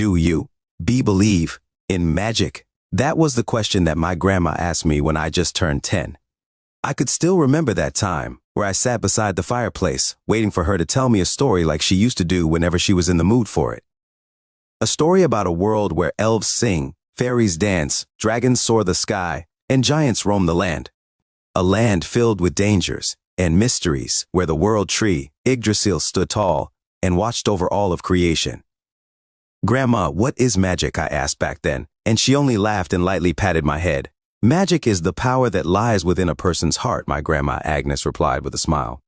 Do you believe in magic? That was the question that my grandma asked me when I just turned 10. I could still remember that time, where I sat beside the fireplace, waiting for her to tell me a story like she used to do whenever she was in the mood for it. A story about a world where elves sing, fairies dance, dragons soar the sky, and giants roam the land. A land filled with dangers and mysteries, where the world tree, Yggdrasil, stood tall and watched over all of creation. "Grandma, what is magic?" I asked back then, and she only laughed and lightly patted my head. "Magic is the power that lies within a person's heart," my grandma Agnes replied with a smile.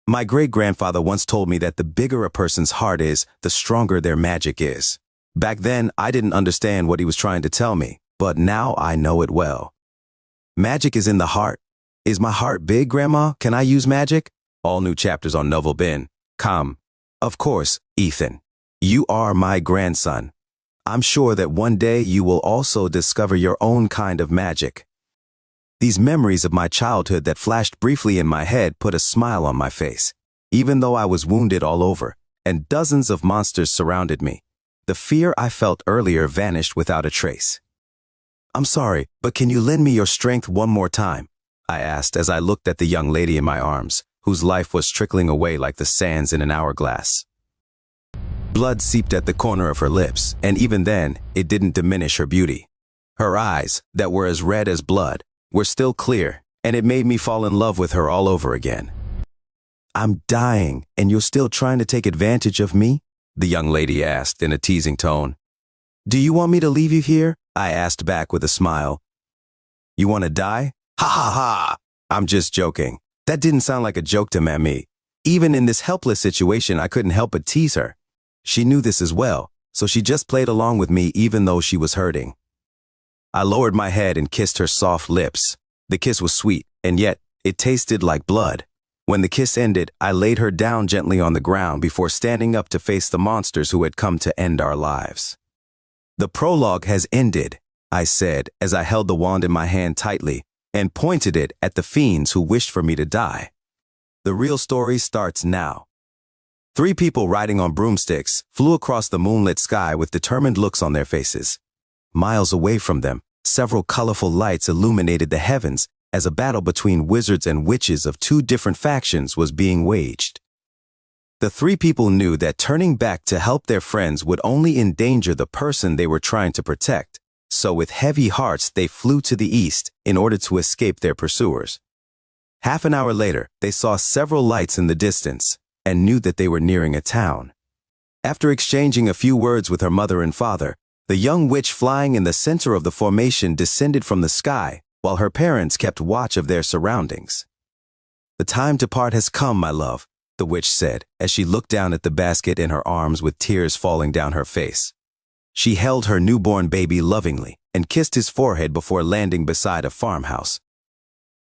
My great-grandfather once told me that the bigger a person's heart is, the stronger their magic is. Back then, I didn't understand what he was trying to tell me, but now I know it well. Magic is in the heart. Is my heart big, Grandma? Can I use magic? All new chapters on Novel Bin. Come. Of course, Ethan. You are my grandson. I'm sure that one day you will also discover your own kind of magic. These memories of my childhood that flashed briefly in my head put a smile on my face. Even though I was wounded all over, and dozens of monsters surrounded me, the fear I felt earlier vanished without a trace. "I'm sorry, but can you lend me your strength one more time?" I asked as I looked at the young lady in my arms, whose life was trickling away like the sands in an hourglass. Blood seeped at the corner of her lips, and even then, it didn't diminish her beauty. Her eyes, that were as red as blood, were still clear, and it made me fall in love with her all over again. "I'm dying, and you're still trying to take advantage of me?" the young lady asked in a teasing tone. "Do you want me to leave you here?" I asked back with a smile. "You want to die? Ha ha ha! I'm just joking." That didn't sound like a joke to Mamie. Even in this helpless situation, I couldn't help but tease her. She knew this as well, so she just played along with me even though she was hurting. I lowered my head and kissed her soft lips. The kiss was sweet, and yet it tasted like blood. When the kiss ended, I laid her down gently on the ground before standing up to face the monsters who had come to end our lives. "The prologue has ended," I said as I held the wand in my hand tightly and pointed it at the fiends who wished for me to die. "The real story starts now." 3 people riding on broomsticks flew across the moonlit sky with determined looks on their faces. Miles away from them, several colorful lights illuminated the heavens as a battle between wizards and witches of 2 different factions was being waged. The 3 people knew that turning back to help their friends would only endanger the person they were trying to protect, so with heavy hearts they flew to the east in order to escape their pursuers. Half an hour later, they saw several lights in the distance and knew that they were nearing a town. After exchanging a few words with her mother and father, the young witch flying in the center of the formation descended from the sky while her parents kept watch of their surroundings. "The time to part has come, my love," the witch said as she looked down at the basket in her arms with tears falling down her face. She held her newborn baby lovingly and kissed his forehead before landing beside a farmhouse.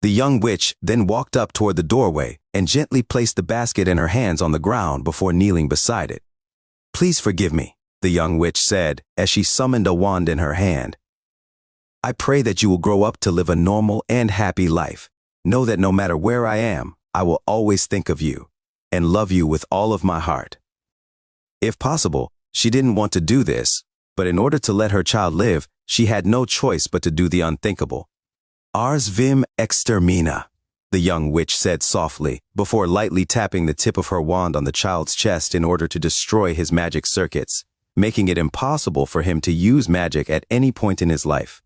The young witch then walked up toward the doorway and gently placed the basket in her hands on the ground before kneeling beside it. "Please forgive me," the young witch said as she summoned a wand in her hand. "I pray that you will grow up to live a normal and happy life. Know that no matter where I am, I will always think of you and love you with all of my heart." If possible, she didn't want to do this, but in order to let her child live, she had no choice but to do the unthinkable. "Ars vim extermina," the young witch said softly, before lightly tapping the tip of her wand on the child's chest in order to destroy his magic circuits, making it impossible for him to use magic at any point in his life.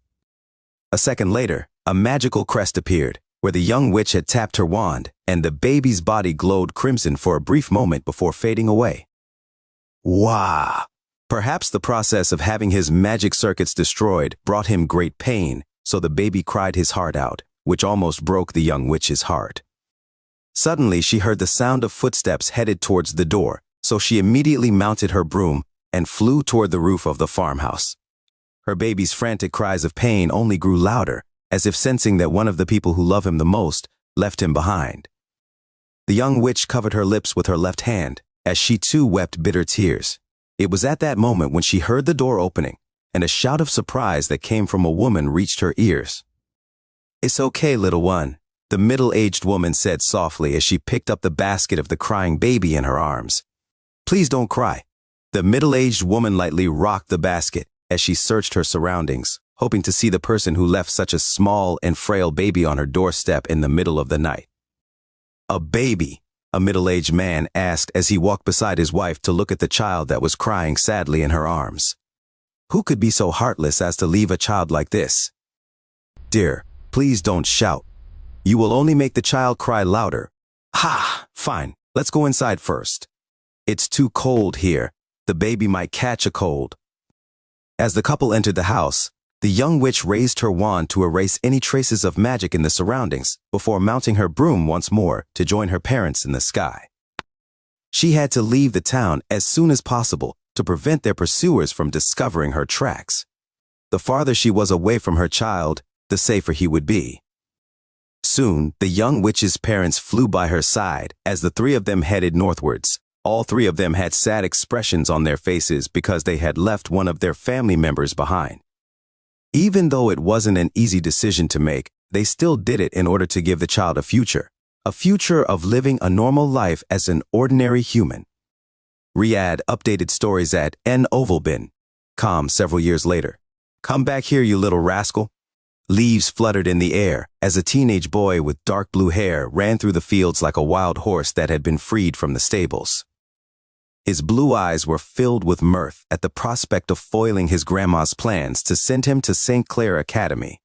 A second later, a magical crest appeared, where the young witch had tapped her wand, and the baby's body glowed crimson for a brief moment before fading away. Wah! Perhaps the process of having his magic circuits destroyed brought him great pain, so the baby cried his heart out, which almost broke the young witch's heart. Suddenly, she heard the sound of footsteps headed towards the door, so she immediately mounted her broom and flew toward the roof of the farmhouse. Her baby's frantic cries of pain only grew louder, as if sensing that one of the people who love him the most left him behind. The young witch covered her lips with her left hand, as she too wept bitter tears. It was at that moment when she heard the door opening, and a shout of surprise that came from a woman reached her ears. "It's okay, little one," the middle-aged woman said softly as she picked up the basket of the crying baby in her arms. "Please don't cry. The middle-aged woman lightly rocked the basket as she searched her surroundings, hoping to see the person who left such a small and frail baby on her doorstep in the middle of the night. "A baby?" a middle-aged man asked as he walked beside his wife to look at the child that was crying sadly in her arms. "Who could be so heartless as to leave a child like this?" "Dear, please don't shout. You will only make the child cry louder." "Ha! Fine, let's go inside first. It's too cold here. The baby might catch a cold." As the couple entered the house, the young witch raised her wand to erase any traces of magic in the surroundings before mounting her broom once more to join her parents in the sky. She had to leave the town as soon as possible to prevent their pursuers from discovering her tracks. The farther she was away from her child, the safer he would be. Soon, the young witch's parents flew by her side as the three of them headed northwards. All three of them had sad expressions on their faces because they had left one of their family members behind. Even though it wasn't an easy decision to make, they still did it in order to give the child a future of living a normal life as an ordinary human. Riyadh updated stories at novelbin.com several years later. "Come back here, you little rascal." Leaves fluttered in the air as a teenage boy with dark blue hair ran through the fields like a wild horse that had been freed from the stables. His blue eyes were filled with mirth at the prospect of foiling his grandma's plans to send him to St. Clair Academy.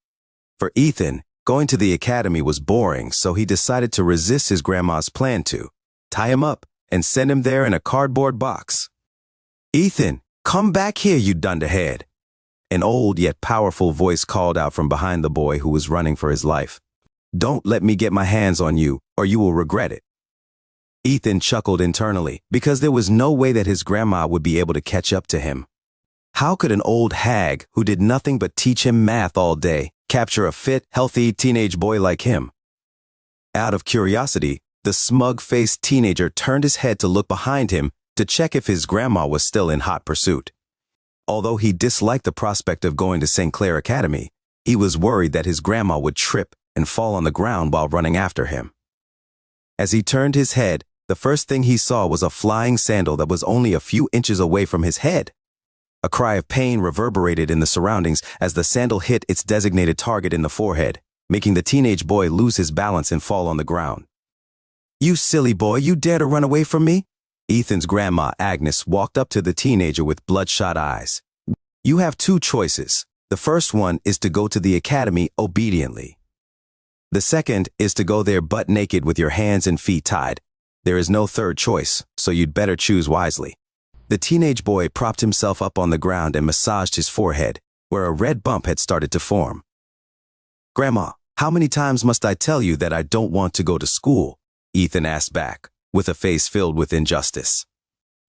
For Ethan, going to the academy was boring, so he decided to resist his grandma's plan to tie him up and send him there in a cardboard box. "Ethan, come back here, you dunderhead." An old yet powerful voice called out from behind the boy who was running for his life. "Don't let me get my hands on you, or you will regret it." Ethan chuckled internally because there was no way that his grandma would be able to catch up to him. How could an old hag who did nothing but teach him math all day capture a fit, healthy teenage boy like him? Out of curiosity, the smug-faced teenager turned his head to look behind him to check if his grandma was still in hot pursuit. Although he disliked the prospect of going to St. Clair Academy, he was worried that his grandma would trip and fall on the ground while running after him. As he turned his head, the first thing he saw was a flying sandal that was only a few inches away from his head. A cry of pain reverberated in the surroundings as the sandal hit its designated target in the forehead, making the teenage boy lose his balance and fall on the ground. "You silly boy, you dare to run away from me?" Ethan's grandma, Agnes, walked up to the teenager with bloodshot eyes. "You have two choices. The first one is to go to the academy obediently. The second is to go there butt naked with your hands and feet tied. There is no third choice, so you'd better choose wisely." The teenage boy propped himself up on the ground and massaged his forehead, where a red bump had started to form. "Grandma, how many times must I tell you that I don't want to go to school?" Ethan asked back, with a face filled with injustice.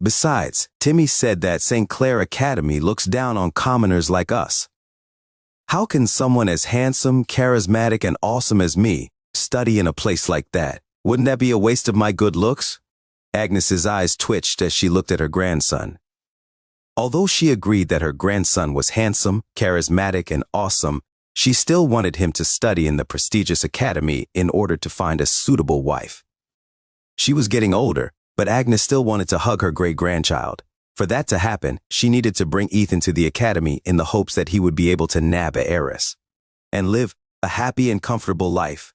"Besides, Timmy said that St. Clair Academy looks down on commoners like us. How can someone as handsome, charismatic, and awesome as me study in a place like that? Wouldn't that be a waste of my good looks?" Agnes's eyes twitched as she looked at her grandson. Although she agreed that her grandson was handsome, charismatic, and awesome, she still wanted him to study in the prestigious academy in order to find a suitable wife. She was getting older, but Agnes still wanted to hug her great-grandchild. For that to happen, she needed to bring Ethan to the academy in the hopes that he would be able to nab an heiress and live a happy and comfortable life.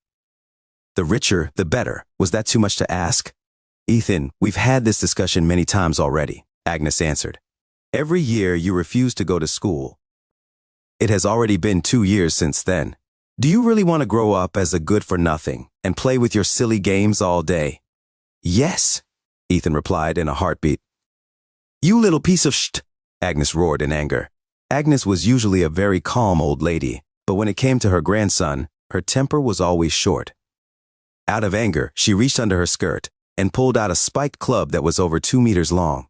The richer, the better. Was that too much to ask? "Ethan, we've had this discussion many times already," Agnes answered. "Every year you refuse to go to school. It has already been 2 years since then. Do you really want to grow up as a good-for-nothing and play with your silly games all day?" "Yes," Ethan replied in a heartbeat. "You little piece of shit," Agnes roared in anger. Agnes was usually a very calm old lady, but when it came to her grandson, her temper was always short. Out of anger, she reached under her skirt and pulled out a spiked club that was over 2 meters long.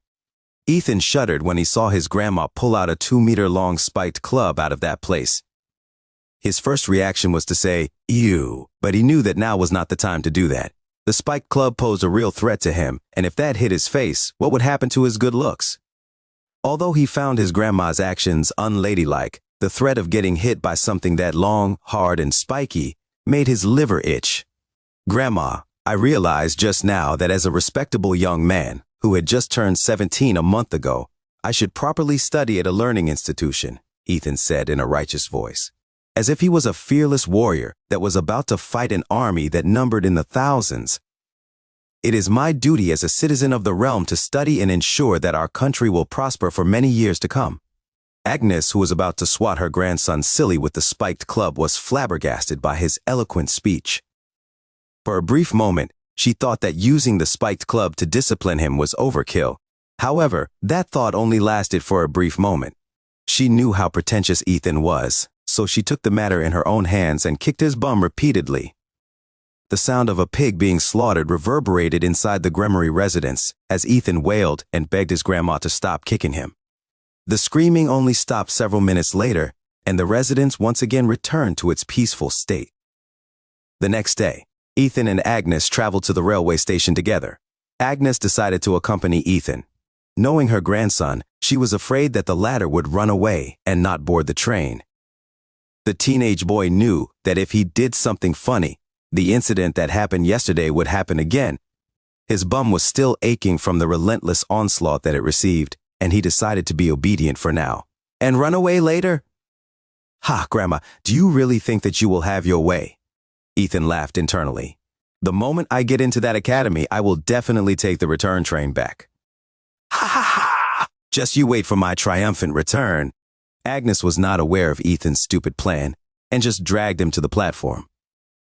Ethan shuddered when he saw his grandma pull out a 2-meter-long spiked club out of that place. His first reaction was to say, "Ew," but he knew that now was not the time to do that. The spiked club posed a real threat to him, and if that hit his face, what would happen to his good looks? Although he found his grandma's actions unladylike, the threat of getting hit by something that long, hard, and spiky made his liver itch. "Grandma, I realized just now that as a respectable young man who had just turned 17 a month ago, I should properly study at a learning institution, Ethan said in a righteous voice, as if he was a fearless warrior that was about to fight an army that numbered in the thousands. It is my duty as a citizen of the realm to study and ensure that our country will prosper for many years to come. Agnes, who was about to swat her grandson silly with the spiked club, was flabbergasted by his eloquent speech. For a brief moment, she thought that using the spiked club to discipline him was overkill. However, that thought only lasted for a brief moment. She knew how pretentious Ethan was, so she took the matter in her own hands and kicked his bum repeatedly. The sound of a pig being slaughtered reverberated inside the Gremory residence as Ethan wailed and begged his grandma to stop kicking him. The screaming only stopped several minutes later, and the residence once again returned to its peaceful state. The next day, Ethan and Agnes traveled to the railway station together. Agnes decided to accompany Ethan. Knowing her grandson, she was afraid that the latter would run away and not board the train. The teenage boy knew that if he did something funny, the incident that happened yesterday would happen again. His bum was still aching from the relentless onslaught that it received, and he decided to be obedient for now. And run away later? Ha, Grandma, do you really think that you will have your way? Ethan laughed internally. The moment I get into that academy, I will definitely take the return train back. Ha ha ha! Just you wait for my triumphant return. Agnes was not aware of Ethan's stupid plan and just dragged him to the platform.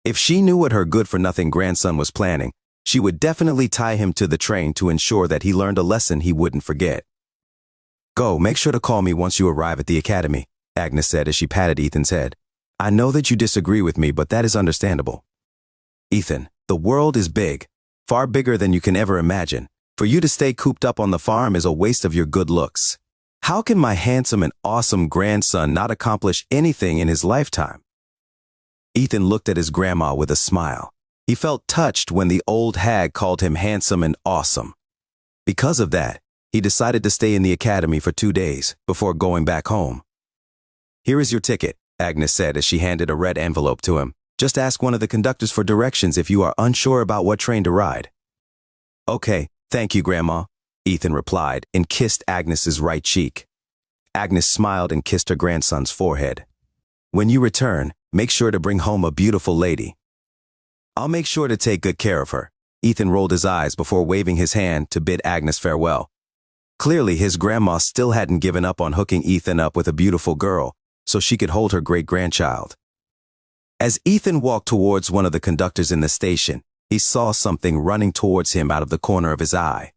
If she knew what her good-for-nothing grandson was planning, she would definitely tie him to the train to ensure that he learned a lesson he wouldn't forget. Go, make sure to call me once you arrive at the academy, Agnes said as she patted Ethan's head. I know that you disagree with me, but that is understandable. Ethan, the world is big, far bigger than you can ever imagine. For you to stay cooped up on the farm is a waste of your good looks. How can my handsome and awesome grandson not accomplish anything in his lifetime? Ethan looked at his grandma with a smile. He felt touched when the old hag called him handsome and awesome. Because of that, he decided to stay in the academy for 2 days before going back home. Here is your ticket, Agnes said as she handed a red envelope to him. Just ask one of the conductors for directions if you are unsure about what train to ride. Okay, thank you, Grandma, Ethan replied and kissed Agnes's right cheek. Agnes smiled and kissed her grandson's forehead. When you return, make sure to bring home a beautiful lady. I'll make sure to take good care of her. Ethan rolled his eyes before waving his hand to bid Agnes farewell. Clearly, his grandma still hadn't given up on hooking Ethan up with a beautiful girl so she could hold her great-grandchild. As Ethan walked towards one of the conductors in the station, he saw something running towards him out of the corner of his eye.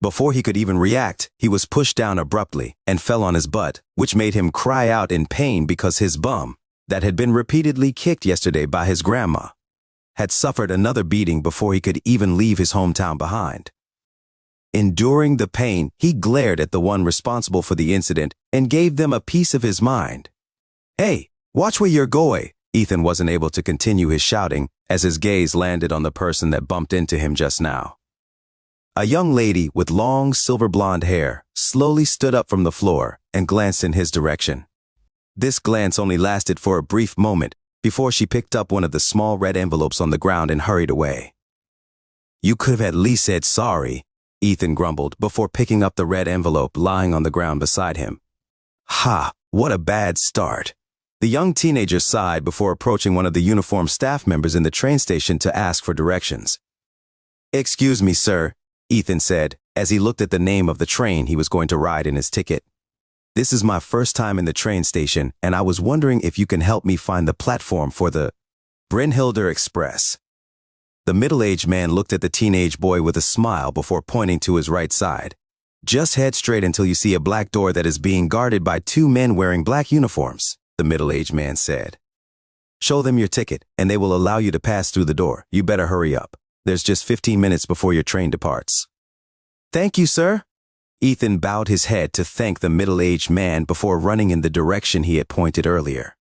Before he could even react, he was pushed down abruptly and fell on his butt, which made him cry out in pain because his bum, that had been repeatedly kicked yesterday by his grandma, had suffered another beating before he could even leave his hometown behind. Enduring the pain, he glared at the one responsible for the incident and gave them a piece of his mind. Hey, watch where you're going! Ethan wasn't able to continue his shouting as his gaze landed on the person that bumped into him just now. A young lady with long silver blonde hair slowly stood up from the floor and glanced in his direction. This glance only lasted for a brief moment before she picked up one of the small red envelopes on the ground and hurried away. You could have at least said sorry, Ethan grumbled before picking up the red envelope lying on the ground beside him. Ha, what a bad start. The young teenager sighed before approaching one of the uniformed staff members in the train station to ask for directions. Excuse me, sir, Ethan said as he looked at the name of the train he was going to ride in his ticket. This is my first time in the train station, and I was wondering if you can help me find the platform for the Brynhilder Express. The middle-aged man looked at the teenage boy with a smile before pointing to his right side. Just head straight until you see a black door that is being guarded by 2 men wearing black uniforms, the middle-aged man said. Show them your ticket, and they will allow you to pass through the door. You better hurry up. There's just 15 minutes before your train departs. Thank you, sir. Ethan bowed his head to thank the middle-aged man before running in the direction he had pointed earlier.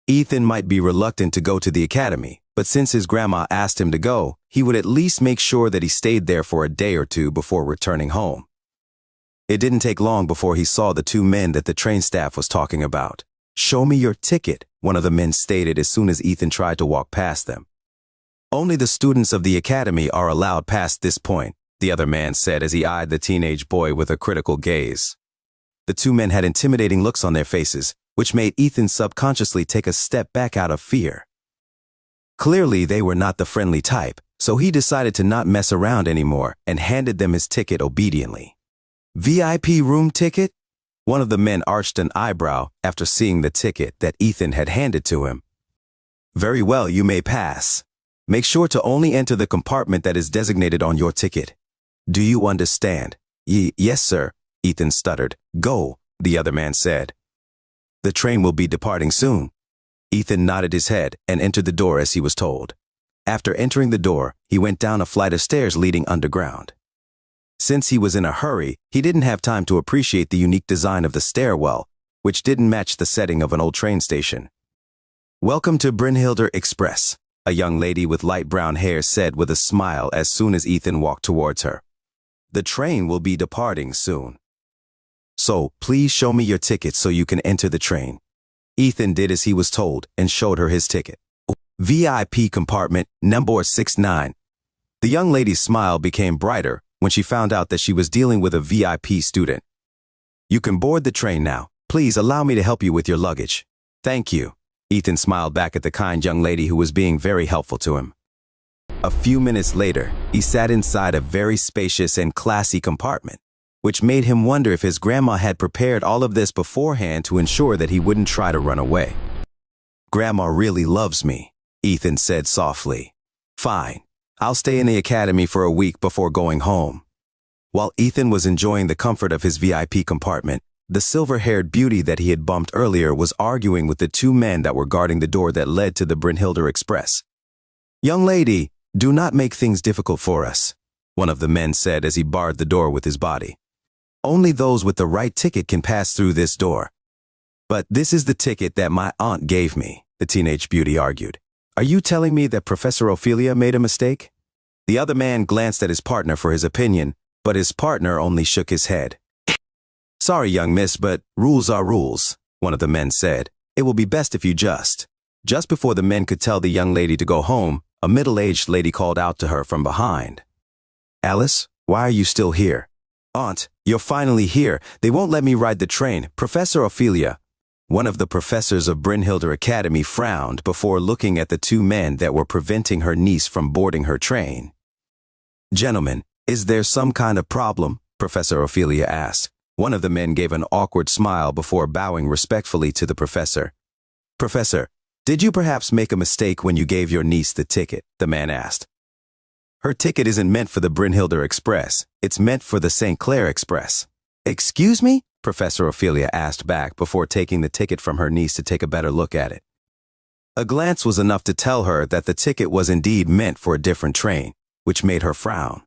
Ethan might be reluctant to go to the academy, but since his grandma asked him to go, he would at least make sure that he stayed there for a day or two before returning home. It didn't take long before he saw the 2 men that the train staff was talking about. Show me your ticket, one of the men stated as soon as Ethan tried to walk past them. Only the students of the academy are allowed past this point, the other man said as he eyed the teenage boy with a critical gaze. The two men had intimidating looks on their faces, which made Ethan subconsciously take a step back out of fear. Clearly, they were not the friendly type, so he decided to not mess around anymore and handed them his ticket obediently. VIP room ticket? One of the men arched an eyebrow after seeing the ticket that Ethan had handed to him. Very well, you may pass. Make sure to only enter the compartment that is designated on your ticket. Do you understand? Yes, sir, Ethan stuttered. Go, the other man said. The train will be departing soon. Ethan nodded his head and entered the door as he was told. After entering the door, he went down a flight of stairs leading underground. Since he was in a hurry, he didn't have time to appreciate the unique design of the stairwell, which didn't match the setting of an old train station. Welcome to Brynhildur Express, a young lady with light brown hair said with a smile as soon as Ethan walked towards her. The train will be departing soon. So, please show me your ticket so you can enter the train. Ethan did as he was told and showed her his ticket. VIP compartment number 69. The young lady's smile became brighter when she found out that she was dealing with a VIP student. You can board the train now. Please allow me to help you with your luggage. Thank you. Ethan smiled back at the kind young lady who was being very helpful to him. A few minutes later, he sat inside a very spacious and classy compartment, which made him wonder if his grandma had prepared all of this beforehand to ensure that he wouldn't try to run away. Grandma really loves me, Ethan said softly. Fine. I'll stay in the academy for a week before going home. While Ethan was enjoying the comfort of his VIP compartment, the silver-haired beauty that he had bumped earlier was arguing with the two men that were guarding the door that led to the Brynhildur Express. Young lady, do not make things difficult for us, one of the men said as he barred the door with his body. Only those with the right ticket can pass through this door. But this is the ticket that my aunt gave me, the teenage beauty argued. Are you telling me that Professor Ophelia made a mistake? The other man glanced at his partner for his opinion, but his partner only shook his head. Sorry, young miss, but rules are rules, one of the men said. It will be best if you just before the men could tell the young lady to go home, a middle-aged lady called out to her from behind. Alice, why are you still here? Aunt, you're finally here. They won't let me ride the train. Professor Ophelia. One of the professors of Brynhildur Academy frowned before looking at the two men that were preventing her niece from boarding her train. Gentlemen, is there some kind of problem? Professor Ophelia asked. One of the men gave an awkward smile before bowing respectfully to the professor. Professor, did you perhaps make a mistake when you gave your niece the ticket? The man asked. Her ticket isn't meant for the Brynhildur Express. It's meant for the St. Clair Express. Excuse me? Professor Ophelia asked back before taking the ticket from her niece to take a better look at it. A glance was enough to tell her that the ticket was indeed meant for a different train, which made her frown.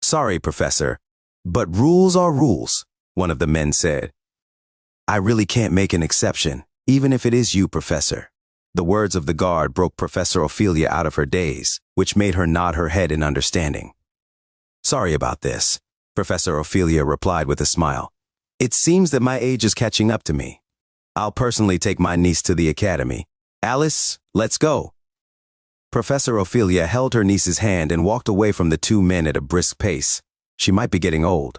Sorry, Professor, but rules are rules, one of the men said. I really can't make an exception, even if it is you, Professor. The words of the guard broke Professor Ophelia out of her daze, which made her nod her head in understanding. Sorry about this, Professor Ophelia replied with a smile. It seems that my age is catching up to me. I'll personally take my niece to the academy. Alice, let's go. Professor Ophelia held her niece's hand and walked away from the two men at a brisk pace. She might be getting old,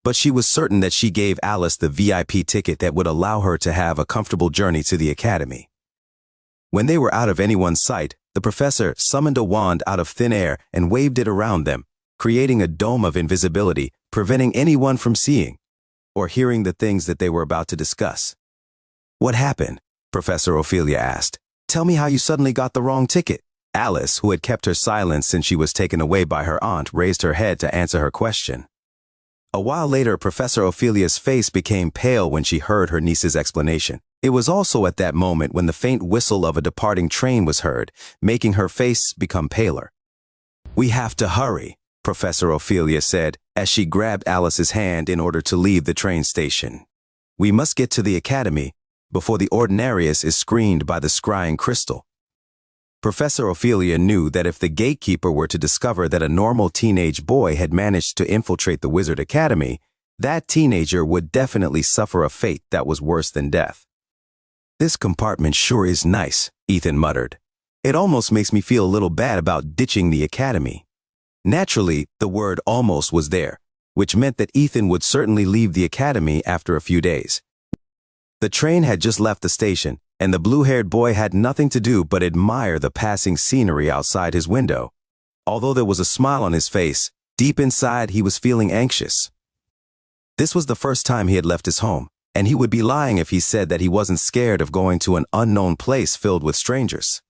but she was certain that she gave Alice the VIP ticket that would allow her to have a comfortable journey to the academy. When they were out of anyone's sight, the professor summoned a wand out of thin air and waved it around them, creating a dome of invisibility, preventing anyone from seeing or hearing the things that they were about to discuss. What happened? Professor Ophelia asked. Tell me how you suddenly got the wrong ticket. Alice, who had kept her silence since she was taken away by her aunt, raised her head to answer her question. A while later, Professor Ophelia's face became pale when she heard her niece's explanation. It was also at that moment when the faint whistle of a departing train was heard, making her face become paler. We have to hurry, Professor Ophelia said, as she grabbed Alice's hand in order to leave the train station. We must get to the academy before the ordinarius is screened by the scrying crystal. Professor Ophelia knew that if the gatekeeper were to discover that a normal teenage boy had managed to infiltrate the Wizard Academy, that teenager would definitely suffer a fate that was worse than death. This compartment sure is nice, Ethan muttered. It almost makes me feel a little bad about ditching the academy. Naturally, the word almost was there, which meant that Ethan would certainly leave the academy after a few days. The train had just left the station, and the blue-haired boy had nothing to do but admire the passing scenery outside his window. Although there was a smile on his face, deep inside he was feeling anxious. This was the first time he had left his home, and he would be lying if he said that he wasn't scared of going to an unknown place filled with strangers.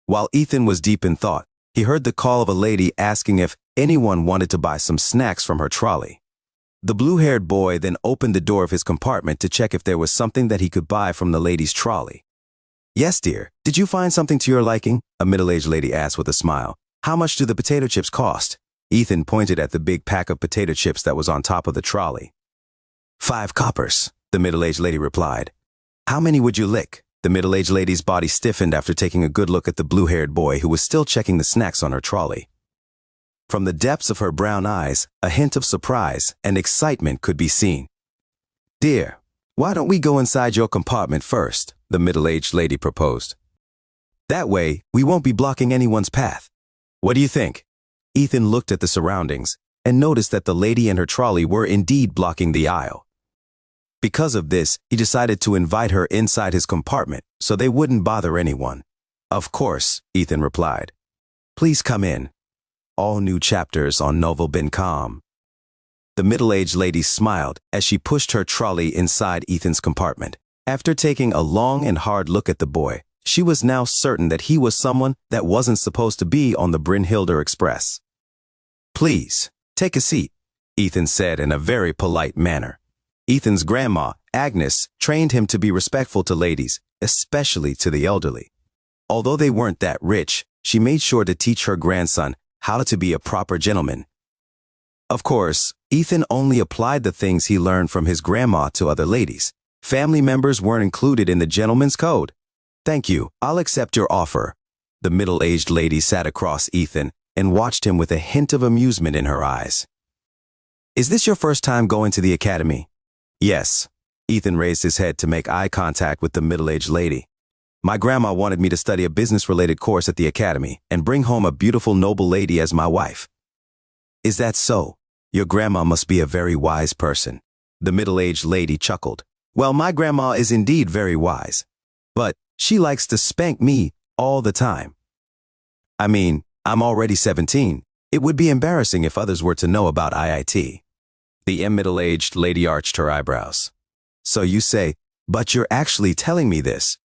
While Ethan was deep in thought, he heard the call of a lady asking if anyone wanted to buy some snacks from her trolley. The blue-haired boy then opened the door of his compartment to check if there was something that he could buy from the lady's trolley. "Yes, dear. Did you find something to your liking?" a middle-aged lady asked with a smile. "How much do the potato chips cost?" Ethan pointed at the big pack of potato chips that was on top of the trolley. "5 coppers, the middle-aged lady replied. "How many would you lick?" The middle-aged lady's body stiffened after taking a good look at the blue-haired boy who was still checking the snacks on her trolley. From the depths of her brown eyes, a hint of surprise and excitement could be seen. "Dear, why don't we go inside your compartment first?" the middle-aged lady proposed. "That way, we won't be blocking anyone's path. What do you think?" Ethan looked at the surroundings and noticed that the lady and her trolley were indeed blocking the aisle. Because of this, he decided to invite her inside his compartment so they wouldn't bother anyone. "Of course," Ethan replied. "Please come in." All new chapters on Novel.com. The middle-aged lady smiled as she pushed her trolley inside Ethan's compartment. After taking a long and hard look at the boy, she was now certain that he was someone that wasn't supposed to be on the Brynhilder Express. "Please, take a seat," Ethan said in a very polite manner. Ethan's grandma, Agnes, trained him to be respectful to ladies, especially to the elderly. Although they weren't that rich, she made sure to teach her grandson how to be a proper gentleman. Of course, Ethan only applied the things he learned from his grandma to other ladies. Family members weren't included in the gentleman's code. "Thank you, I'll accept your offer." The middle-aged lady sat across Ethan and watched him with a hint of amusement in her eyes. "Is this your first time going to the academy?" "Yes." Ethan raised his head to make eye contact with the middle-aged lady. "My grandma wanted me to study a business-related course at the academy and bring home a beautiful noble lady as my wife." "Is that so? Your grandma must be a very wise person." The middle-aged lady chuckled. "Well, my grandma is indeed very wise, but she likes to spank me all the time. I mean, I'm already 17. It would be embarrassing if others were to know about IIT. The middle-aged lady arched her eyebrows. "So you say, but you're actually telling me this?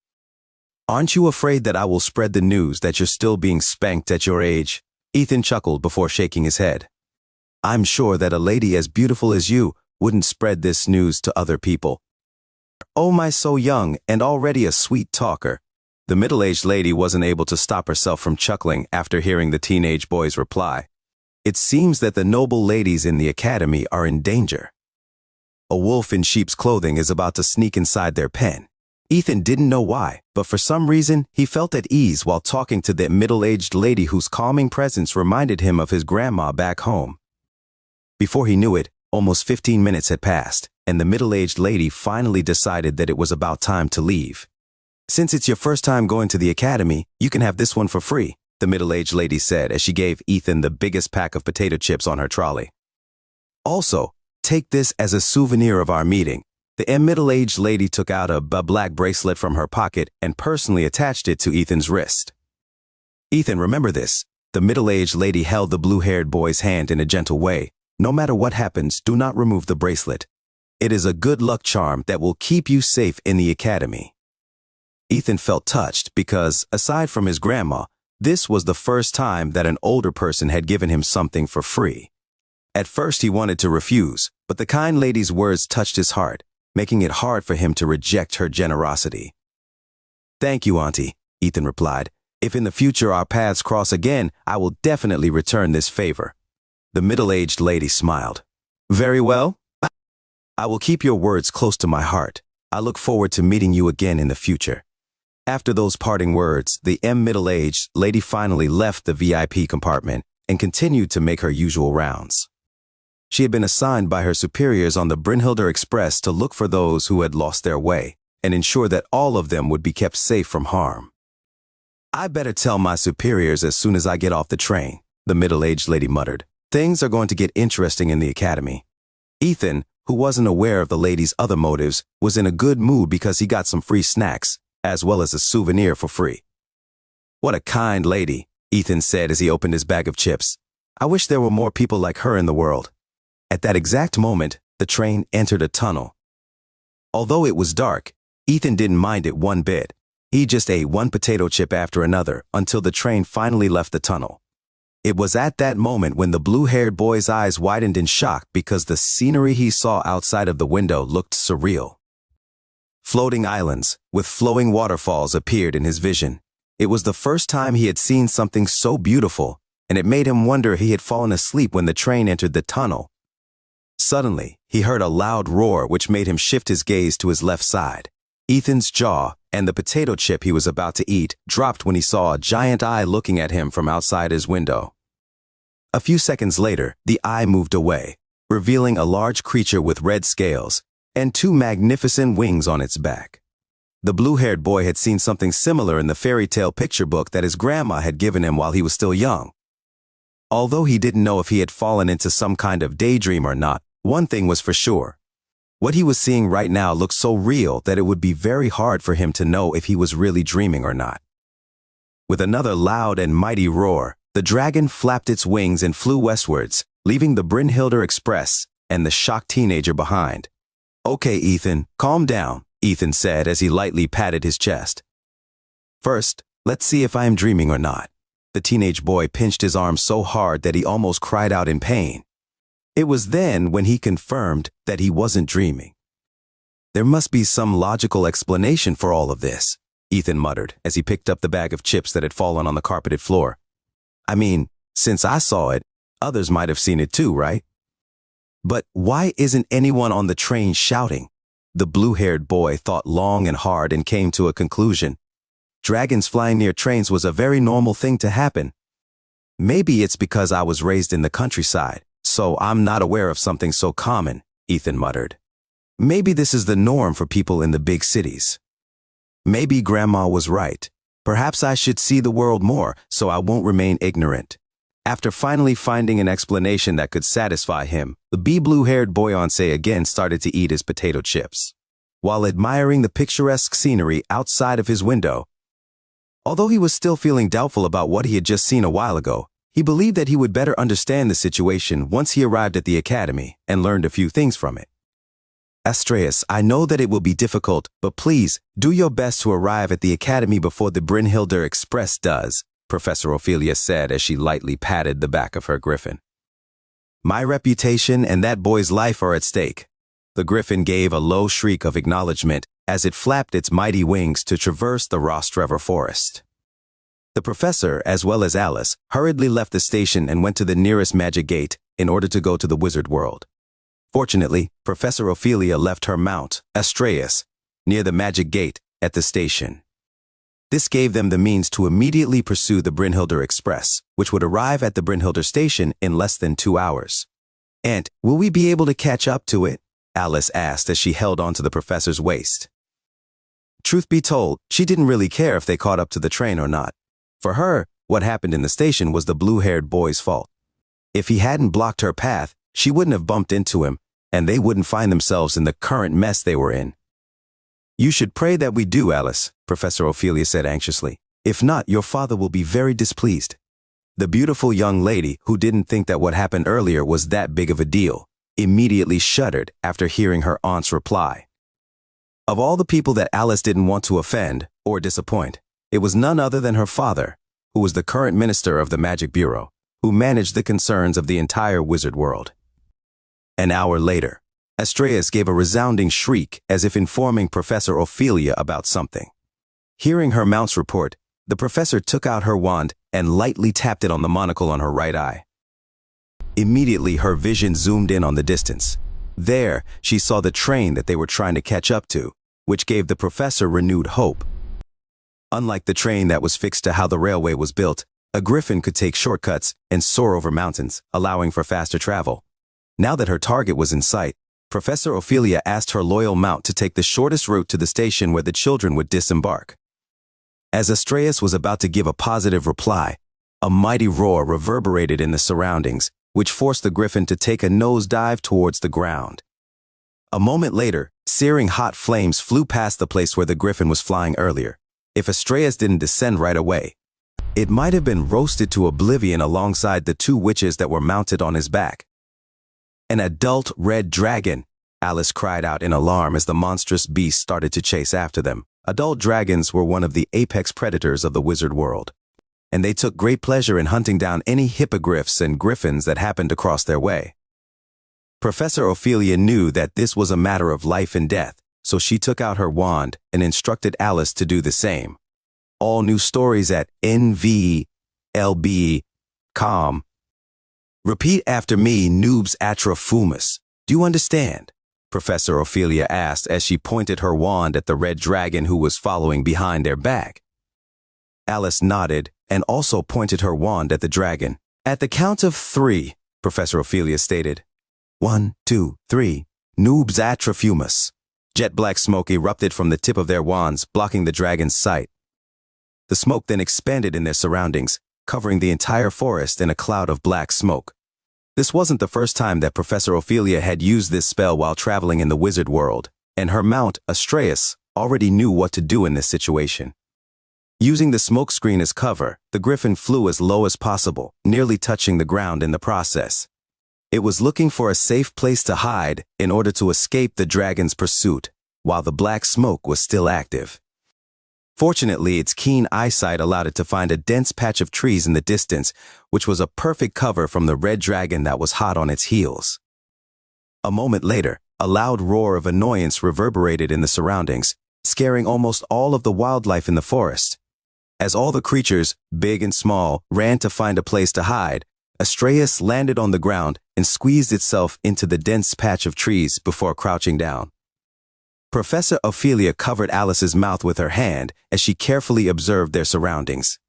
Aren't you afraid that I will spread the news that you're still being spanked at your age?" Ethan chuckled before shaking his head. "I'm sure that a lady as beautiful as you wouldn't spread this news to other people." "Oh, my so young and already a sweet talker." The middle-aged lady wasn't able to stop herself from chuckling after hearing the teenage boy's reply. It seems that the noble ladies in the academy are in danger. A wolf in sheep's clothing is about to sneak inside their pen. Ethan didn't know why, but for some reason, he felt at ease while talking to the middle-aged lady whose calming presence reminded him of his grandma back home. Before he knew it, almost 15 minutes had passed, and the middle-aged lady finally decided that it was about time to leave. "Since it's your first time going to the academy, you can have this one for free," the middle-aged lady said as she gave Ethan the biggest pack of potato chips on her trolley. "Also, take this as a souvenir of our meeting." The middle-aged lady took out a black bracelet from her pocket and personally attached it to Ethan's wrist. "Ethan, remember this." The middle-aged lady held the blue-haired boy's hand in a gentle way. "No matter what happens, do not remove the bracelet. It is a good luck charm that will keep you safe in the academy." Ethan felt touched because, aside from his grandma, this was the first time that an older person had given him something for free. At first he wanted to refuse, but the kind lady's words touched his heart, making it hard for him to reject her generosity. "Thank you, Auntie," Ethan replied. "If in the future our paths cross again, I will definitely return this favor." The middle-aged lady smiled. "Very well. I will keep your words close to my heart. I look forward to meeting you again in the future." After those parting words, the middle-aged lady finally left the VIP compartment and continued to make her usual rounds. She had been assigned by her superiors on the Brynhilder Express to look for those who had lost their way and ensure that all of them would be kept safe from harm. "I better tell my superiors as soon as I get off the train," the middle-aged lady muttered. Things are going to get interesting in the academy. Ethan, who wasn't aware of the lady's other motives, was in a good mood because he got some free snacks, as well as a souvenir for free. What a kind lady, Ethan said as he opened his bag of chips. I wish there were more people like her in the world. At that exact moment, the train entered a tunnel. Although it was dark, Ethan didn't mind it one bit. He just ate one potato chip after another until the train finally left the tunnel. It was at that moment when the blue-haired boy's eyes widened in shock because the scenery he saw outside of the window looked surreal. Floating islands with flowing waterfalls appeared in his vision. It was the first time he had seen something so beautiful, and it made him wonder if he had fallen asleep when the train entered the tunnel. Suddenly, he heard a loud roar which made him shift his gaze to his left side. Ethan's jaw and the potato chip he was about to eat dropped when he saw a giant eye looking at him from outside his window. A few seconds later, the eye moved away, revealing a large creature with red scales and two magnificent wings on its back. The blue-haired boy had seen something similar in the fairy tale picture book that his grandma had given him while he was still young. Although he didn't know if he had fallen into some kind of daydream or not, one thing was for sure. What he was seeing right now looked so real that it would be very hard for him to know if he was really dreaming or not. With another loud and mighty roar, the dragon flapped its wings and flew westwards, leaving the Brynhilder Express and the shocked teenager behind. Okay, Ethan, calm down, Ethan said as he lightly patted his chest. First, let's see if I am dreaming or not. The teenage boy pinched his arm so hard that he almost cried out in pain. It was then when he confirmed that he wasn't dreaming. There must be some logical explanation for all of this, Ethan muttered as he picked up the bag of chips that had fallen on the carpeted floor. I mean, since I saw it, others might have seen it too, right? But why isn't anyone on the train shouting? The blue-haired boy thought long and hard and came to a conclusion. Dragons flying near trains was a very normal thing to happen. Maybe it's because I was raised in the countryside, so I'm not aware of something so common, Ethan muttered. Maybe this is the norm for people in the big cities. Maybe Grandma was right. Perhaps I should see the world more so I won't remain ignorant. After finally finding an explanation that could satisfy him, the blue-haired boyance again started to eat his potato chips, while admiring the picturesque scenery outside of his window. Although he was still feeling doubtful about what he had just seen a while ago, he believed that he would better understand the situation once he arrived at the academy and learned a few things from it. Astraeus, I know that it will be difficult, but please do your best to arrive at the academy before the Brynhilder Express does, Professor Ophelia said as she lightly patted the back of her griffin. My reputation and that boy's life are at stake. The griffin gave a low shriek of acknowledgement as it flapped its mighty wings to traverse the Rostrever forest. The professor, as well as Alice, hurriedly left the station and went to the nearest magic gate in order to go to the wizard world. Fortunately, Professor Ophelia left her mount, Astraeus, near the magic gate at the station. This gave them the means to immediately pursue the Brynhilder Express, which would arrive at the Brynhilder station in less than 2 hours. And will we be able to catch up to it? Alice asked as she held onto the professor's waist. Truth be told, she didn't really care if they caught up to the train or not. For her, what happened in the station was the blue-haired boy's fault. If he hadn't blocked her path, she wouldn't have bumped into him, and they wouldn't find themselves in the current mess they were in. You should pray that we do, Alice, Professor Ophelia said anxiously. If not, your father will be very displeased. The beautiful young lady, who didn't think that what happened earlier was that big of a deal, immediately shuddered after hearing her aunt's reply. Of all the people that Alice didn't want to offend or disappoint, it was none other than her father, who was the current minister of the Magic Bureau, who managed the concerns of the entire wizard world. An hour later, Astraeus gave a resounding shriek as if informing Professor Ophelia about something. Hearing her mount's report, the professor took out her wand and lightly tapped it on the monocle on her right eye. Immediately, her vision zoomed in on the distance. There, she saw the train that they were trying to catch up to, which gave the professor renewed hope. Unlike the train that was fixed to how the railway was built, a griffin could take shortcuts and soar over mountains, allowing for faster travel. Now that her target was in sight, Professor Ophelia asked her loyal mount to take the shortest route to the station where the children would disembark. As Astraeus was about to give a positive reply, a mighty roar reverberated in the surroundings, which forced the griffin to take a nosedive towards the ground. A moment later, searing hot flames flew past the place where the griffin was flying earlier. If Astraeus didn't descend right away, it might have been roasted to oblivion alongside the two witches that were mounted on his back. An adult red dragon, Alice cried out in alarm as the monstrous beast started to chase after them. Adult dragons were one of the apex predators of the wizard world, and they took great pleasure in hunting down any hippogriffs and griffins that happened to cross their way. Professor Ophelia knew that this was a matter of life and death, so she took out her wand and instructed Alice to do the same. All new stories at NVLB.com. Repeat after me, Noobs Atra Fumus. Do you understand? Professor Ophelia asked as she pointed her wand at the red dragon who was following behind their back. Alice nodded and also pointed her wand at the dragon. At the count of 3, Professor Ophelia stated. 1, 2, 3. Noobs Atra Fumus. Jet black smoke erupted from the tip of their wands, blocking the dragon's sight. The smoke then expanded in their surroundings, covering the entire forest in a cloud of black smoke. This wasn't the first time that Professor Ophelia had used this spell while traveling in the wizard world, and her mount, Astraeus, already knew what to do in this situation. Using the smoke screen as cover, the griffin flew as low as possible, nearly touching the ground in the process. It was looking for a safe place to hide in order to escape the dragon's pursuit, while the black smoke was still active. Fortunately, its keen eyesight allowed it to find a dense patch of trees in the distance, which was a perfect cover from the red dragon that was hot on its heels. A moment later, a loud roar of annoyance reverberated in the surroundings, scaring almost all of the wildlife in the forest. As all the creatures, big and small, ran to find a place to hide, Astraeus landed on the ground and squeezed itself into the dense patch of trees before crouching down. Professor Ophelia covered Alice's mouth with her hand as she carefully observed their surroundings.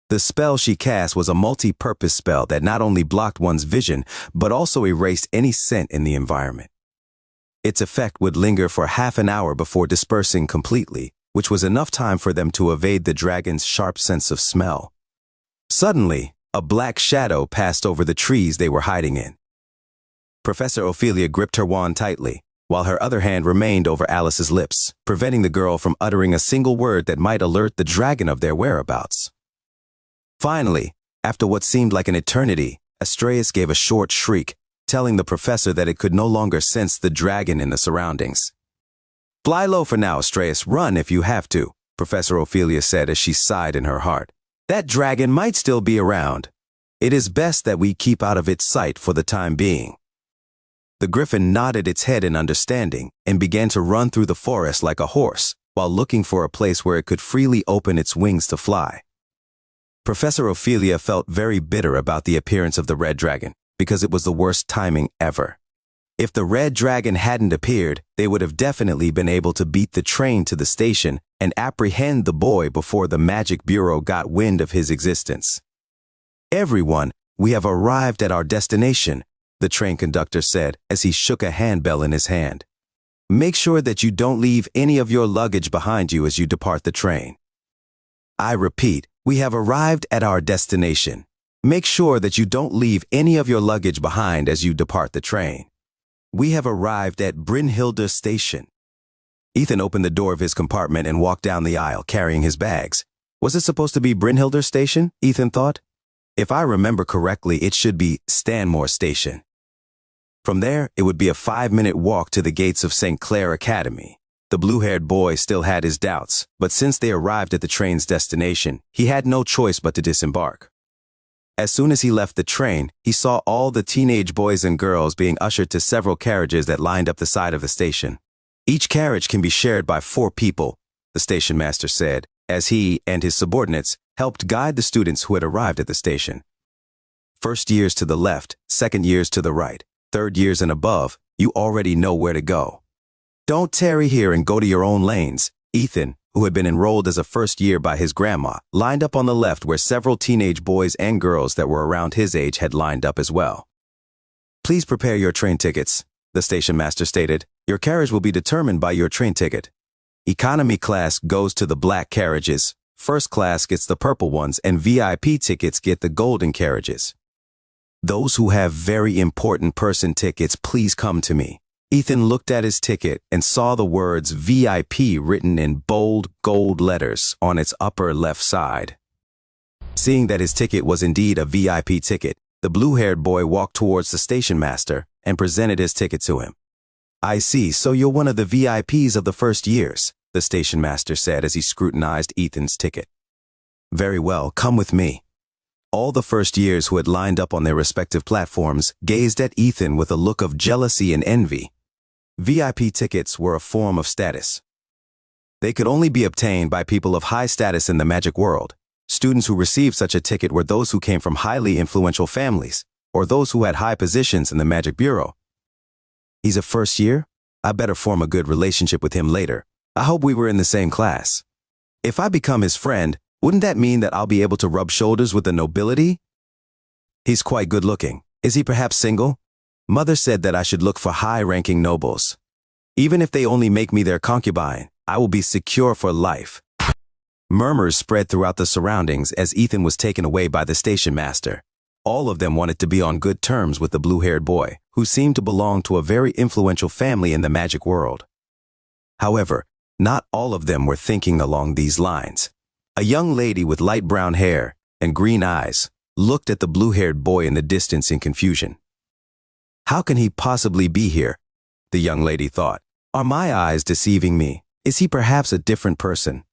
The spell she cast was a multi-purpose spell that not only blocked one's vision, but also erased any scent in the environment. Its effect would linger for half an hour before dispersing completely, which was enough time for them to evade the dragon's sharp sense of smell. Suddenly, a black shadow passed over the trees they were hiding in. Professor Ophelia gripped her wand tightly, while her other hand remained over Alice's lips, preventing the girl from uttering a single word that might alert the dragon of their whereabouts. Finally, after what seemed like an eternity, Astraeus gave a short shriek, telling the professor that it could no longer sense the dragon in the surroundings. "Fly low for now, Astraeus. Run if you have to," Professor Ophelia said as she sighed in her heart. "That dragon might still be around. It is best that we keep out of its sight for the time being." The griffin nodded its head in understanding and began to run through the forest like a horse, while looking for a place where it could freely open its wings to fly. Professor Ophelia felt very bitter about the appearance of the red dragon, because it was the worst timing ever. If the red dragon hadn't appeared, they would have definitely been able to beat the train to the station and apprehend the boy before the Magic Bureau got wind of his existence. "Everyone, we have arrived at our destination," the train conductor said as he shook a handbell in his hand. "Make sure that you don't leave any of your luggage behind you as you depart the train." "I repeat, we have arrived at our destination. Make sure that you don't leave any of your luggage behind as you depart the train. We have arrived at Brynhilde Station." Ethan opened the door of his compartment and walked down the aisle carrying his bags. Was it supposed to be Brynhilde Station? Ethan thought. If I remember correctly, it should be Stanmore Station. From there, it would be a 5-minute walk to the gates of St. Clair Academy. The blue-haired boy still had his doubts, but since they arrived at the train's destination, he had no choice but to disembark. As soon as he left the train, he saw all the teenage boys and girls being ushered to several carriages that lined up the side of the station. "Each carriage can be shared by 4 people, the station master said, as he and his subordinates helped guide the students who had arrived at the station. First years to the left, second years to the right, third years and above, you already know where to go. Don't tarry here and go to your own lanes." Ethan, who had been enrolled as a first year by his grandma, lined up on the left where several teenage boys and girls that were around his age had lined up as well. "Please prepare your train tickets," the station master stated. "Your carriage will be determined by your train ticket. Economy class goes to the black carriages, first class gets the purple ones, and VIP tickets get the golden carriages." Those who have very important person tickets, please come to me. Ethan looked at his ticket and saw the words VIP written in bold gold letters on its upper left side. Seeing that his ticket was indeed a VIP ticket, the blue-haired boy walked towards the station master and presented his ticket to him. I see, so you're one of the VIPs of the first years, the station master said as he scrutinized Ethan's ticket. Very well, come with me. All the first years who had lined up on their respective platforms gazed at Ethan with a look of jealousy and envy. VIP tickets were a form of status. They could only be obtained by people of high status in the magic world. Students who received such a ticket were those who came from highly influential families, or those who had high positions in the Magic Bureau. He's a first year? I better form a good relationship with him later. I hope we were in the same class. If I become his friend, wouldn't that mean that I'll be able to rub shoulders with the nobility? He's quite good looking. Is he perhaps single? Mother said that I should look for high-ranking nobles. Even if they only make me their concubine, I will be secure for life. Murmurs spread throughout the surroundings as Ethan was taken away by the station master. All of them wanted to be on good terms with the blue-haired boy, who seemed to belong to a very influential family in the magic world. However, not all of them were thinking along these lines. A young lady with light brown hair and green eyes looked at the blue-haired boy in the distance in confusion. How can he possibly be here? The young lady thought. Are my eyes deceiving me? Is he perhaps a different person?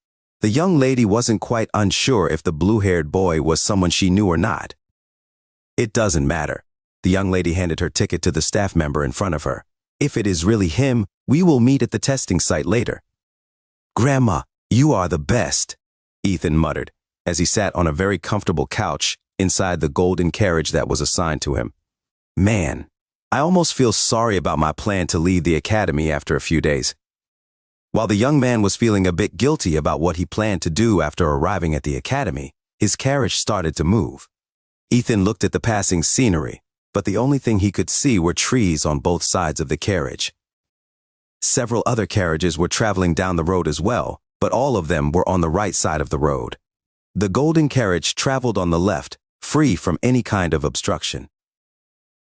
The young lady wasn't quite unsure if the blue-haired boy was someone she knew or not. It doesn't matter. The young lady handed her ticket to the staff member in front of her. If it is really him, we will meet at the testing site later. Grandma, you are the best, Ethan muttered, as he sat on a very comfortable couch inside the golden carriage that was assigned to him. Man, I almost feel sorry about my plan to leave the academy after a few days. While the young man was feeling a bit guilty about what he planned to do after arriving at the academy, his carriage started to move. Ethan looked at the passing scenery, but the only thing he could see were trees on both sides of the carriage. Several other carriages were traveling down the road as well, but all of them were on the right side of the road. The golden carriage traveled on the left, free from any kind of obstruction.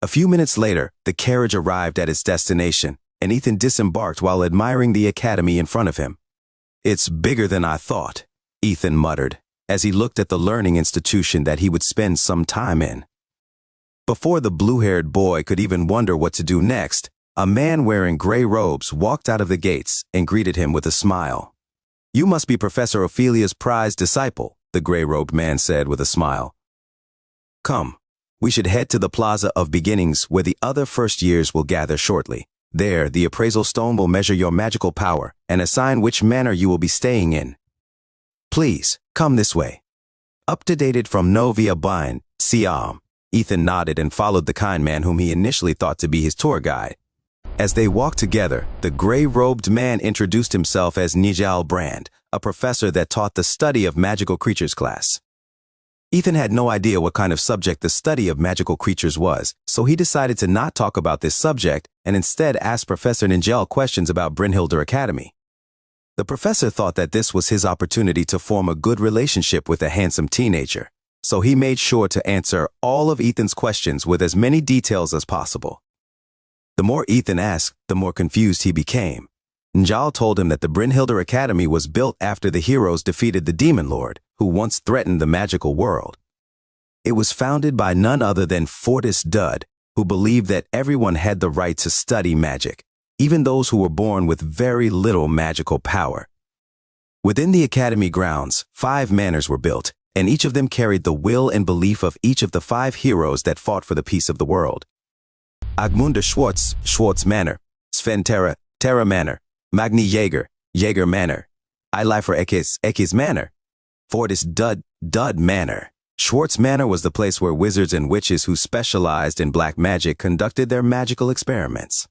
A few minutes later, the carriage arrived at its destination, and Ethan disembarked while admiring the academy in front of him. It's bigger than I thought, Ethan muttered, as he looked at the learning institution that he would spend some time in. Before the blue-haired boy could even wonder what to do next, a man wearing gray robes walked out of the gates and greeted him with a smile. You must be Professor Ophelia's prized disciple, the gray-robed man said with a smile. Come, we should head to the Plaza of Beginnings where the other first years will gather shortly. There, the appraisal stone will measure your magical power and assign which manor you will be staying in. Please, come this way. Up-to-dated from Novia Bind, Siam. Ethan nodded and followed the kind man whom he initially thought to be his tour guide. As they walked together, the gray-robed man introduced himself as Nigel Brand, a professor that taught the study of magical creatures class. Ethan had no idea what kind of subject the study of magical creatures was, so he decided to not talk about this subject and instead ask Professor Nigel questions about Brynhilder Academy. The professor thought that this was his opportunity to form a good relationship with a handsome teenager, so he made sure to answer all of Ethan's questions with as many details as possible. The more Ethan asked, the more confused he became. Njal told him that the Brynhilder Academy was built after the heroes defeated the Demon Lord, who once threatened the magical world. It was founded by none other than Fortis Dud, who believed that everyone had the right to study magic, even those who were born with very little magical power. Within the academy grounds, 5 manors were built, and each of them carried the will and belief of each of the 5 heroes that fought for the peace of the world. Agmunda Schwartz, Schwartz Manor; Sven Terra, Terra Manor; Magni Jaeger, Jaeger Manor; Eilifer Ekis, Ekis Manor; Fortis Dud, Dud Manor. Schwartz Manor was the place where wizards and witches who specialized in black magic conducted their magical experiments.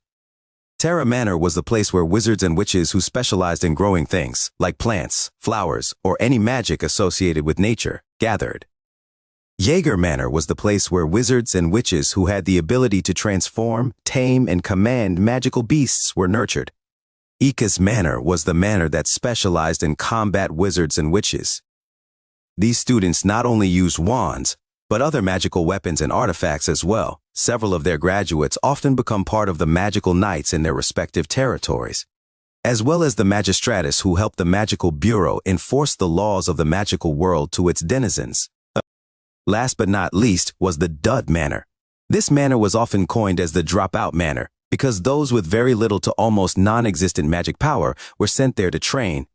Terra Manor was the place where wizards and witches who specialized in growing things, like plants, flowers, or any magic associated with nature, gathered. Jaeger Manor was the place where wizards and witches who had the ability to transform, tame, and command magical beasts were nurtured. Ika's Manor was the manor that specialized in combat wizards and witches. These students not only used wands, but other magical weapons and artifacts as well. Several of their graduates often become part of the magical knights in their respective territories, as well as the magistratus who help the magical bureau enforce the laws of the magical world to its denizens. Last but not least was the dud manor. This manor was often coined as the dropout manor because those with very little to almost non-existent magic power were sent there to train.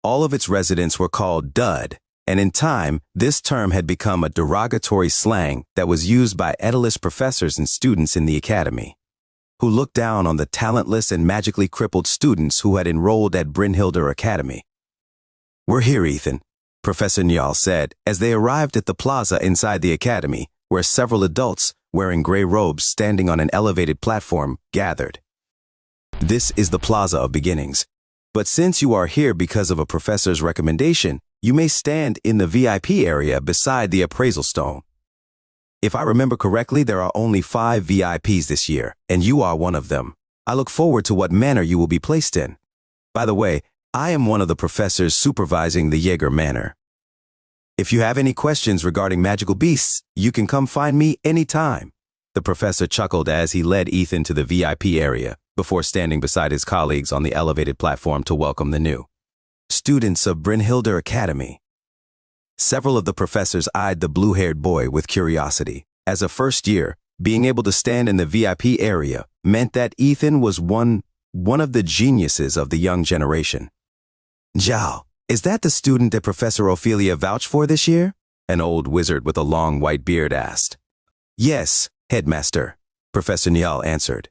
All of its residents were called dud, and in time, this term had become a derogatory slang that was used by Edalist professors and students in the academy, who looked down on the talentless and magically crippled students who had enrolled at Brynhildr Academy. "We're here, Ethan," Professor Njal said as they arrived at the plaza inside the academy, where several adults, wearing gray robes standing on an elevated platform, gathered. "This is the Plaza of Beginnings. But since you are here because of a professor's recommendation, you may stand in the VIP area beside the appraisal stone. If I remember correctly, there are only 5 VIPs this year, and you are one of them. I look forward to what manor you will be placed in. By the way, I am one of the professors supervising the Jaeger Manor. If you have any questions regarding magical beasts, you can come find me anytime." The professor chuckled as he led Ethan to the VIP area, before standing beside his colleagues on the elevated platform to welcome the new students of Brynhildr Academy. Several of the professors eyed the blue-haired boy with curiosity. As a first year, being able to stand in the VIP area meant that Ethan was one of the geniuses of the young generation. "Njal, is that the student that Professor Ophelia vouched for this year?" an old wizard with a long white beard asked. "Yes, Headmaster," Professor Njal answered.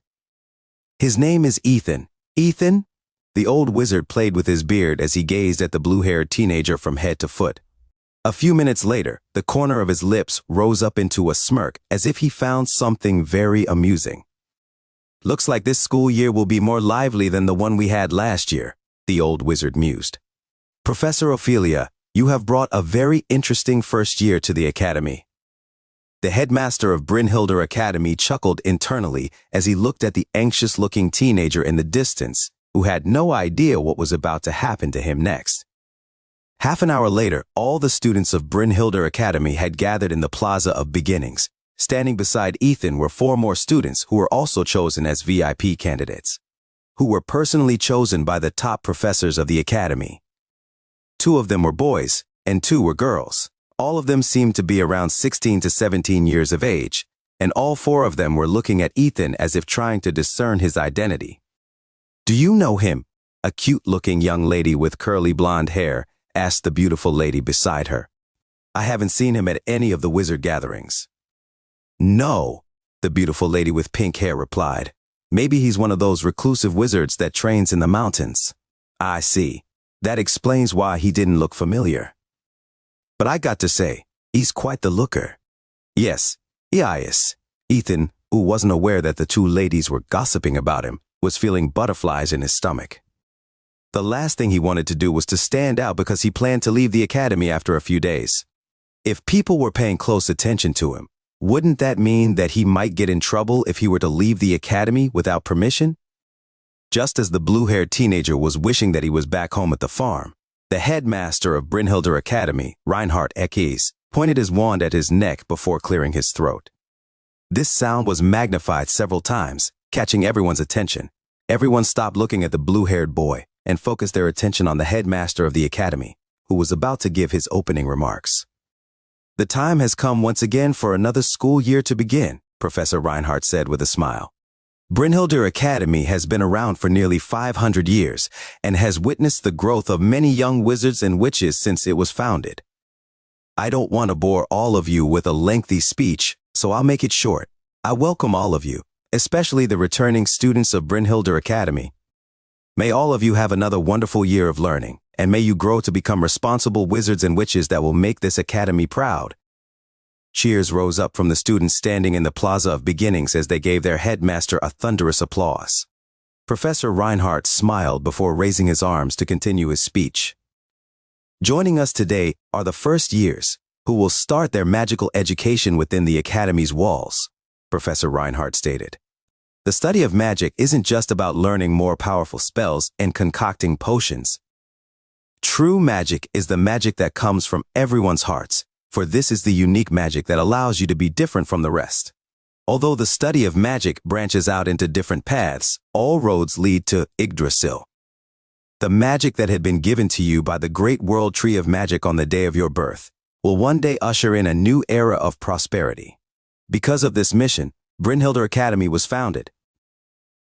"His name is Ethan." "Ethan?" The old wizard played with his beard as he gazed at the blue-haired teenager from head to foot. A few minutes later, the corner of his lips rose up into a smirk as if he found something very amusing. "Looks like this school year will be more lively than the one we had last year," the old wizard mused. "Professor Ophelia, you have brought a very interesting first year to the academy." The headmaster of Brynhildr Academy chuckled internally as he looked at the anxious-looking teenager in the distance, who had no idea what was about to happen to him next. Half an hour later, all the students of Brynhildr Academy had gathered in the Plaza of Beginnings. Standing beside Ethan were 4 more students who were also chosen as VIP candidates, who were personally chosen by the top professors of the academy. 2 of them were boys, and 2 were girls. All of them seemed to be around 16 to 17 years of age, and all 4 of them were looking at Ethan as if trying to discern his identity. "Do you know him?" a cute-looking young lady with curly blonde hair asked the beautiful lady beside her. "I haven't seen him at any of the wizard gatherings." "No," the beautiful lady with pink hair replied. "Maybe he's one of those reclusive wizards that trains in the mountains." "I see. That explains why he didn't look familiar. But I got to say, he's quite the looker." "Yes, he is." Ethan, who wasn't aware that the 2 ladies were gossiping about him, was feeling butterflies in his stomach. The last thing he wanted to do was to stand out because he planned to leave the academy after a few days. If people were paying close attention to him, wouldn't that mean that he might get in trouble if he were to leave the academy without permission? Just as the blue-haired teenager was wishing that he was back home at the farm, the headmaster of Brynhildr Academy, Reinhardt Ekes, pointed his wand at his neck before clearing his throat. This sound was magnified several times, catching everyone's attention. Everyone stopped looking at the blue-haired boy and focused their attention on the headmaster of the academy, who was about to give his opening remarks. "The time has come once again for another school year to begin," Professor Reinhardt said with a smile. "Brynhildr Academy has been around for nearly 500 years and has witnessed the growth of many young wizards and witches since it was founded. I don't want to bore all of you with a lengthy speech, so I'll make it short. I welcome all of you, especially the returning students of Brynhildr Academy. May all of you have another wonderful year of learning, and may you grow to become responsible wizards and witches that will make this academy proud." Cheers rose up from the students standing in the Plaza of Beginnings as they gave their headmaster a thunderous applause. Professor Reinhardt smiled before raising his arms to continue his speech. "Joining us today are the first years, who will start their magical education within the academy's walls," Professor Reinhardt stated. "The study of magic isn't just about learning more powerful spells and concocting potions. True magic is the magic that comes from everyone's hearts, for this is the unique magic that allows you to be different from the rest. Although the study of magic branches out into different paths, all roads lead to Yggdrasil. The magic that had been given to you by the great world tree of magic on the day of your birth will one day usher in a new era of prosperity. Because of this mission, Brynhildr Academy was founded.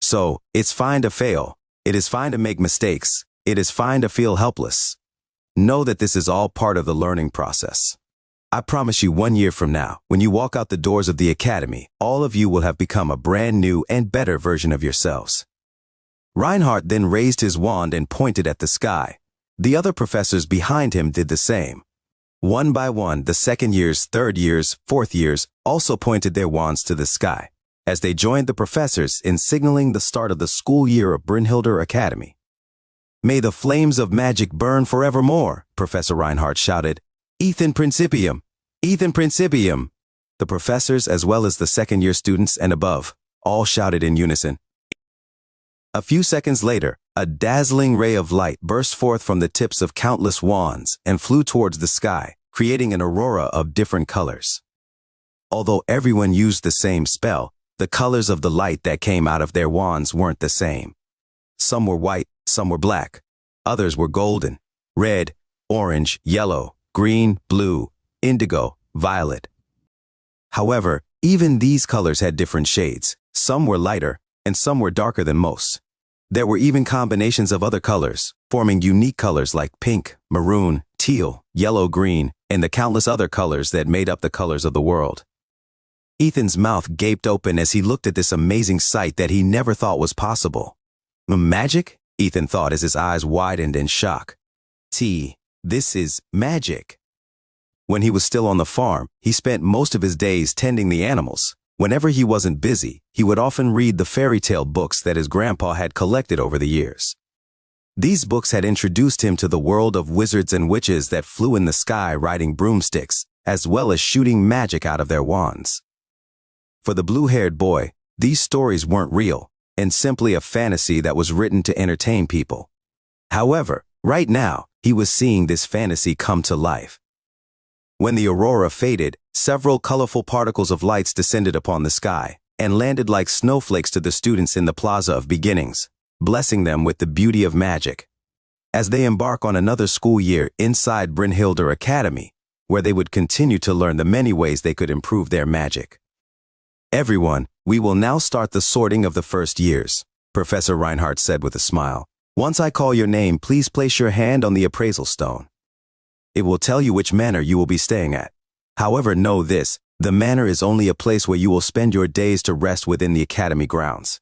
So, it's fine to fail. It is fine to make mistakes. It is fine to feel helpless. Know that this is all part of the learning process. I promise you 1 year from now, when you walk out the doors of the academy, all of you will have become a brand new and better version of yourselves. Reinhardt then raised his wand and pointed at the sky. The other professors behind him did the same. One by one, the second years, third years, fourth years also pointed their wands to the sky, as they joined the professors in signaling the start of the school year of Brynhildr Academy. May the flames of magic burn forevermore, Professor Reinhardt shouted. Ethan Principium! Ethan Principium! The professors, as well as the second-year students and above, all shouted in unison. A few seconds later, a dazzling ray of light burst forth from the tips of countless wands and flew towards the sky, creating an aurora of different colors. Although everyone used the same spell, the colors of the light that came out of their wands weren't the same. Some were white, some were black. Others were golden, red, orange, yellow, green, blue, indigo, violet. However, even these colors had different shades. Some were lighter, and some were darker than most. There were even combinations of other colors, forming unique colors like pink, maroon, teal, yellow-green, and the countless other colors that made up the colors of the world. Ethan's mouth gaped open as he looked at this amazing sight that he never thought was possible. Magic? Ethan thought as his eyes widened in shock. This is magic. When he was still on the farm, he spent most of his days tending the animals. Whenever he wasn't busy, he would often read the fairy tale books that his grandpa had collected over the years. These books had introduced him to the world of wizards and witches that flew in the sky riding broomsticks, as well as shooting magic out of their wands. For the blue-haired boy, these stories weren't real, and simply a fantasy that was written to entertain people. However, right now, he was seeing this fantasy come to life. When the aurora faded, several colorful particles of lights descended upon the sky and landed like snowflakes to the students in the Plaza of Beginnings, blessing them with the beauty of magic. As they embark on another school year inside Brynhildr Academy, where they would continue to learn the many ways they could improve their magic. Everyone, we will now start the sorting of the first years, Professor Reinhardt said with a smile. Once I call your name, please place your hand on the appraisal stone. It will tell you which manor you will be staying at. However, know this, the manor is only a place where you will spend your days to rest within the academy grounds.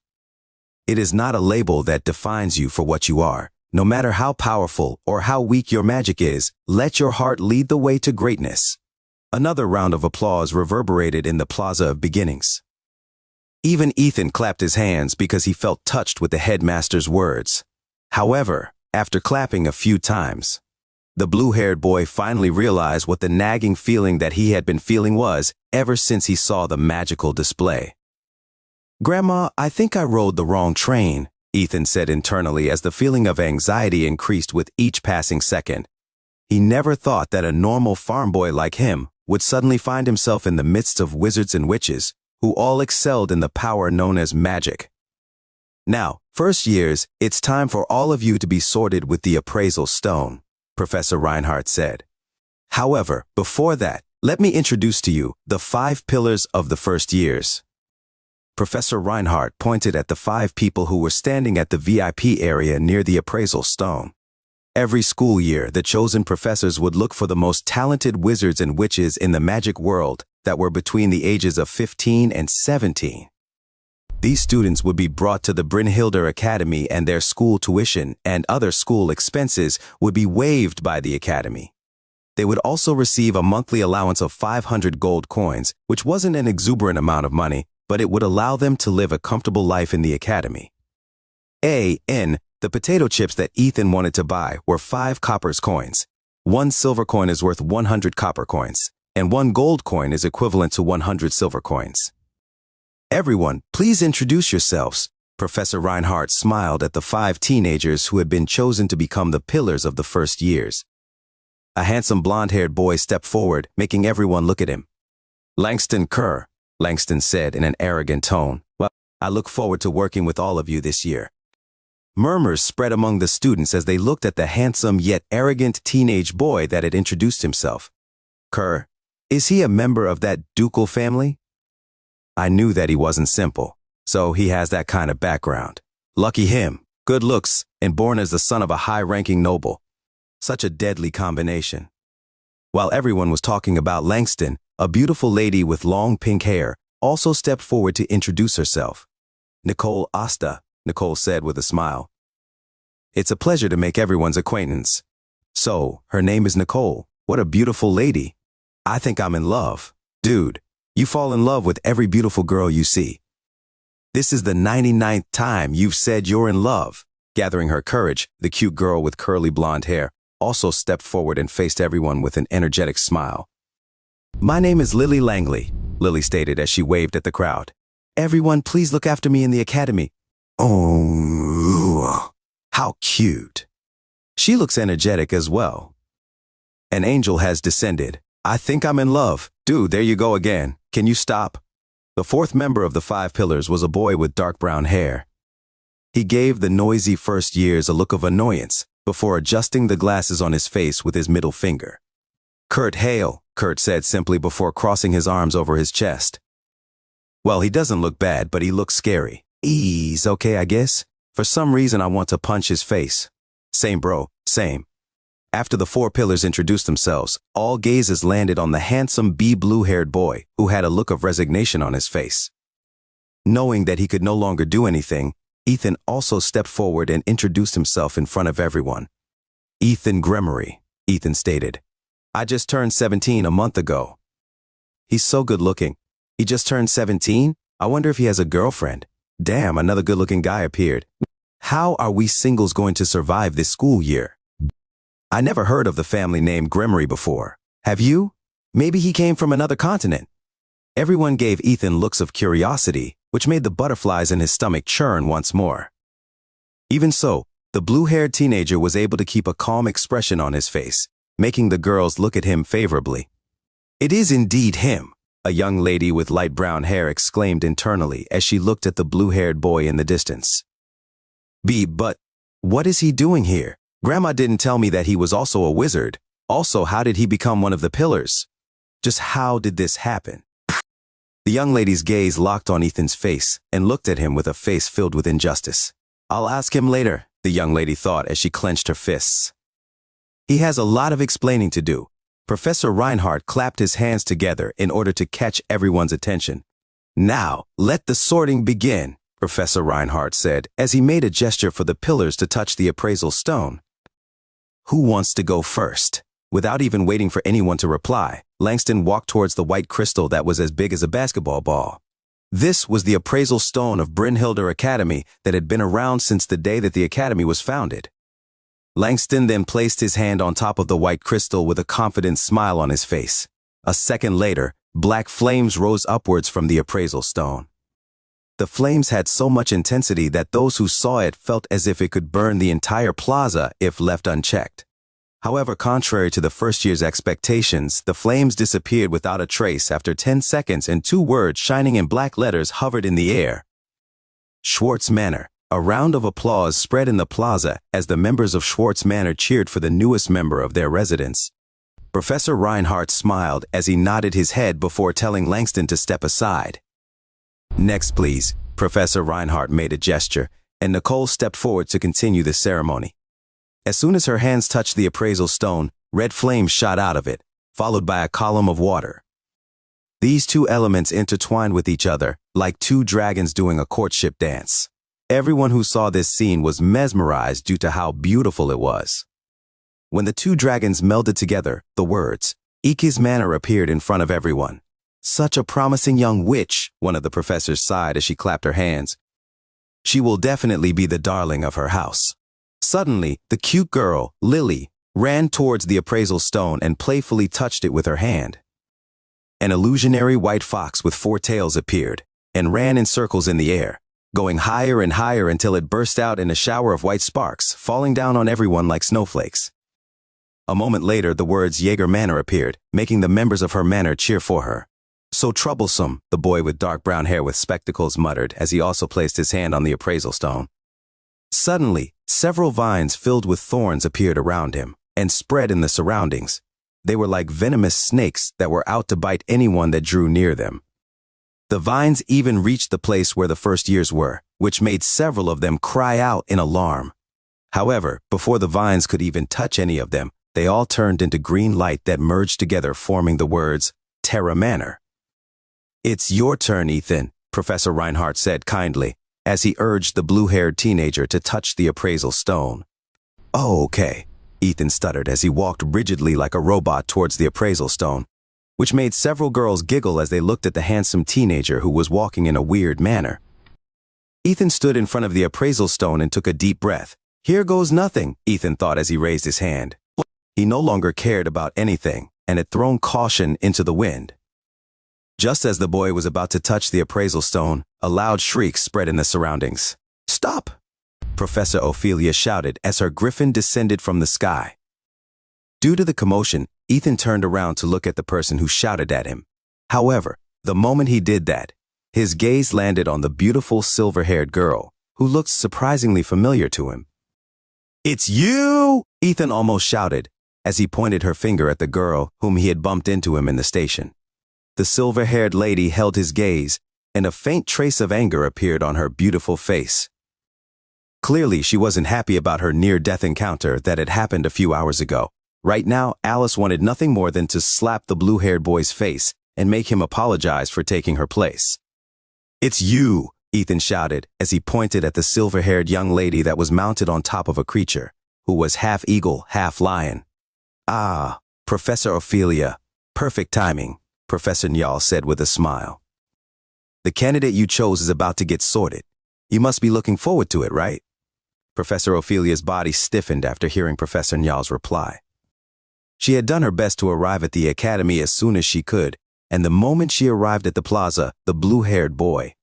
It is not a label that defines you for what you are. No matter how powerful or how weak your magic is, let your heart lead the way to greatness. Another round of applause reverberated in the Plaza of Beginnings. Even Ethan clapped his hands because he felt touched with the headmaster's words. However, after clapping a few times, the blue-haired boy finally realized what the nagging feeling that he had been feeling was ever since he saw the magical display. Grandma, I think I rode the wrong train, Ethan said internally as the feeling of anxiety increased with each passing second. He never thought that a normal farm boy like him would suddenly find himself in the midst of wizards and witches who all excelled in the power known as magic. Now, first years, it's time for all of you to be sorted with the appraisal stone, Professor Reinhardt said. However, before that, let me introduce to you the 5 pillars of the first years. Professor Reinhardt pointed at the 5 people who were standing at the VIP area near the appraisal stone. Every school year, the chosen professors would look for the most talented wizards and witches in the magic world that were between the ages of 15 and 17. These students would be brought to the Brynhildr Academy and their school tuition and other school expenses would be waived by the academy. They would also receive a monthly allowance of 500 gold coins, which wasn't an exuberant amount of money, but it would allow them to live a comfortable life in the academy. The potato chips that Ethan wanted to buy were 5 copper coins. 1 silver coin is worth 100 copper coins, and 1 gold coin is equivalent to 100 silver coins. Everyone, please introduce yourselves. Professor Reinhardt smiled at the 5 teenagers who had been chosen to become the pillars of the first years. A handsome blonde-haired boy stepped forward, making everyone look at him. Langston Kerr, Langston said in an arrogant tone. Well, I look forward to working with all of you this year. Murmurs spread among the students as they looked at the handsome yet arrogant teenage boy that had introduced himself. Kerr, is he a member of that ducal family? I knew that he wasn't simple, so he has that kind of background. Lucky him, good looks, and born as the son of a high-ranking noble. Such a deadly combination. While everyone was talking about Langston, a beautiful lady with long pink hair also stepped forward to introduce herself. Nicole Asta, Nicole said with a smile. It's a pleasure to make everyone's acquaintance. So, her name is Nicole. What a beautiful lady. I think I'm in love. Dude, you fall in love with every beautiful girl you see. This is the 99th time you've said you're in love. Gathering her courage, the cute girl with curly blonde hair also stepped forward and faced everyone with an energetic smile. My name is Lily Langley, Lily stated as she waved at the crowd. Everyone, please look after me in the academy. Oh, how cute. She looks energetic as well. An angel has descended. I think I'm in love. Dude, there you go again. Can you stop? The fourth member of the 5 pillars was a boy with dark brown hair. He gave the noisy first years a look of annoyance before adjusting the glasses on his face with his middle finger. Kurt Hale, Kurt said simply before crossing his arms over his chest. Well, he doesn't look bad, but he looks scary. He's okay, I guess. For some reason, I want to punch his face. Same, bro, same. After the 4 pillars introduced themselves, all gazes landed on the handsome blue-haired boy who had a look of resignation on his face. Knowing that he could no longer do anything, Ethan also stepped forward and introduced himself in front of everyone. Ethan Gremory, Ethan stated. I just turned 17 a month ago. He's so good looking. He just turned 17? I wonder if he has a girlfriend. Damn, another good-looking guy appeared. How are we singles going to survive this school year? I never heard of the family name Gremory before. Have you? Maybe he came from another continent. Everyone gave Ethan looks of curiosity, which made the butterflies in his stomach churn once more. Even so, the blue-haired teenager was able to keep a calm expression on his face, making the girls look at him favorably. It is indeed him, a young lady with light brown hair exclaimed internally as she looked at the blue-haired boy in the distance. But what is he doing here? Grandma didn't tell me that he was also a wizard. Also, how did he become one of the pillars? Just how did this happen? The young lady's gaze locked on Ethan's face and looked at him with a face filled with injustice. I'll ask him later, the young lady thought as she clenched her fists. He has a lot of explaining to do. Professor Reinhardt clapped his hands together in order to catch everyone's attention. Now, let the sorting begin, Professor Reinhardt said as he made a gesture for the pillars to touch the appraisal stone. Who wants to go first? Without even waiting for anyone to reply, Langston walked towards the white crystal that was as big as a basketball ball. This was the appraisal stone of Brynhilder Academy that had been around since the day that the academy was founded. Langston then placed his hand on top of the white crystal with a confident smile on his face. A second later, black flames rose upwards from the appraisal stone. The flames had so much intensity that those who saw it felt as if it could burn the entire plaza if left unchecked. However, contrary to the first year's expectations, the flames disappeared without a trace after 10 seconds and 2 words shining in black letters hovered in the air. Schwartz Manor. A round of applause spread in the plaza as the members of Schwartz Manor cheered for the newest member of their residence. Professor Reinhardt smiled as he nodded his head before telling Langston to step aside. Next, please, Professor Reinhardt made a gesture, and Nicole stepped forward to continue the ceremony. As soon as her hands touched the appraisal stone, red flames shot out of it, followed by a column of water. These 2 elements intertwined with each other, like 2 dragons doing a courtship dance. Everyone who saw this scene was mesmerized due to how beautiful it was. When the 2 dragons melded together, the words, Iki's Manor appeared in front of everyone. Such a promising young witch, one of the professors sighed as she clapped her hands. She will definitely be the darling of her house. Suddenly, the cute girl, Lily, ran towards the appraisal stone and playfully touched it with her hand. An illusionary white fox with 4 tails appeared and ran in circles in the air, going higher and higher until it burst out in a shower of white sparks, falling down on everyone like snowflakes. A moment later, the words Jaeger Manor appeared, making the members of her manor cheer for her. So troublesome, the boy with dark brown hair with spectacles muttered as he also placed his hand on the appraisal stone. Suddenly, several vines filled with thorns appeared around him and spread in the surroundings. They were like venomous snakes that were out to bite anyone that drew near them. The vines even reached the place where the first years were, which made several of them cry out in alarm. However, before the vines could even touch any of them, they all turned into green light that merged together, forming the words, Terra Manor. "It's your turn, Ethan," Professor Reinhardt said kindly, as he urged the blue-haired teenager to touch the appraisal stone. "Oh, okay," Ethan stuttered as he walked rigidly like a robot towards the appraisal stone, which made several girls giggle as they looked at the handsome teenager who was walking in a weird manner. Ethan stood in front of the appraisal stone and took a deep breath. Here goes nothing, Ethan thought as he raised his hand. He no longer cared about anything and had thrown caution into the wind. Just as the boy was about to touch the appraisal stone, a loud shriek spread in the surroundings. "Stop!" Professor Ophelia shouted as her griffin descended from the sky. Due to the commotion, Ethan turned around to look at the person who shouted at him. However, the moment he did that, his gaze landed on the beautiful silver-haired girl, who looked surprisingly familiar to him. "It's you!" Ethan almost shouted, as he pointed her finger at the girl whom he had bumped into him in the station. The silver-haired lady held his gaze, and a faint trace of anger appeared on her beautiful face. Clearly, she wasn't happy about her near-death encounter that had happened a few hours ago. Right now, Alice wanted nothing more than to slap the blue-haired boy's face and make him apologize for taking her place. "It's you!" Ethan shouted as he pointed at the silver-haired young lady that was mounted on top of a creature, who was half eagle, half lion. "Ah, Professor Ophelia, perfect timing," Professor Njal said with a smile. "The candidate you chose is about to get sorted. You must be looking forward to it, right?" Professor Ophelia's body stiffened after hearing Professor Njal's reply. She had done her best to arrive at the academy as soon as she could, and the moment she arrived at the plaza, the blue-haired boy,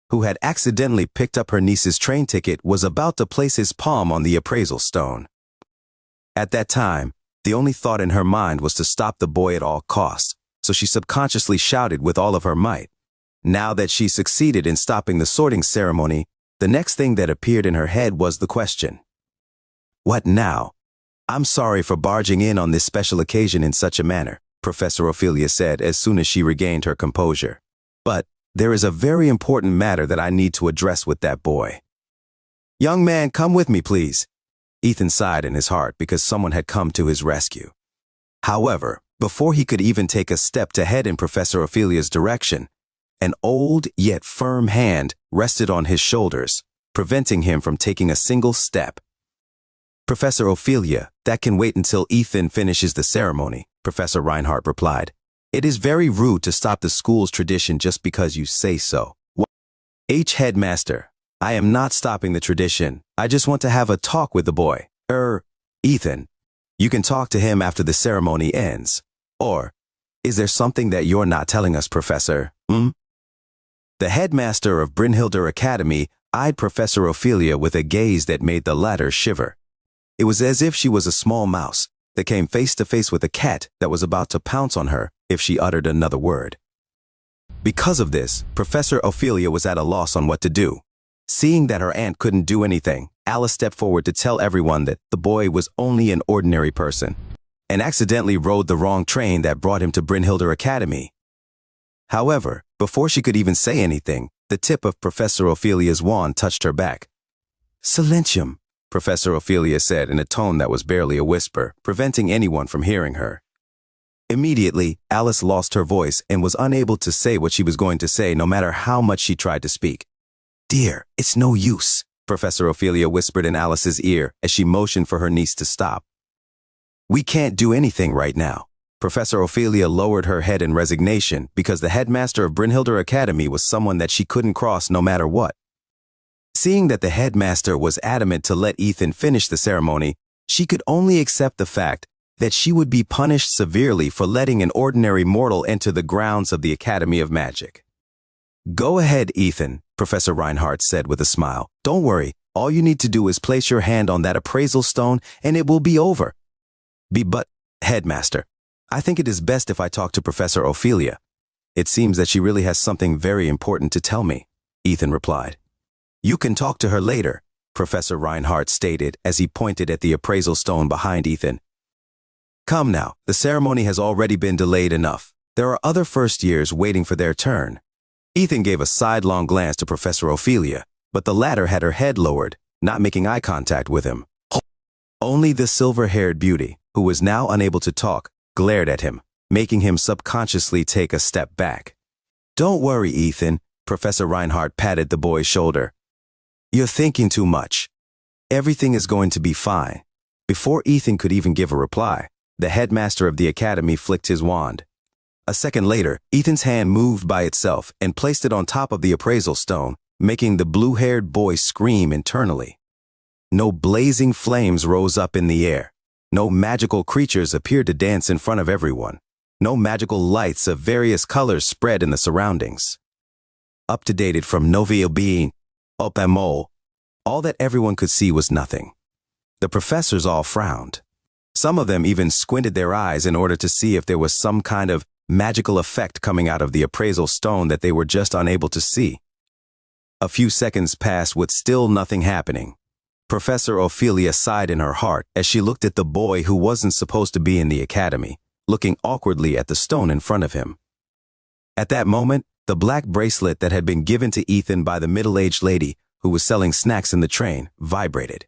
who had accidentally picked up her niece's train ticket, was about to place his palm on the appraisal stone. At that time, the only thought in her mind was to stop the boy at all costs, so she subconsciously shouted with all of her might. Now that she succeeded in stopping the sorting ceremony, the next thing that appeared in her head was the question. "What now?" "I'm sorry for barging in on this special occasion in such a manner," Professor Ophelia said as soon as she regained her composure. "But there is a very important matter that I need to address with that boy." "Young man, come with me, please." Ethan sighed in his heart because someone had come to his rescue. However, before he could even take a step to head in Professor Ophelia's direction, an old yet firm hand rested on his shoulders, preventing him from taking a single step. "Professor Ophelia, that can wait until Ethan finishes the ceremony," Professor Reinhardt replied. "It is very rude to stop the school's tradition just because you say so." "Headmaster, I am not stopping the tradition. I just want to have a talk with the boy." Ethan, you can talk to him after the ceremony ends. Or, is there something that you're not telling us, Professor? The headmaster of Brynhilder Academy eyed Professor Ophelia with a gaze that made the latter shiver. It was as if she was a small mouse that came face to face with a cat that was about to pounce on her if she uttered another word. Because of this, Professor Ophelia was at a loss on what to do. Seeing that her aunt couldn't do anything, Alice stepped forward to tell everyone that the boy was only an ordinary person and accidentally rode the wrong train that brought him to Brynhilder Academy. However, before she could even say anything, the tip of Professor Ophelia's wand touched her back. "Silentium," Professor Ophelia said in a tone that was barely a whisper, preventing anyone from hearing her. Immediately, Alice lost her voice and was unable to say what she was going to say no matter how much she tried to speak. "Dear, it's no use," Professor Ophelia whispered in Alice's ear as she motioned for her niece to stop. "We can't do anything right now." Professor Ophelia lowered her head in resignation because the headmaster of Brynhilder Academy was someone that she couldn't cross no matter what. Seeing that the headmaster was adamant to let Ethan finish the ceremony, she could only accept the fact that she would be punished severely for letting an ordinary mortal enter the grounds of the Academy of Magic. "Go ahead, Ethan," Professor Reinhardt said with a smile. "Don't worry, all you need to do is place your hand on that appraisal stone and it will be over." But, headmaster, I think it is best if I talk to Professor Ophelia. It seems that she really has something very important to tell me, Ethan replied. You can talk to her later, Professor Reinhardt stated as he pointed at the appraisal stone behind Ethan. Come now, the ceremony has already been delayed enough. There are other first years waiting for their turn. Ethan gave a sidelong glance to Professor Ophelia, but the latter had her head lowered, not making eye contact with him. Only the silver-haired beauty, who was now unable to talk, glared at him, making him subconsciously take a step back. Don't worry, Ethan, Professor Reinhardt patted the boy's shoulder. You're thinking too much. Everything is going to be fine. Before Ethan could even give a reply, the headmaster of the academy flicked his wand. A second later, Ethan's hand moved by itself and placed it on top of the appraisal stone, making the blue-haired boy scream internally. No blazing flames rose up in the air. No magical creatures appeared to dance in front of everyone. No magical lights of various colors spread in the surroundings. Updated from Novia being Opamol, all that everyone could see was nothing. The professors all frowned. Some of them even squinted their eyes in order to see if there was some kind of magical effect coming out of the appraisal stone that they were just unable to see. A few seconds passed with still nothing happening. Professor Ophelia sighed in her heart as she looked at the boy who wasn't supposed to be in the academy, looking awkwardly at the stone in front of him. At that moment, the black bracelet that had been given to Ethan by the middle-aged lady who was selling snacks in the train vibrated.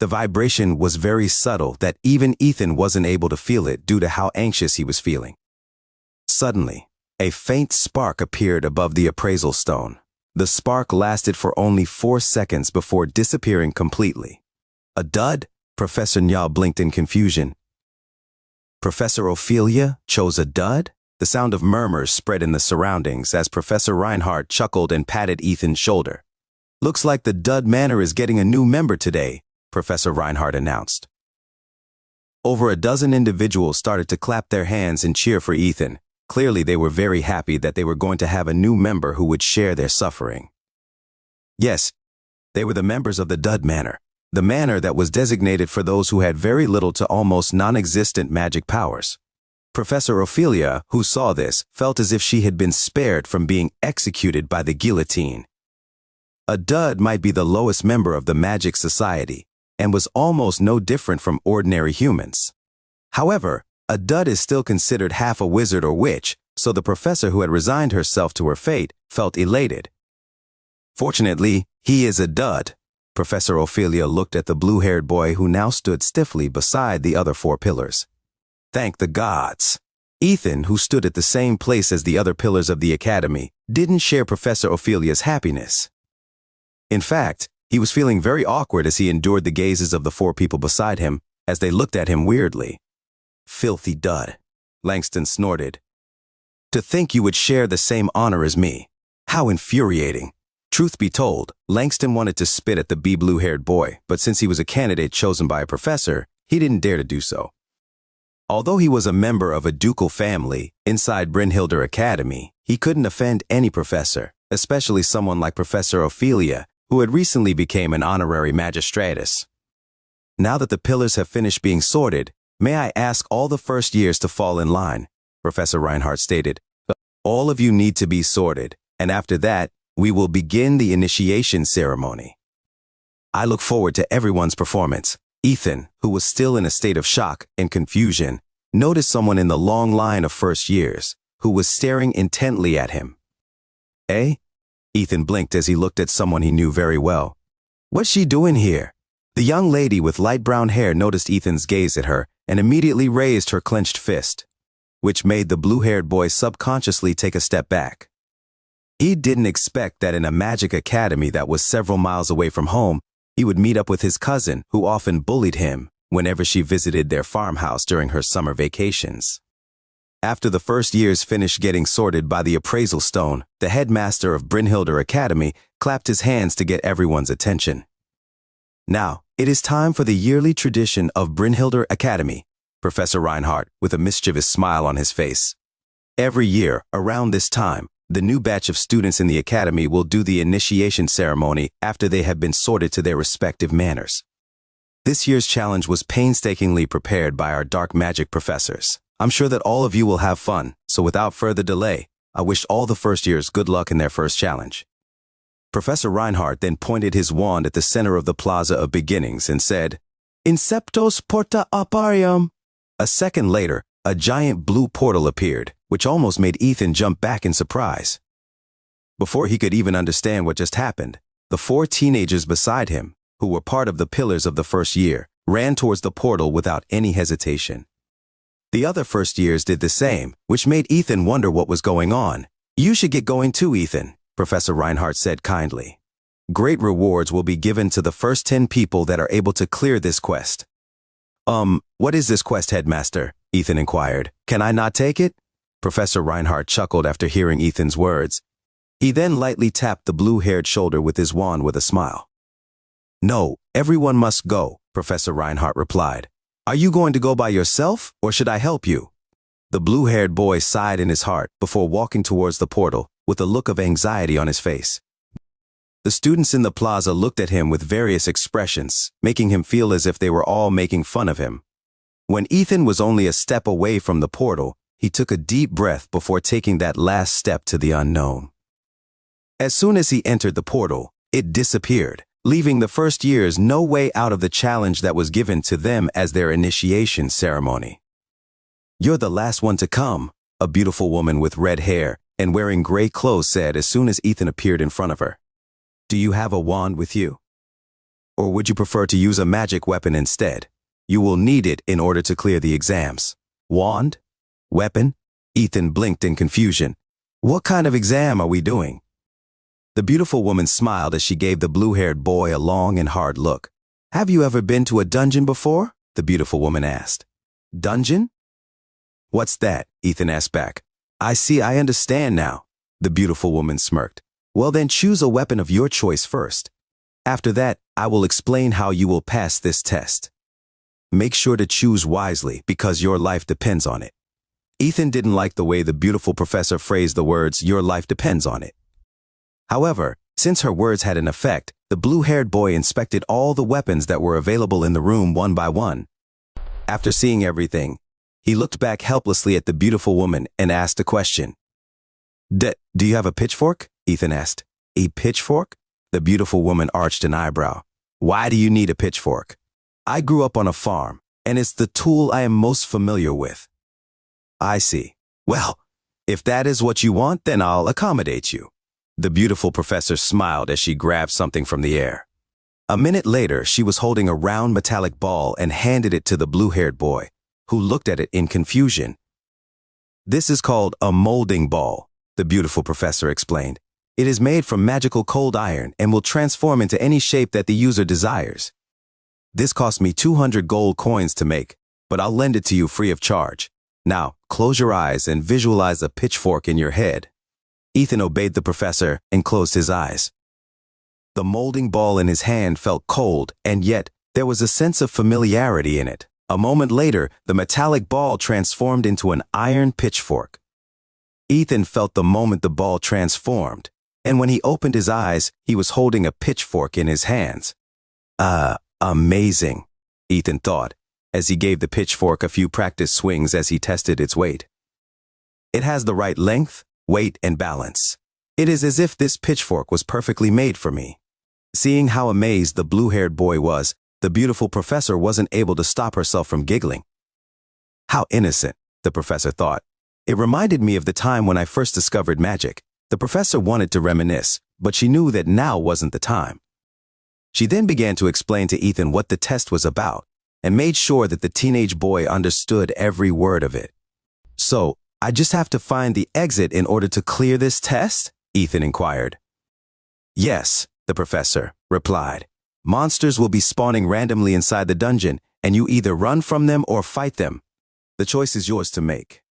The vibration was very subtle that even Ethan wasn't able to feel it due to how anxious he was feeling. Suddenly, a faint spark appeared above the appraisal stone. The spark lasted for only 4 seconds before disappearing completely. A dud? Professor Nya blinked in confusion. Professor Ophelia chose a dud? The sound of murmurs spread in the surroundings as Professor Reinhardt chuckled and patted Ethan's shoulder. Looks like the Dud Manor is getting a new member today, Professor Reinhardt announced. Over a dozen individuals started to clap their hands and cheer for Ethan. Clearly, they were very happy that they were going to have a new member who would share their suffering. Yes, they were the members of the Dud Manor, the manor that was designated for those who had very little to almost non-existent magic powers. Professor Ophelia, who saw this, felt as if she had been spared from being executed by the guillotine. A dud might be the lowest member of the magic society and was almost no different from ordinary humans. However, a dud is still considered half a wizard or witch, so the professor who had resigned herself to her fate felt elated. Fortunately, he is a dud. Professor Ophelia looked at the blue-haired boy who now stood stiffly beside the other 4 pillars. Thank the gods. Ethan, who stood at the same place as the other pillars of the academy, didn't share Professor Ophelia's happiness. In fact, he was feeling very awkward as he endured the gazes of the 4 people beside him as they looked at him weirdly. Filthy dud, Langston snorted. To think you would share the same honor as me. How infuriating. Truth be told, Langston wanted to spit at the blue-haired boy, but since he was a candidate chosen by a professor, he didn't dare to do so. Although he was a member of a ducal family inside Brynhilder Academy, he couldn't offend any professor, especially someone like Professor Ophelia, who had recently become an honorary magistratus. Now that the pillars have finished being sorted, may I ask all the first years to fall in line, Professor Reinhardt stated. All of you need to be sorted, and after that, we will begin the initiation ceremony. I look forward to everyone's performance. Ethan, who was still in a state of shock and confusion, noticed someone in the long line of first years, who was staring intently at him. Eh? Ethan blinked as he looked at someone he knew very well. What's she doing here? The young lady with light brown hair noticed Ethan's gaze at her and immediately raised her clenched fist, which made the blue-haired boy subconsciously take a step back. He didn't expect that in a magic academy that was several miles away from home, he would meet up with his cousin, who often bullied him whenever she visited their farmhouse during her summer vacations. After the first years finished getting sorted by the appraisal stone, the headmaster of Brynhilder Academy clapped his hands to get everyone's attention. Now, it is time for the yearly tradition of Brynhilder Academy, Professor Reinhardt, with a mischievous smile on his face. Every year, around this time, the new batch of students in the academy will do the initiation ceremony after they have been sorted to their respective manors. This year's challenge was painstakingly prepared by our dark magic professors. I'm sure that all of you will have fun, so without further delay, I wish all the first years good luck in their first challenge. Professor Reinhardt then pointed his wand at the center of the Plaza of Beginnings and said, Inceptos porta aparium. A second later, a giant blue portal appeared, which almost made Ethan jump back in surprise. Before he could even understand what just happened, the 4 teenagers beside him, who were part of the pillars of the first year, ran towards the portal without any hesitation. The other first years did the same, which made Ethan wonder what was going on. You should get going too, Ethan, Professor Reinhardt said kindly. Great rewards will be given to the first 10 people that are able to clear this quest. What is this quest, Headmaster? Ethan inquired. Can I not take it? Professor Reinhardt chuckled after hearing Ethan's words. He then lightly tapped the blue-haired shoulder with his wand with a smile. No, everyone must go, Professor Reinhardt replied. Are you going to go by yourself, or should I help you? The blue-haired boy sighed in his heart before walking towards the portal with a look of anxiety on his face. The students in the plaza looked at him with various expressions, making him feel as if they were all making fun of him. When Ethan was only a step away from the portal, he took a deep breath before taking that last step to the unknown. As soon as he entered the portal, it disappeared, leaving the first years no way out of the challenge that was given to them as their initiation ceremony. You're the last one to come, a beautiful woman with red hair and wearing gray clothes said as soon as Ethan appeared in front of her. Do you have a wand with you? Or would you prefer to use a magic weapon instead? You will need it in order to clear the exams. Wand? Weapon? Ethan blinked in confusion. What kind of exam are we doing? The beautiful woman smiled as she gave the blue-haired boy a long and hard look. Have you ever been to a dungeon before? The beautiful woman asked. Dungeon? What's that? Ethan asked back. I understand now. The beautiful woman smirked. Well then choose a weapon of your choice first. After that, I will explain how you will pass this test. Make sure to choose wisely because your life depends on it. Ethan didn't like the way the beautiful professor phrased the words, your life depends on it. However, since her words had an effect, the blue-haired boy inspected all the weapons that were available in the room one by one. After seeing everything, he looked back helplessly at the beautiful woman and asked a question. Do you have a pitchfork? Ethan asked. A pitchfork? The beautiful woman arched an eyebrow. Why do you need a pitchfork? I grew up on a farm, and it's the tool I am most familiar with. I see. Well, if that is what you want, then I'll accommodate you. The beautiful professor smiled as she grabbed something from the air. A minute later, she was holding a round metallic ball and handed it to the blue-haired boy, who looked at it in confusion. This is called a molding ball, the beautiful professor explained. It is made from magical cold iron and will transform into any shape that the user desires. This cost me 200 gold coins to make, but I'll lend it to you free of charge. Now, close your eyes and visualize a pitchfork in your head. Ethan obeyed the professor and closed his eyes. The molding ball in his hand felt cold, and yet there was a sense of familiarity in it. A moment later, the metallic ball transformed into an iron pitchfork. Ethan felt the moment the ball transformed, and when he opened his eyes, he was holding a pitchfork in his hands. Amazing, Ethan thought, as he gave the pitchfork a few practice swings as he tested its weight. It has the right length, weight, and balance. It is as if this pitchfork was perfectly made for me. Seeing how amazed the blue-haired boy was, the beautiful professor wasn't able to stop herself from giggling. How innocent, the professor thought. It reminded me of the time when I first discovered magic. The professor wanted to reminisce, but she knew that now wasn't the time. She then began to explain to Ethan what the test was about, and made sure that the teenage boy understood every word of it. So, I just have to find the exit in order to clear this test? Ethan inquired. Yes, the professor replied. Monsters will be spawning randomly inside the dungeon, and you either run from them or fight them. The choice is yours to make.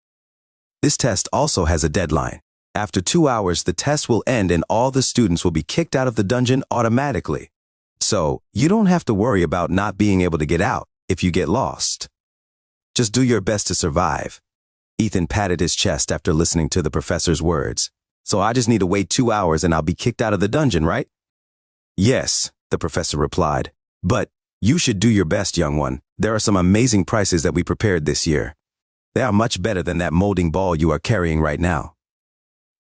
This test also has a deadline. After 2 hours, the test will end and all the students will be kicked out of the dungeon automatically. So, you don't have to worry about not being able to get out if you get lost. Just do your best to survive. Ethan patted his chest after listening to the professor's words. So I just need to wait 2 hours and I'll be kicked out of the dungeon, right? Yes, the professor replied. But You should do your best, young one. There are some amazing prices that we prepared this year. They are much better than that molding ball you are carrying right now.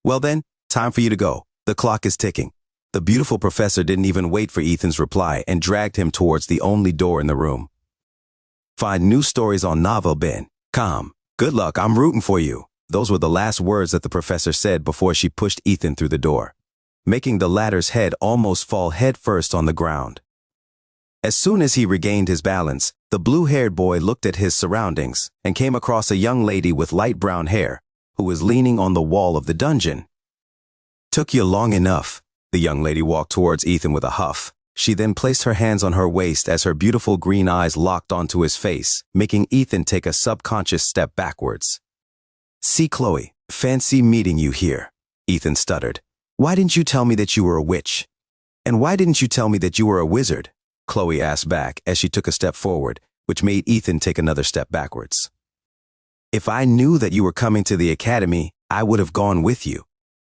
Well then, time for you to go. The clock is ticking. The beautiful professor didn't even wait for Ethan's reply and dragged him towards the only door in the room. Find new stories on Novelben.com. Good luck, I'm rooting for you. Those were the last words that the professor said before she pushed Ethan through the door, making the latter's head almost fall headfirst on the ground. As soon as he regained his balance, the blue-haired boy looked at his surroundings and came across a young lady with light brown hair who was leaning on the wall of the dungeon. Took you long enough. The young lady walked towards Ethan with a huff. She then placed her hands on her waist as her beautiful green eyes locked onto his face, making Ethan take a subconscious step backwards. See, Chloe, fancy meeting you here, Ethan stuttered. Why didn't you tell me that you were a witch? And why didn't you tell me that you were a wizard? Chloe asked back as she took a step forward, which made Ethan take another step backwards. If I knew that you were coming to the academy, I would have gone with you.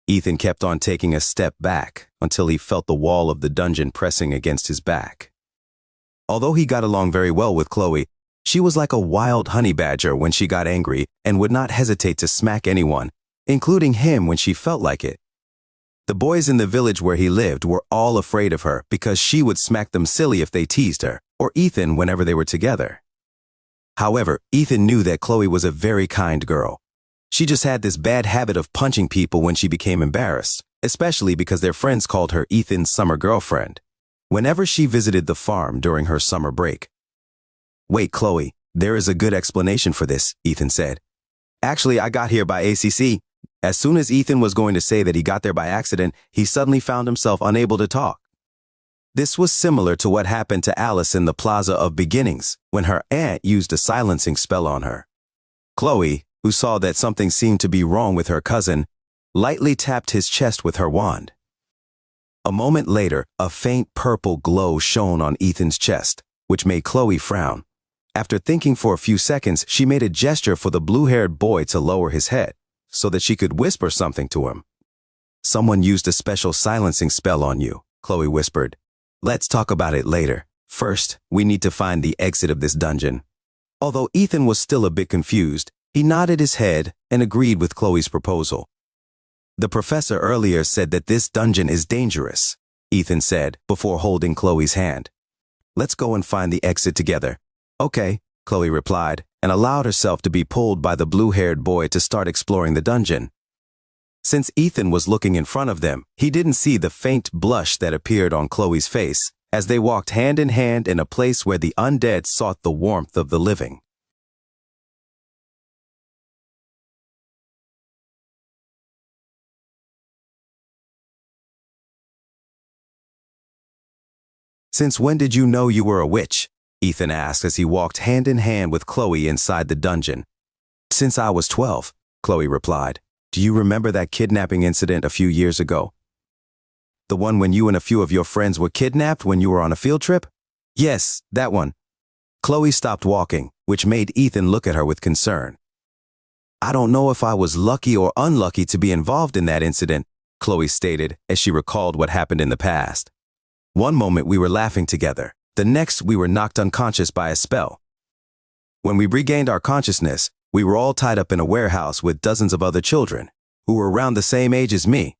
Ethan kept on taking a step back until he felt the wall of the dungeon pressing against his back. Although he got along very well with Chloe, she was like a wild honey badger when she got angry and would not hesitate to smack anyone, including him when she felt like it. The boys in the village where he lived were all afraid of her because she would smack them silly if they teased her, or Ethan whenever they were together. However, Ethan knew that Chloe was a very kind girl. She just had this bad habit of punching people when she became embarrassed, especially because their friends called her Ethan's summer girlfriend, whenever she visited the farm during her summer break. Wait, Chloe, there is a good explanation for this, Ethan said. Actually, I got here by ACC. As soon as Ethan was going to say that he got there by accident, he suddenly found himself unable to talk. This was similar to what happened to Alice in the Plaza of Beginnings when her aunt used a silencing spell on her. Chloe, who saw that something seemed to be wrong with her cousin, lightly tapped his chest with her wand. A moment later, a faint purple glow shone on Ethan's chest, which made Chloe frown. After thinking for a few seconds, she made a gesture for the blue-haired boy to lower his head, so that she could whisper something to him. Someone used a special silencing spell on you, Chloe whispered. Let's talk about it later. First, we need to find the exit of this dungeon. Although Ethan was still a bit confused, he nodded his head and agreed with Chloe's proposal. The professor earlier said that this dungeon is dangerous, Ethan said before holding Chloe's hand. Let's go and find the exit together. Okay, Chloe replied, and allowed herself to be pulled by the blue-haired boy to start exploring the dungeon. Since Ethan was looking in front of them, he didn't see the faint blush that appeared on Chloe's face as they walked hand in hand in a place where the undead sought the warmth of the living. Since when did you know you were a witch? Ethan asked as he walked hand in hand with Chloe inside the dungeon. Since I was 12, Chloe replied. Do you remember that kidnapping incident a few years ago? The one when you and a few of your friends were kidnapped when you were on a field trip? Yes, that one. Chloe stopped walking, which made Ethan look at her with concern. I don't know if I was lucky or unlucky to be involved in that incident, Chloe stated as she recalled what happened in the past. One moment we were laughing together. The next we were knocked unconscious by a spell. When we regained our consciousness, we were all tied up in a warehouse with dozens of other children, who were around the same age as me.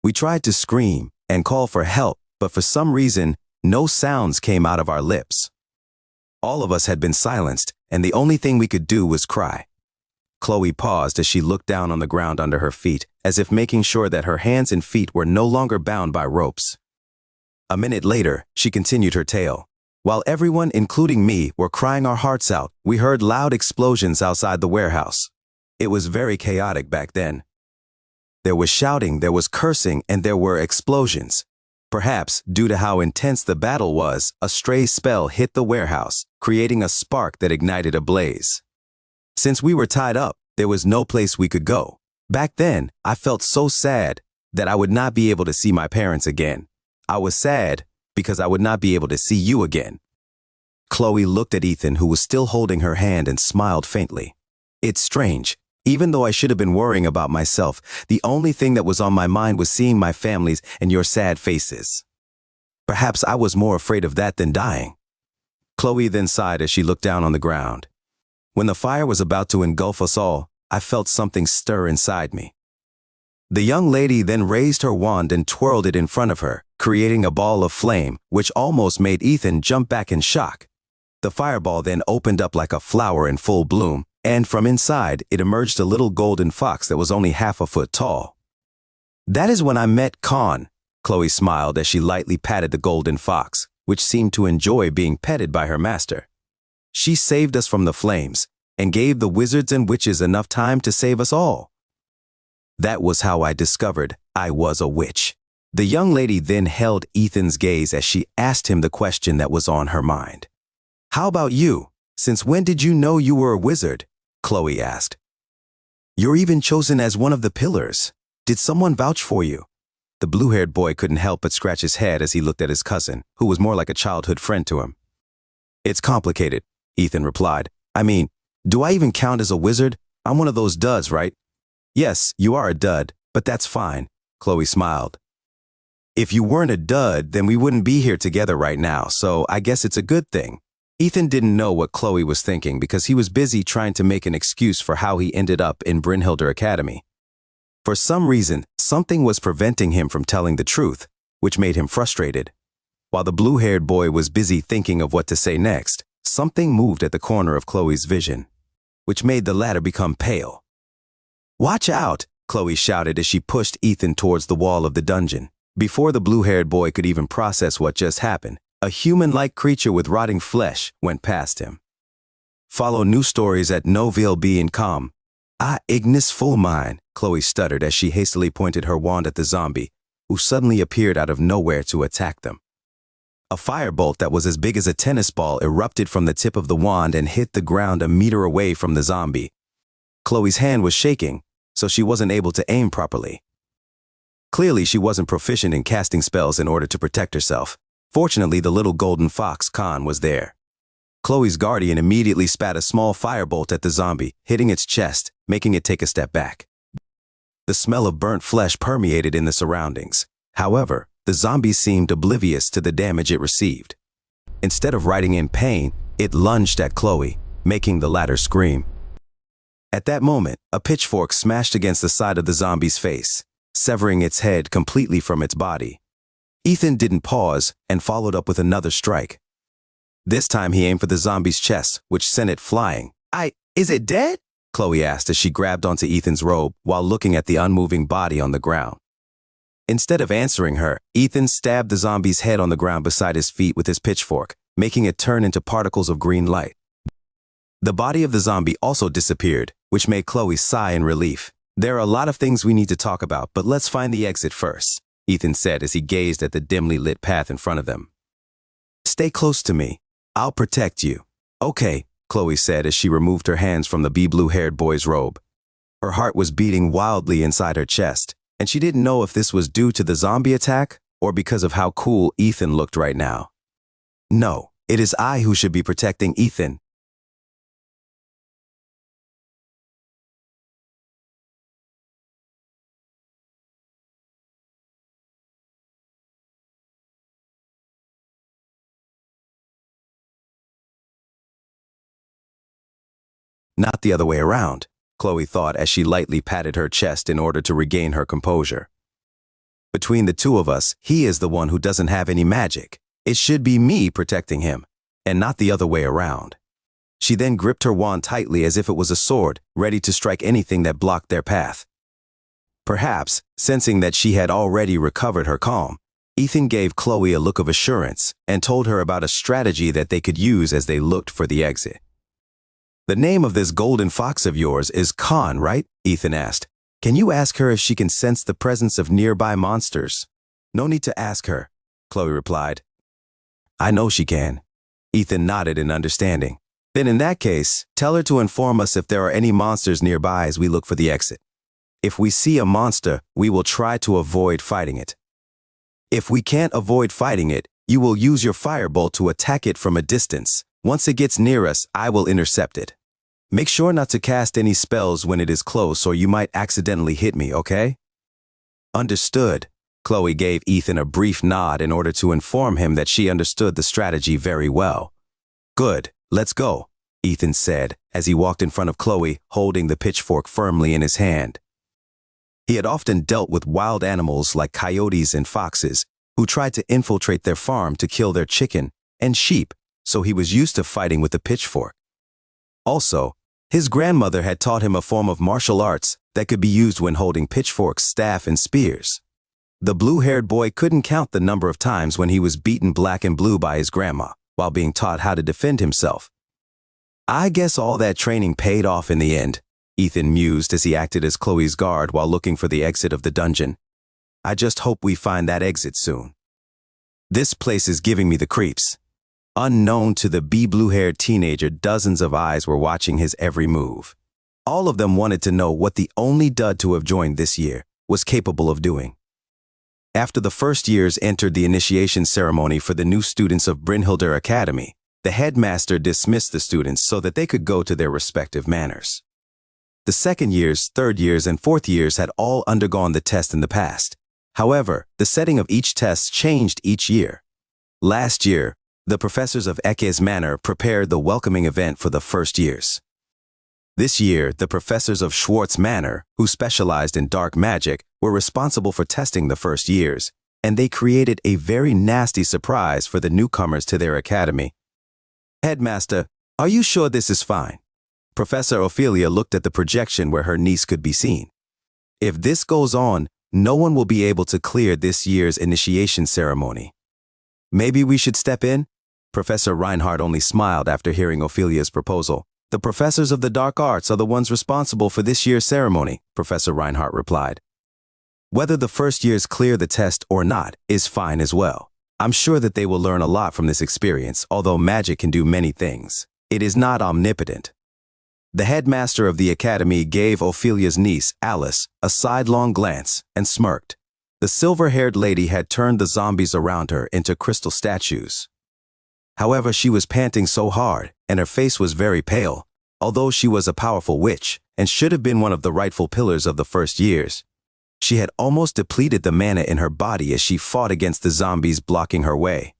We tried to scream and call for help, but for some reason, no sounds came out of our lips. All of us had been silenced, and the only thing we could do was cry. Chloe paused as she looked down on the ground under her feet, as if making sure that her hands and feet were no longer bound by ropes. A minute later, she continued her tale. While everyone, including me, were crying our hearts out, we heard loud explosions outside the warehouse. It was very chaotic back then. There was shouting, there was cursing, and there were explosions. Perhaps, due to how intense the battle was, a stray spell hit the warehouse, creating a spark that ignited a blaze. Since we were tied up, there was no place we could go. Back then, I felt so sad that I would not be able to see my parents again. I was sad because I would not be able to see you again. Chloe looked at Ethan, who was still holding her hand, and smiled faintly. It's strange. Even though I should have been worrying about myself, the only thing that was on my mind was seeing my families and your sad faces. Perhaps I was more afraid of that than dying. Chloe then sighed as she looked down on the ground. When the fire was about to engulf us all, I felt something stir inside me. The young lady then raised her wand and twirled it in front of her, creating a ball of flame, which almost made Ethan jump back in shock. The fireball then opened up like a flower in full bloom, and from inside it emerged a little golden fox that was only half a foot tall. That is when I met Khan, Chloe smiled as she lightly patted the golden fox, which seemed to enjoy being petted by her master. She saved us from the flames, and gave the wizards and witches enough time to save us all. That was how I discovered I was a witch. The young lady then held Ethan's gaze as she asked him the question that was on her mind. How about you? Since when did you know you were a wizard? Chloe asked. You're even chosen as one of the pillars. Did someone vouch for you? The blue-haired boy couldn't help but scratch his head as he looked at his cousin, who was more like a childhood friend to him. It's complicated, Ethan replied. I mean, do I even count as a wizard? I'm one of those duds, right? Yes, you are a dud, but that's fine, Chloe smiled. If you weren't a dud, then we wouldn't be here together right now, so I guess it's a good thing. Ethan didn't know what Chloe was thinking because he was busy trying to make an excuse for how he ended up in Brynhilder Academy. For some reason, something was preventing him from telling the truth, which made him frustrated. While the blue-haired boy was busy thinking of what to say next, something moved at the corner of Chloe's vision, which made the latter become pale. Watch out, Chloe shouted as she pushed Ethan towards the wall of the dungeon. Before the blue-haired boy could even process what just happened, a human-like creature with rotting flesh went past him. Follow new stories at novelb.com. Ignis Fulmine, Chloe stuttered as she hastily pointed her wand at the zombie, who suddenly appeared out of nowhere to attack them. A firebolt that was as big as a tennis ball erupted from the tip of the wand and hit the ground a meter away from the zombie. Chloe's hand was shaking, so she wasn't able to aim properly. Clearly, she wasn't proficient in casting spells in order to protect herself. Fortunately, the little golden fox Khan was there. Chloe's guardian immediately spat a small firebolt at the zombie, hitting its chest, making it take a step back. The smell of burnt flesh permeated in the surroundings. However, the zombie seemed oblivious to the damage it received. Instead of writhing in pain, it lunged at Chloe, making the latter scream. At that moment, a pitchfork smashed against the side of the zombie's face, severing its head completely from its body. Ethan didn't pause and followed up with another strike. This time he aimed for the zombie's chest, which sent it flying. Is it dead? Chloe asked as she grabbed onto Ethan's robe while looking at the unmoving body on the ground. Instead of answering her, Ethan stabbed the zombie's head on the ground beside his feet with his pitchfork, making it turn into particles of green light. The body of the zombie also disappeared, which made Chloe sigh in relief. There are a lot of things we need to talk about, but let's find the exit first, Ethan said as he gazed at the dimly lit path in front of them. Stay close to me. I'll protect you. Okay, Chloe said as she removed her hands from the blue-haired boy's robe. Her heart was beating wildly inside her chest, and she didn't know if this was due to the zombie attack or because of how cool Ethan looked right now. No, it is I who should be protecting Ethan. Not the other way around, Chloe thought as she lightly patted her chest in order to regain her composure. Between the two of us, he is the one who doesn't have any magic. It should be me protecting him, and not the other way around. She then gripped her wand tightly as if it was a sword, ready to strike anything that blocked their path. Perhaps, sensing that she had already recovered her calm, Ethan gave Chloe a look of assurance and told her about a strategy that they could use as they looked for the exit. The name of this golden fox of yours is Khan, right? Ethan asked. Can you ask her if she can sense the presence of nearby monsters? No need to ask her, Chloe replied. I know she can. Ethan nodded in understanding. Then in that case, tell her to inform us if there are any monsters nearby as we look for the exit. If we see a monster, we will try to avoid fighting it. If we can't avoid fighting it, you will use your firebolt to attack it from a distance. Once it gets near us, I will intercept it. Make sure not to cast any spells when it is close or you might accidentally hit me, okay? Understood. Chloe gave Ethan a brief nod in order to inform him that she understood the strategy very well. Good, let's go, Ethan said as he walked in front of Chloe, holding the pitchfork firmly in his hand. He had often dealt with wild animals like coyotes and foxes who tried to infiltrate their farm to kill their chicken and sheep, so he was used to fighting with a pitchfork. Also, his grandmother had taught him a form of martial arts that could be used when holding pitchforks, staff, and spears. The blue-haired boy couldn't count the number of times when he was beaten black and blue by his grandma while being taught how to defend himself. I guess all that training paid off in the end, Ethan mused as he acted as Chloe's guard while looking for the exit of the dungeon. I just hope we find that exit soon. This place is giving me the creeps. Unknown to the blue-haired teenager, dozens of eyes were watching his every move. All of them wanted to know what the only dud to have joined this year was capable of doing. After the first years entered the initiation ceremony for the new students of Brynhildr Academy, the headmaster dismissed the students so that they could go to their respective manors. The second years, third years, and fourth years had all undergone the test in the past. However, the setting of each test changed each year. Last year, the professors of Ekes Manor prepared the welcoming event for the first years. This year, the professors of Schwartz Manor, who specialized in dark magic, were responsible for testing the first years, and they created a very nasty surprise for the newcomers to their academy. Headmaster, are you sure this is fine? Professor Ophelia looked at the projection where her niece could be seen. If this goes on, no one will be able to clear this year's initiation ceremony. Maybe we should step in? Professor Reinhardt only smiled after hearing Ophelia's proposal. The professors of the dark arts are the ones responsible for this year's ceremony, Professor Reinhardt replied. Whether the first years clear the test or not is fine as well. I'm sure that they will learn a lot from this experience, although magic can do many things. It is not omnipotent. The headmaster of the academy gave Ophelia's niece, Alice, a sidelong glance and smirked. The silver-haired lady had turned the zombies around her into crystal statues. However, she was panting so hard, and her face was very pale, although she was a powerful witch and should have been one of the rightful pillars of the first years. She had almost depleted the mana in her body as she fought against the zombies blocking her way.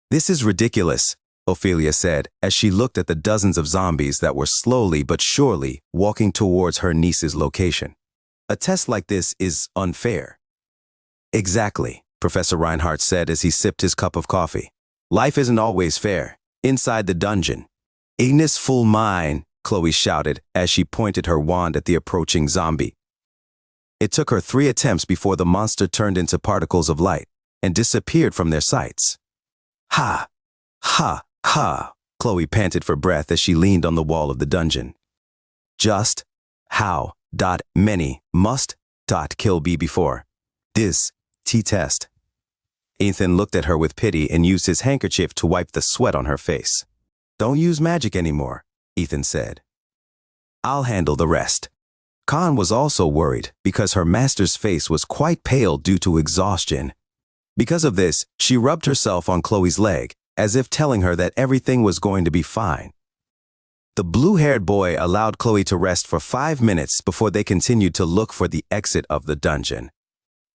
This is ridiculous, Ophelia said as she looked at the dozens of zombies that were slowly but surely walking towards her niece's location. A test like this is unfair. Exactly, Professor Reinhardt said as he sipped his cup of coffee. Life isn't always fair. Inside the dungeon. Ignis full mine, Chloe shouted as she pointed her wand at the approaching zombie. It took her 3 attempts before the monster turned into particles of light and disappeared from their sights. Ha! Ha! Ha! Chloe panted for breath as she leaned on the wall of the dungeon. Just how many must kill be before this test? Ethan looked at her with pity and used his handkerchief to wipe the sweat on her face. Don't use magic anymore, Ethan said. I'll handle the rest. Khan was also worried because her master's face was quite pale due to exhaustion. Because of this, she rubbed herself on Chloe's leg, as if telling her that everything was going to be fine. The blue-haired boy allowed Chloe to rest for 5 minutes before they continued to look for the exit of the dungeon.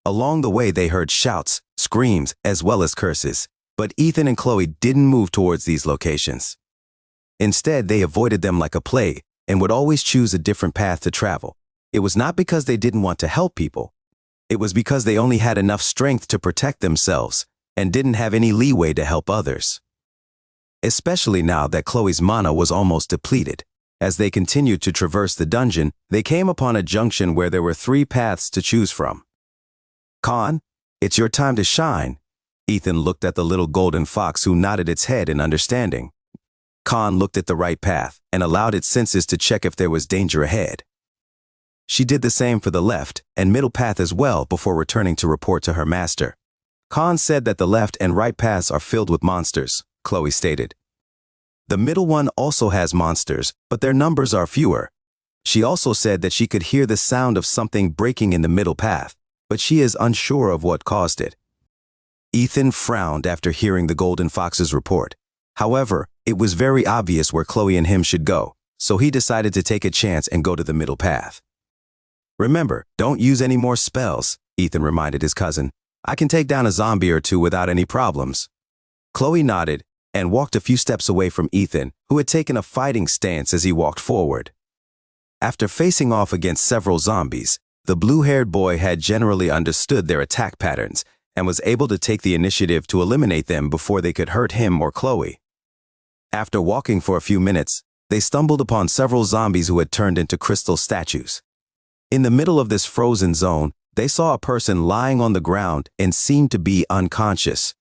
Along the way, they heard shouts, screams, as well as curses, but Ethan and Chloe didn't move towards these locations. Instead, they avoided them like a plague and would always choose a different path to travel. It was not because they didn't want to help people. It was because they only had enough strength to protect themselves and didn't have any leeway to help others. Especially now that Chloe's mana was almost depleted. As they continued to traverse the dungeon, they came upon a junction where there were 3 paths to choose from. Khan, it's your time to shine. Ethan looked at the little golden fox who nodded its head in understanding. Khan looked at the right path and allowed its senses to check if there was danger ahead. She did the same for the left and middle path as well before returning to report to her master. Khan said that the left and right paths are filled with monsters, Chloe stated. The middle one also has monsters, but their numbers are fewer. She also said that she could hear the sound of something breaking in the middle path, but she is unsure of what caused it. Ethan frowned after hearing the Golden Fox's report. However, it was very obvious where Chloe and him should go, so he decided to take a chance and go to the middle path. Remember, don't use any more spells, Ethan reminded his cousin. I can take down a zombie or 2 without any problems. Chloe nodded and walked a few steps away from Ethan, who had taken a fighting stance as he walked forward. After facing off against several zombies, the blue-haired boy had generally understood their attack patterns and was able to take the initiative to eliminate them before they could hurt him or Chloe. After walking for a few minutes, they stumbled upon several zombies who had turned into crystal statues. In the middle of this frozen zone, they saw a person lying on the ground and seemed to be unconscious.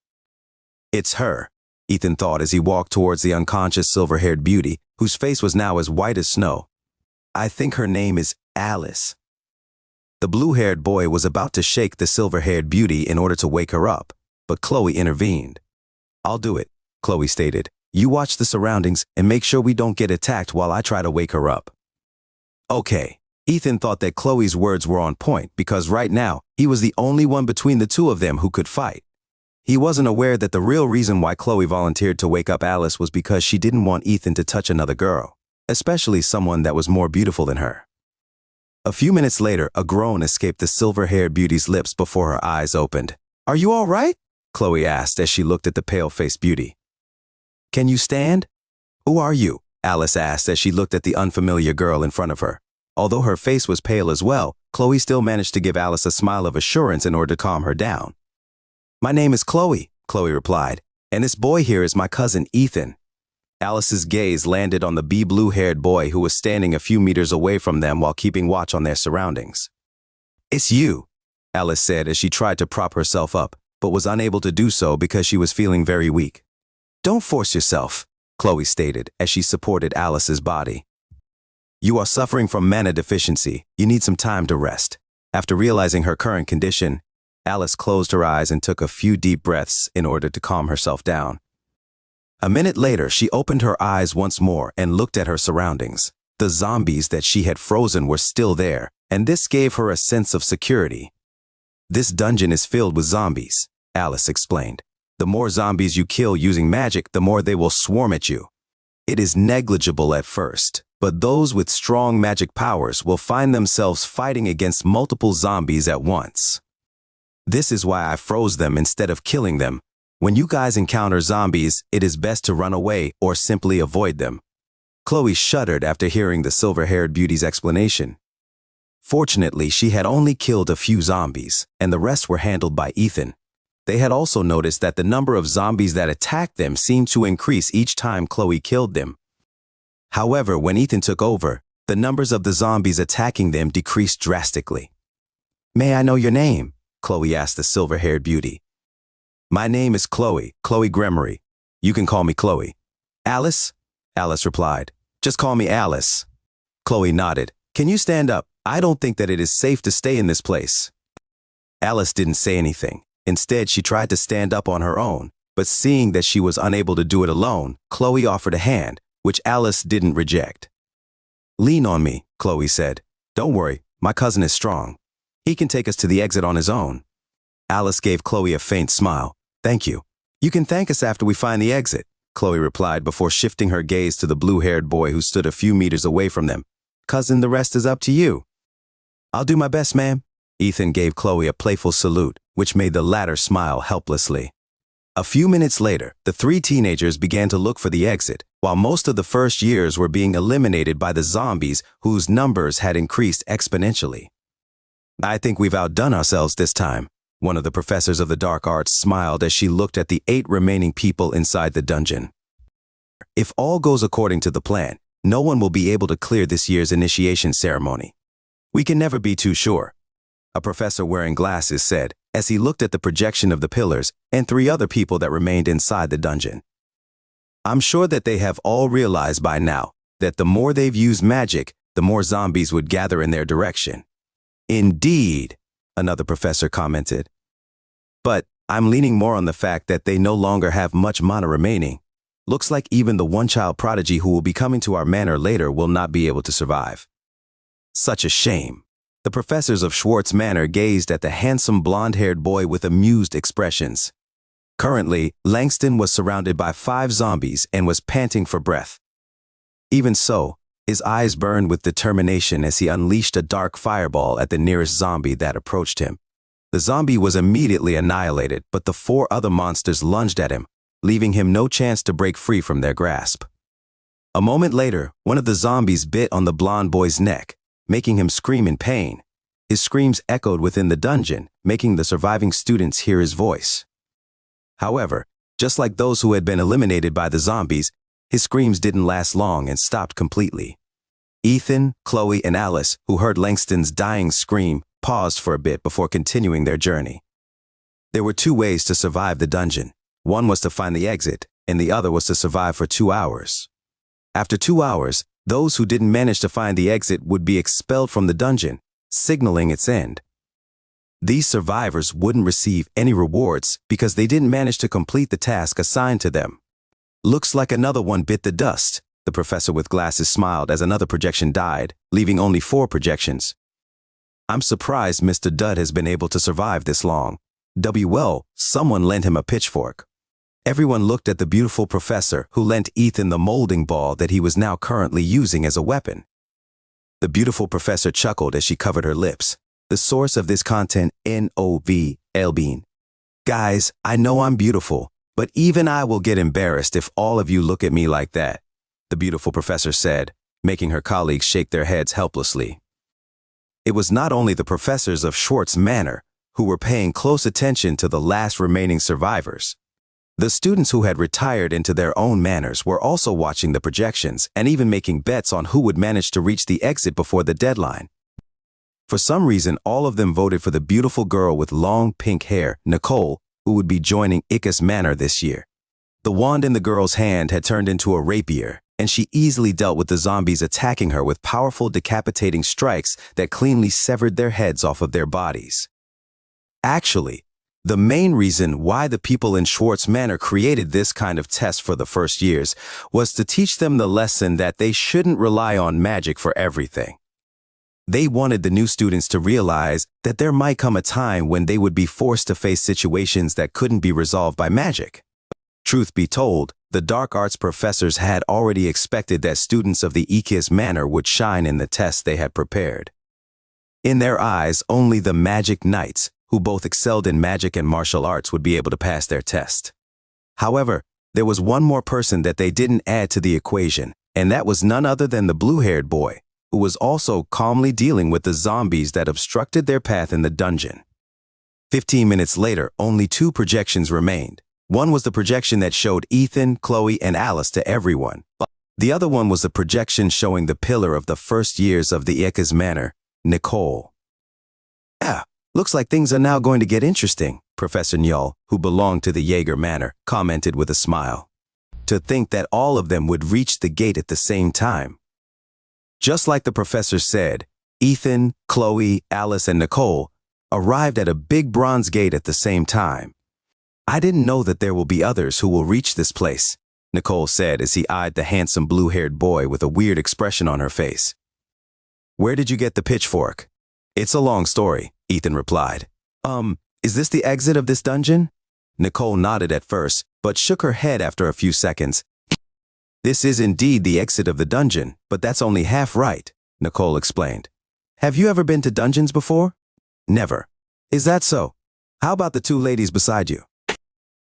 "It's her," Ethan thought as he walked towards the unconscious silver-haired beauty, whose face was now as white as snow. "I think her name is Alice." The blue-haired boy was about to shake the silver-haired beauty in order to wake her up, but Chloe intervened. "I'll do it," Chloe stated. "You watch the surroundings and make sure we don't get attacked while I try to wake her up." Okay. Ethan thought that Chloe's words were on point because right now, he was the only one between the two of them who could fight. He wasn't aware that the real reason why Chloe volunteered to wake up Alice was because she didn't want Ethan to touch another girl, especially someone that was more beautiful than her. A few minutes later, a groan escaped the silver-haired beauty's lips before her eyes opened. "Are you all right?" Chloe asked as she looked at the pale-faced beauty. "Can you stand?" "Who are you?" Alice asked as she looked at the unfamiliar girl in front of her. Although her face was pale as well, Chloe still managed to give Alice a smile of assurance in order to calm her down. "My name is Chloe," Chloe replied, "and this boy here is my cousin Ethan." Alice's gaze landed on the blue-haired boy who was standing a few meters away from them while keeping watch on their surroundings. "It's you," Alice said as she tried to prop herself up, but was unable to do so because she was feeling very weak. "Don't force yourself," Chloe stated as she supported Alice's body. "You are suffering from mana deficiency. You need some time to rest." After realizing her current condition, Alice closed her eyes and took a few deep breaths in order to calm herself down. A minute later, she opened her eyes once more and looked at her surroundings. The zombies that she had frozen were still there, and this gave her a sense of security. "This dungeon is filled with zombies," Alice explained. "The more zombies you kill using magic, the more they will swarm at you. It is negligible at first, but those with strong magic powers will find themselves fighting against multiple zombies at once. This is why I froze them instead of killing them. When you guys encounter zombies, it is best to run away or simply avoid them." Chloe shuddered after hearing the silver-haired beauty's explanation. Fortunately, she had only killed a few zombies, and the rest were handled by Ethan. They had also noticed that the number of zombies that attacked them seemed to increase each time Chloe killed them. However, when Ethan took over, the numbers of the zombies attacking them decreased drastically. "May I know your name?" Chloe asked the silver-haired beauty. "My name is Chloe Gremory. You can call me Chloe." "Alice?" Alice replied. "Just call me Alice." Chloe nodded. "Can you stand up? I don't think that it is safe to stay in this place." Alice didn't say anything. Instead, she tried to stand up on her own, but seeing that she was unable to do it alone, Chloe offered a hand, which Alice didn't reject. "Lean on me," Chloe said. "Don't worry, my cousin is strong. He can take us to the exit on his own." Alice gave Chloe a faint smile. "Thank you. You can thank us after we find the exit," Chloe replied before shifting her gaze to the blue-haired boy who stood a few meters away from them. "Cousin, the rest is up to you." "I'll do my best, ma'am." Ethan gave Chloe a playful salute, which made the latter smile helplessly. A few minutes later, the three teenagers began to look for the exit, while most of the first years were being eliminated by the zombies whose numbers had increased exponentially. "I think we've outdone ourselves this time," one of the professors of the dark arts smiled as she looked at the 8 remaining people inside the dungeon. "If all goes according to the plan, no one will be able to clear this year's initiation ceremony. We can never be too sure," a professor wearing glasses said as he looked at the projection of the pillars and 3 other people that remained inside the dungeon. "I'm sure that they have all realized by now that the more they've used magic, the more zombies would gather in their direction." "Indeed," another professor commented. "But I'm leaning more on the fact that they no longer have much mana remaining. Looks like even the one-child prodigy who will be coming to our manor later will not be able to survive. Such a shame." The professors of Schwartz Manor gazed at the handsome blonde-haired boy with amused expressions. Currently, Langston was surrounded by 5 zombies and was panting for breath. Even so, his eyes burned with determination as he unleashed a dark fireball at the nearest zombie that approached him. The zombie was immediately annihilated, but the 4 other monsters lunged at him, leaving him no chance to break free from their grasp. A moment later, one of the zombies bit on the blonde boy's neck, making him scream in pain. His screams echoed within the dungeon, making the surviving students hear his voice. However, just like those who had been eliminated by the zombies, his screams didn't last long and stopped completely. Ethan, Chloe, and Alice, who heard Langston's dying scream, paused for a bit before continuing their journey. There were two ways to survive the dungeon. One was to find the exit, and the other was to survive for 2 hours. After 2 hours, those who didn't manage to find the exit would be expelled from the dungeon, signaling its end. These survivors wouldn't receive any rewards because they didn't manage to complete the task assigned to them. Looks like another one bit the dust, the professor with glasses smiled as another projection died, leaving only 4 projections. I'm surprised Mr. Dudd has been able to survive this long. Well, someone lent him a pitchfork. Everyone looked at the beautiful professor who lent Ethan the molding ball that he was now currently using as a weapon. The beautiful professor chuckled as she covered her lips. The source of this content, N.O.V. Elbean. Guys, I know I'm beautiful, but even I will get embarrassed if all of you look at me like that, the beautiful professor said, making her colleagues shake their heads helplessly. It was not only the professors of Schwartz Manor who were paying close attention to the last remaining survivors. The students who had retired into their own manors were also watching the projections and even making bets on who would manage to reach the exit before the deadline. For some reason, all of them voted for the beautiful girl with long pink hair, Nicole, who would be joining Ickes Manor this year. The wand in the girl's hand had turned into a rapier, and she easily dealt with the zombies attacking her with powerful decapitating strikes that cleanly severed their heads off of their bodies. Actually, the main reason why the people in Schwartz Manor created this kind of test for the first years was to teach them the lesson that they shouldn't rely on magic for everything. They wanted the new students to realize that there might come a time when they would be forced to face situations that couldn't be resolved by magic. Truth be told, the dark arts professors had already expected that students of the Ickes Manor would shine in the tests they had prepared. In their eyes, only the magic knights, who both excelled in magic and martial arts, would be able to pass their test. However, there was one more person that they didn't add to the equation, and that was none other than the blue-haired boy, who was also calmly dealing with the zombies that obstructed their path in the dungeon. 15 minutes later, only 2 projections remained. One was the projection that showed Ethan, Chloe, and Alice to everyone. The other one was the projection showing the pillar of the first years of the Ickes Manor, Nicole. Looks like things are now going to get interesting, Professor Newell, who belonged to the Jaeger Manor, commented with a smile. To think that all of them would reach the gate at the same time. Just like the professor said, Ethan, Chloe, Alice, and Nicole arrived at a big bronze gate at the same time. I didn't know that there will be others who will reach this place, Nicole said as he eyed the handsome blue-haired boy with a weird expression on her face. Where did you get the pitchfork? It's a long story, Ethan replied. Is this the exit of this dungeon? Nicole nodded at first, but shook her head after a few seconds. This is indeed the exit of the dungeon, but that's only half right, Nicole explained. Have you ever been to dungeons before? Never. Is that so? How about the 2 ladies beside you?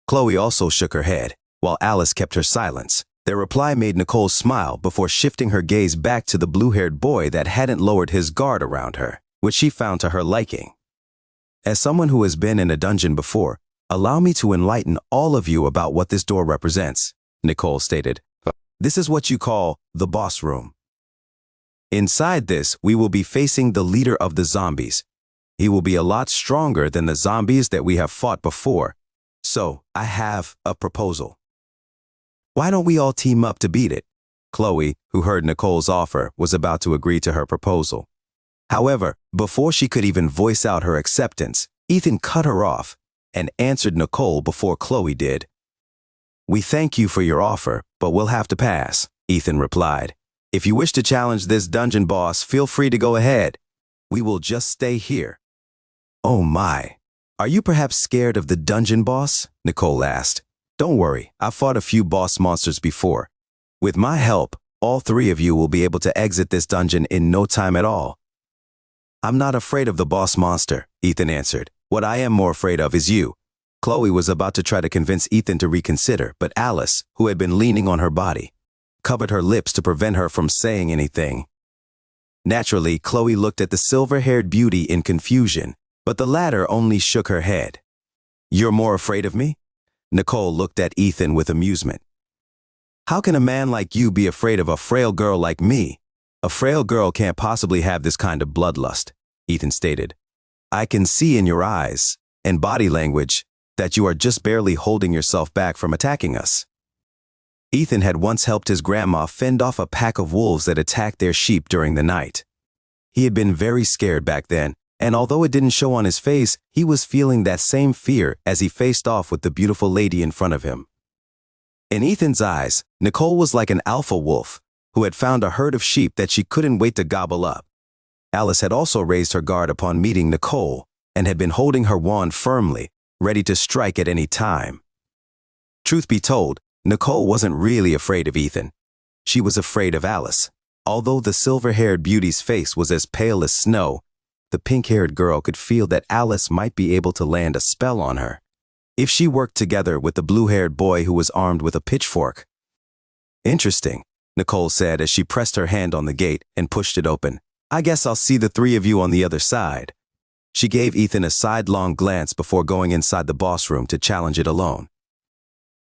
Chloe also shook her head, while Alice kept her silence. Their reply made Nicole smile before shifting her gaze back to the blue-haired boy that hadn't lowered his guard around her, which she found to her liking. As someone who has been in a dungeon before, allow me to enlighten all of you about what this door represents, Nicole stated. This is what you call the boss room. Inside this, we will be facing the leader of the zombies. He will be a lot stronger than the zombies that we have fought before. So, I have a proposal. Why don't we all team up to beat it? Chloe, who heard Nicole's offer, was about to agree to her proposal. However, before she could even voice out her acceptance, Ethan cut her off and answered Nicole before Chloe did. We thank you for your offer, but we'll have to pass, Ethan replied. If you wish to challenge this dungeon boss, feel free to go ahead. We will just stay here. Oh my. Are you perhaps scared of the dungeon boss? Nicole asked. Don't worry, I've fought a few boss monsters before. With my help, all 3 of you will be able to exit this dungeon in no time at all. I'm not afraid of the boss monster, Ethan answered. What I am more afraid of is you. Chloe was about to try to convince Ethan to reconsider, but Alice, who had been leaning on her body, covered her lips to prevent her from saying anything. Naturally, Chloe looked at the silver-haired beauty in confusion, but the latter only shook her head. "You're more afraid of me?" Nicole looked at Ethan with amusement. "How can a man like you be afraid of a frail girl like me? A frail girl can't possibly have this kind of bloodlust," Ethan stated. "I can see in your eyes and body language that you are just barely holding yourself back from attacking us." Ethan had once helped his grandma fend off a pack of wolves that attacked their sheep during the night. He had been very scared back then, and although it didn't show on his face, he was feeling that same fear as he faced off with the beautiful lady in front of him. In Ethan's eyes, Nicole was like an alpha wolf who had found a herd of sheep that she couldn't wait to gobble up. Alice had also raised her guard upon meeting Nicole and had been holding her wand firmly, ready to strike at any time. Truth be told, Nicole wasn't really afraid of Ethan. She was afraid of Alice. Although the silver-haired beauty's face was as pale as snow, the pink-haired girl could feel that Alice might be able to land a spell on her if she worked together with the blue-haired boy who was armed with a pitchfork. "Interesting," Nicole said as she pressed her hand on the gate and pushed it open. "I guess I'll see the three of you on the other side." She gave Ethan a sidelong glance before going inside the boss room to challenge it alone.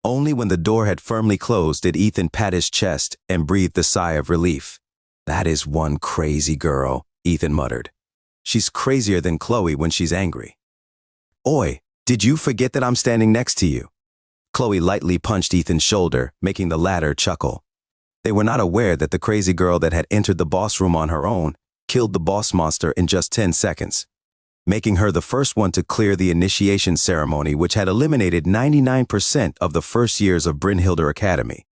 Only when the door had firmly closed did Ethan pat his chest and breathe a sigh of relief. "That is one crazy girl," Ethan muttered. "She's crazier than Chloe when she's angry." "Oi, did you forget that I'm standing next to you?" Chloe lightly punched Ethan's shoulder, making the latter chuckle. They were not aware that the crazy girl that had entered the boss room on her own killed the boss monster in just 10 seconds, making her the first one to clear the initiation ceremony, which had eliminated 99% of the first years of Brynhilder Academy.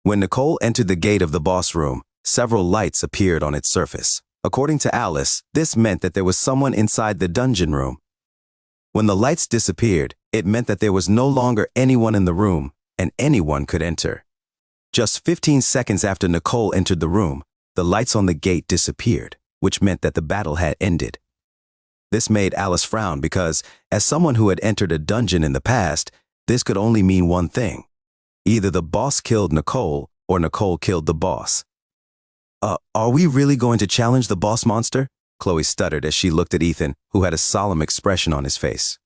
When Nicole entered the gate of the boss room, several lights appeared on its surface. According to Alice, this meant that there was someone inside the dungeon room. When the lights disappeared, it meant that there was no longer anyone in the room, and anyone could enter. Just 15 seconds after Nicole entered the room, the lights on the gate disappeared, which meant that the battle had ended. This made Alice frown because, as someone who had entered a dungeon in the past, this could only mean one thing. Either the boss killed Nicole, or Nicole killed the boss. Are we really going to challenge the boss monster?" Chloe stuttered as she looked at Ethan, who had a solemn expression on his face.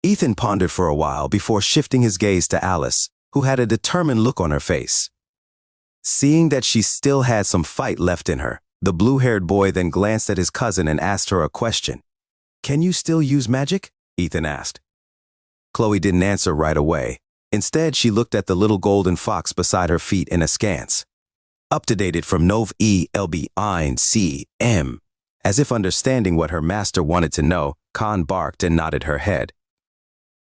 Ethan pondered for a while before shifting his gaze to Alice, who had a determined look on her face. Seeing that she still had some fight left in her, the blue-haired boy then glanced at his cousin and asked her a question. "Can you still use magic?" Ethan asked. Chloe didn't answer right away. Instead, she looked at the little golden fox beside her feet in askance. Updated from Nov ELB Ein CM. As if understanding what her master wanted to know, Khan barked and nodded her head.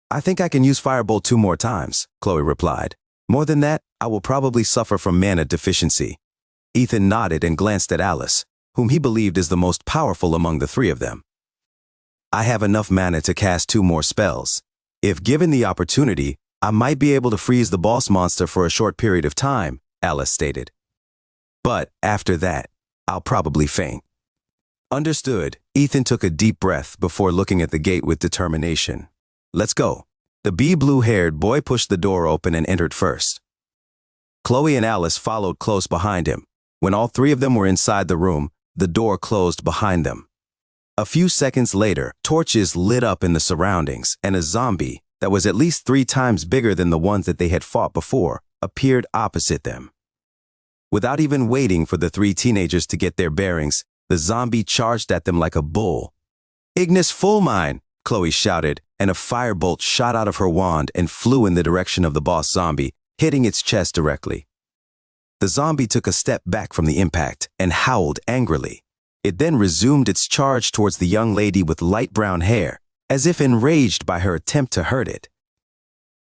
"I think I can use Firebolt 2 more times," Chloe replied. "More than that, I will probably suffer from mana deficiency." Ethan nodded and glanced at Alice, whom he believed is the most powerful among the three of them. "I have enough mana to cast 2 more spells. If given the opportunity, I might be able to freeze the boss monster for a short period of time," Alice stated. "But after that, I'll probably faint." Understood. Ethan took a deep breath before looking at the gate with determination. "Let's go." The blue-haired boy pushed the door open and entered first. Chloe and Alice followed close behind him. When all three of them were inside the room, the door closed behind them. A few seconds later, torches lit up in the surroundings, and a zombie that was at least 3 times bigger than the ones that they had fought before appeared opposite them. Without even waiting for the 3 teenagers to get their bearings, the zombie charged at them like a bull. "Ignis Fulmine!" Chloe shouted, and a firebolt shot out of her wand and flew in the direction of the boss zombie, hitting its chest directly. The zombie took a step back from the impact and howled angrily. It then resumed its charge towards the young lady with light brown hair, as if enraged by her attempt to hurt it.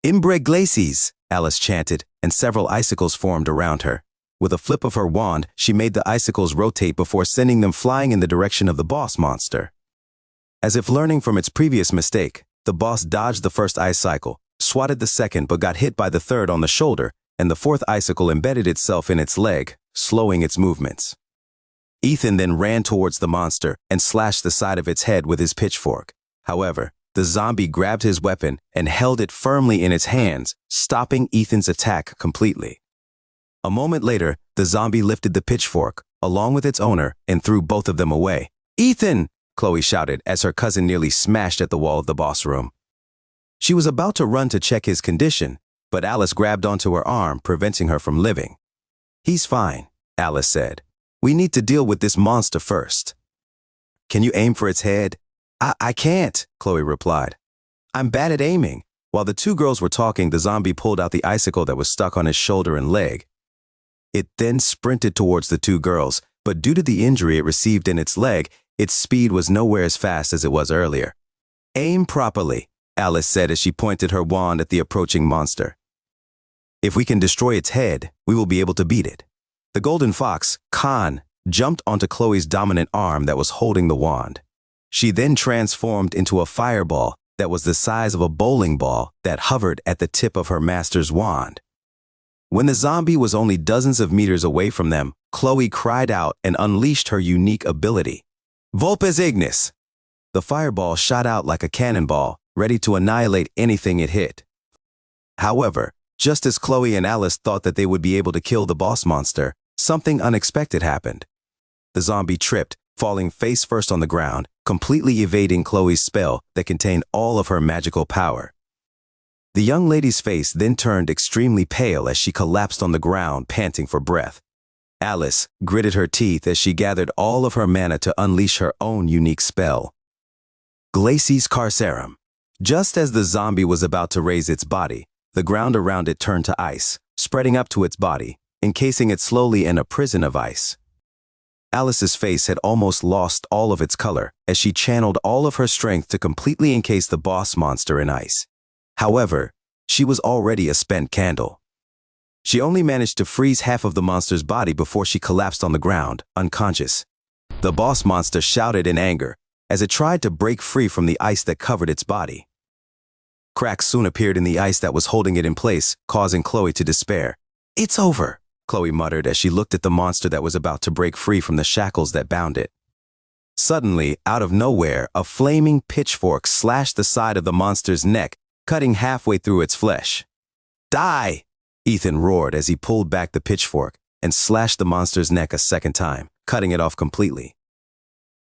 "Imbre Glacies," Alice chanted, and several icicles formed around her. With a flip of her wand, she made the icicles rotate before sending them flying in the direction of the boss monster. As if learning from its previous mistake, the boss dodged the first ice cycle, swatted the second but got hit by the third on the shoulder, and the fourth icicle embedded itself in its leg, slowing its movements. Ethan then ran towards the monster and slashed the side of its head with his pitchfork. However, the zombie grabbed his weapon and held it firmly in its hands, stopping Ethan's attack completely. A moment later, the zombie lifted the pitchfork, along with its owner, and threw both of them away. "Ethan!" Chloe shouted as her cousin nearly smashed at the wall of the boss room. She was about to run to check his condition, but Alice grabbed onto her arm, preventing her from living. "He's fine," Alice said. "We need to deal with this monster first." "Can you aim for its head?" I can't," Chloe replied. "I'm bad at aiming." While the two girls were talking, the zombie pulled out the icicle that was stuck on his shoulder and leg. It then sprinted towards the two girls, but due to the injury it received in its leg, its speed was nowhere as fast as it was earlier. "Aim properly," Alice said as she pointed her wand at the approaching monster. "If we can destroy its head, we will be able to beat it." The golden fox, Khan, jumped onto Chloe's dominant arm that was holding the wand. She then transformed into a fireball that was the size of a bowling ball that hovered at the tip of her master's wand. When the zombie was only dozens of meters away from them, Chloe cried out and unleashed her unique ability. "Vulpes Ignis!" The fireball shot out like a cannonball, ready to annihilate anything it hit. However, just as Chloe and Alice thought that they would be able to kill the boss monster, something unexpected happened. The zombie tripped, falling face first on the ground, completely evading Chloe's spell that contained all of her magical power. The young lady's face then turned extremely pale as she collapsed on the ground, panting for breath. Alice gritted her teeth as she gathered all of her mana to unleash her own unique spell. Glacis Carcerum. Just as the zombie was about to raise its body, the ground around it turned to ice, spreading up to its body, encasing it slowly in a prison of ice. Alice's face had almost lost all of its color as she channeled all of her strength to completely encase the boss monster in ice. However, she was already a spent candle. She only managed to freeze half of the monster's body before she collapsed on the ground, unconscious. The boss monster shouted in anger as it tried to break free from the ice that covered its body. Cracks soon appeared in the ice that was holding it in place, causing Chloe to despair. "It's over," Chloe muttered as she looked at the monster that was about to break free from the shackles that bound it. Suddenly, out of nowhere, a flaming pitchfork slashed the side of the monster's neck, cutting halfway through its flesh. "Die!" Ethan roared as he pulled back the pitchfork and slashed the monster's neck a second time, cutting it off completely.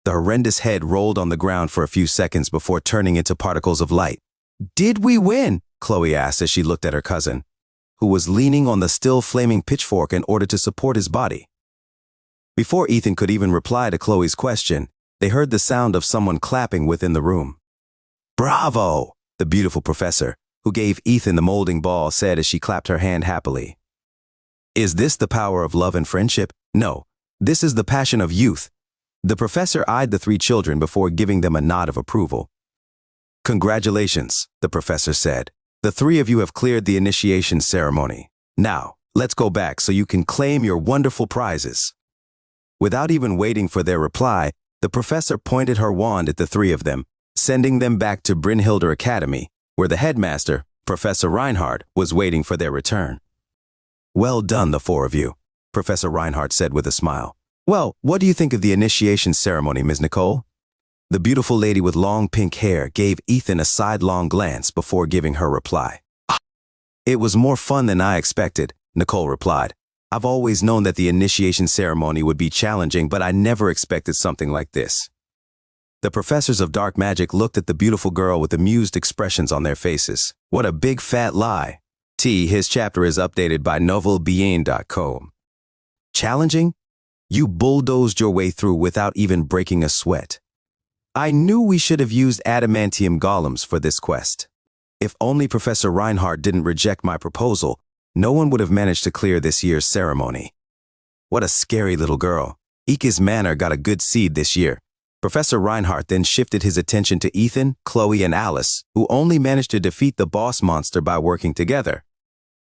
The horrendous head rolled on the ground for a few seconds before turning into particles of light. "Did we win?" Chloe asked as she looked at her cousin, who was leaning on the still flaming pitchfork in order to support his body. Before Ethan could even reply to Chloe's question, they heard the sound of someone clapping within the room. "Bravo!" the beautiful professor, who gave Ethan the molding ball, said as she clapped her hand happily. "Is this the power of love and friendship? No, this is the passion of youth." The professor eyed the three children before giving them a nod of approval. "Congratulations," the professor said. "The three of you have cleared the initiation ceremony. Now, let's go back so you can claim your wonderful prizes." Without even waiting for their reply, the professor pointed her wand at the three of them, sending them back to Brynhilder Academy, where the headmaster, Professor Reinhardt, was waiting for their return. "Well done, the four of you," Professor Reinhardt said with a smile. "Well, what do you think of the initiation ceremony, Ms. Nicole?" The beautiful lady with long pink hair gave Ethan a sidelong glance before giving her reply. "It was more fun than I expected," Nicole replied. "I've always known that the initiation ceremony would be challenging, but I never expected something like this." The professors of dark magic looked at the beautiful girl with amused expressions on their faces. What a big fat lie. His chapter is updated by novelbeing.com. Challenging? You bulldozed your way through without even breaking a sweat. I knew we should have used adamantium golems for this quest. If only Professor Reinhardt didn't reject my proposal, no one would have managed to clear this year's ceremony. What a scary little girl. Ike's Manor got a good seed this year. Professor Reinhardt then shifted his attention to Ethan, Chloe, and Alice, who only managed to defeat the boss monster by working together.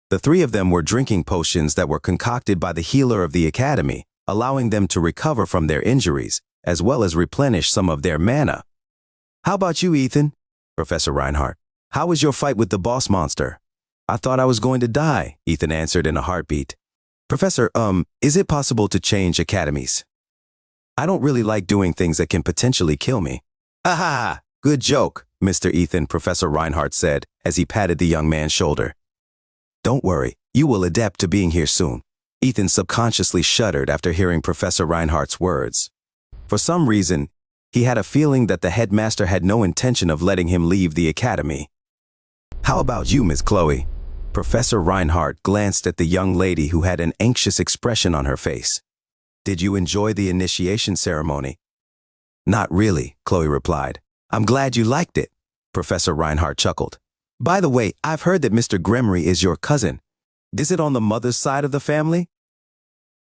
The three of them were drinking potions that were concocted by the healer of the academy, allowing them to recover from their injuries, as well as replenish some of their mana. "How about you, Ethan?" Professor Reinhardt. "How was your fight with the boss monster?" "I thought I was going to die," Ethan answered in a heartbeat. "Professor, is it possible to change academies? I don't really like doing things that can potentially kill me." "Aha! Good joke, Mr. Ethan, Professor Reinhardt said as he patted the young man's shoulder. Don't worry, you will adapt to being here soon. Ethan subconsciously shuddered after hearing Professor Reinhardt's words. For some reason, he had a feeling that the headmaster had no intention of letting him leave the academy. How about you, Miss Chloe? Professor Reinhardt glanced at the young lady who had an anxious expression on her face. Did you enjoy the initiation ceremony? Not really, Chloe replied. I'm glad you liked it, Professor Reinhardt chuckled. By the way, I've heard that Mr. Gremory is your cousin. Is it on the mother's side of the family?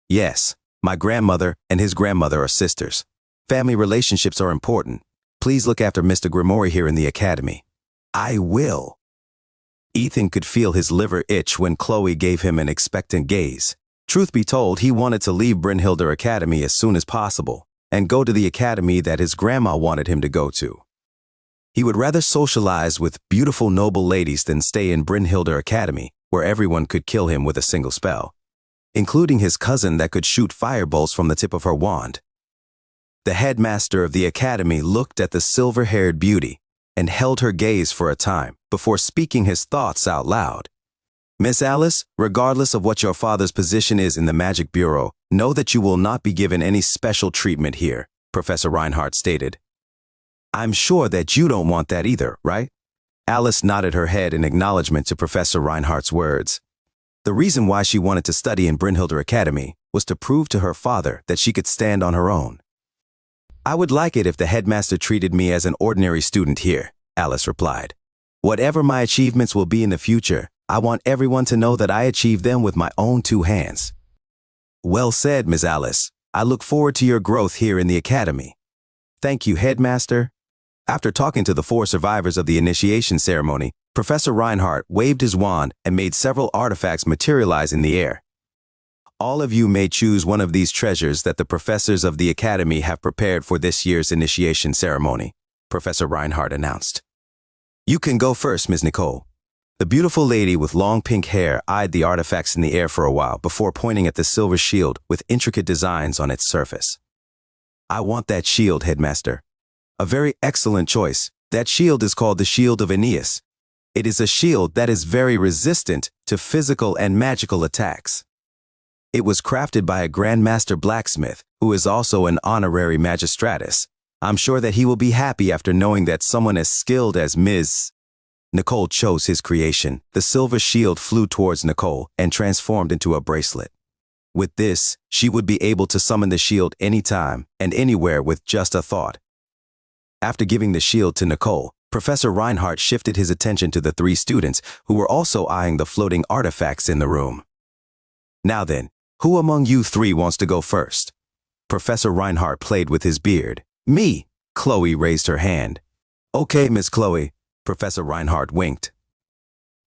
Yes, my grandmother and his grandmother are sisters. Family relationships are important. Please look after Mr. Gremory here in the academy. I will. Ethan could feel his liver itch when Chloe gave him an expectant gaze. Truth be told, he wanted to leave Brynhilder Academy as soon as possible and go to the academy that his grandma wanted him to go to. He would rather socialize with beautiful noble ladies than stay in Brynhilder Academy, where everyone could kill him with a single spell, including his cousin that could shoot firebolts from the tip of her wand. The headmaster of the academy looked at the silver-haired beauty and held her gaze for a time before speaking his thoughts out loud. Miss Alice, regardless of what your father's position is in the Magic Bureau, know that you will not be given any special treatment here, Professor Reinhardt stated. I'm sure that you don't want that either, right? Alice nodded her head in acknowledgement to Professor Reinhardt's words. The reason why she wanted to study in Brynhilder Academy was to prove to her father that she could stand on her own. I would like it if the headmaster treated me as an ordinary student here, Alice replied. Whatever my achievements will be in the future, I want everyone to know that I achieved them with my own 2 hands. Well said, Miss Alice. I look forward to your growth here in the academy. Thank you, Headmaster. After talking to the 4 survivors of the initiation ceremony, Professor Reinhardt waved his wand and made several artifacts materialize in the air. All of you may choose one of these treasures that the professors of the academy have prepared for this year's initiation ceremony, Professor Reinhardt announced. You can go first, Ms. Nicole. The beautiful lady with long pink hair eyed the artifacts in the air for a while before pointing at the silver shield with intricate designs on its surface. I want that shield, Headmaster. A very excellent choice. That shield is called the Shield of Aeneas. It is a shield that is very resistant to physical and magical attacks. It was crafted by a Grandmaster Blacksmith, who is also an honorary magistratus. I'm sure that he will be happy after knowing that someone as skilled as Ms. Nicole chose his creation. The silver shield flew towards Nicole and transformed into a bracelet. With this, she would be able to summon the shield anytime and anywhere with just a thought. After giving the shield to Nicole, Professor Reinhardt shifted his attention to the 3 students who were also eyeing the floating artifacts in the room. Now then, who among you 3 wants to go first? Professor Reinhardt played with his beard. Me, Chloe raised her hand. Okay, Miss Chloe, Professor Reinhardt winked.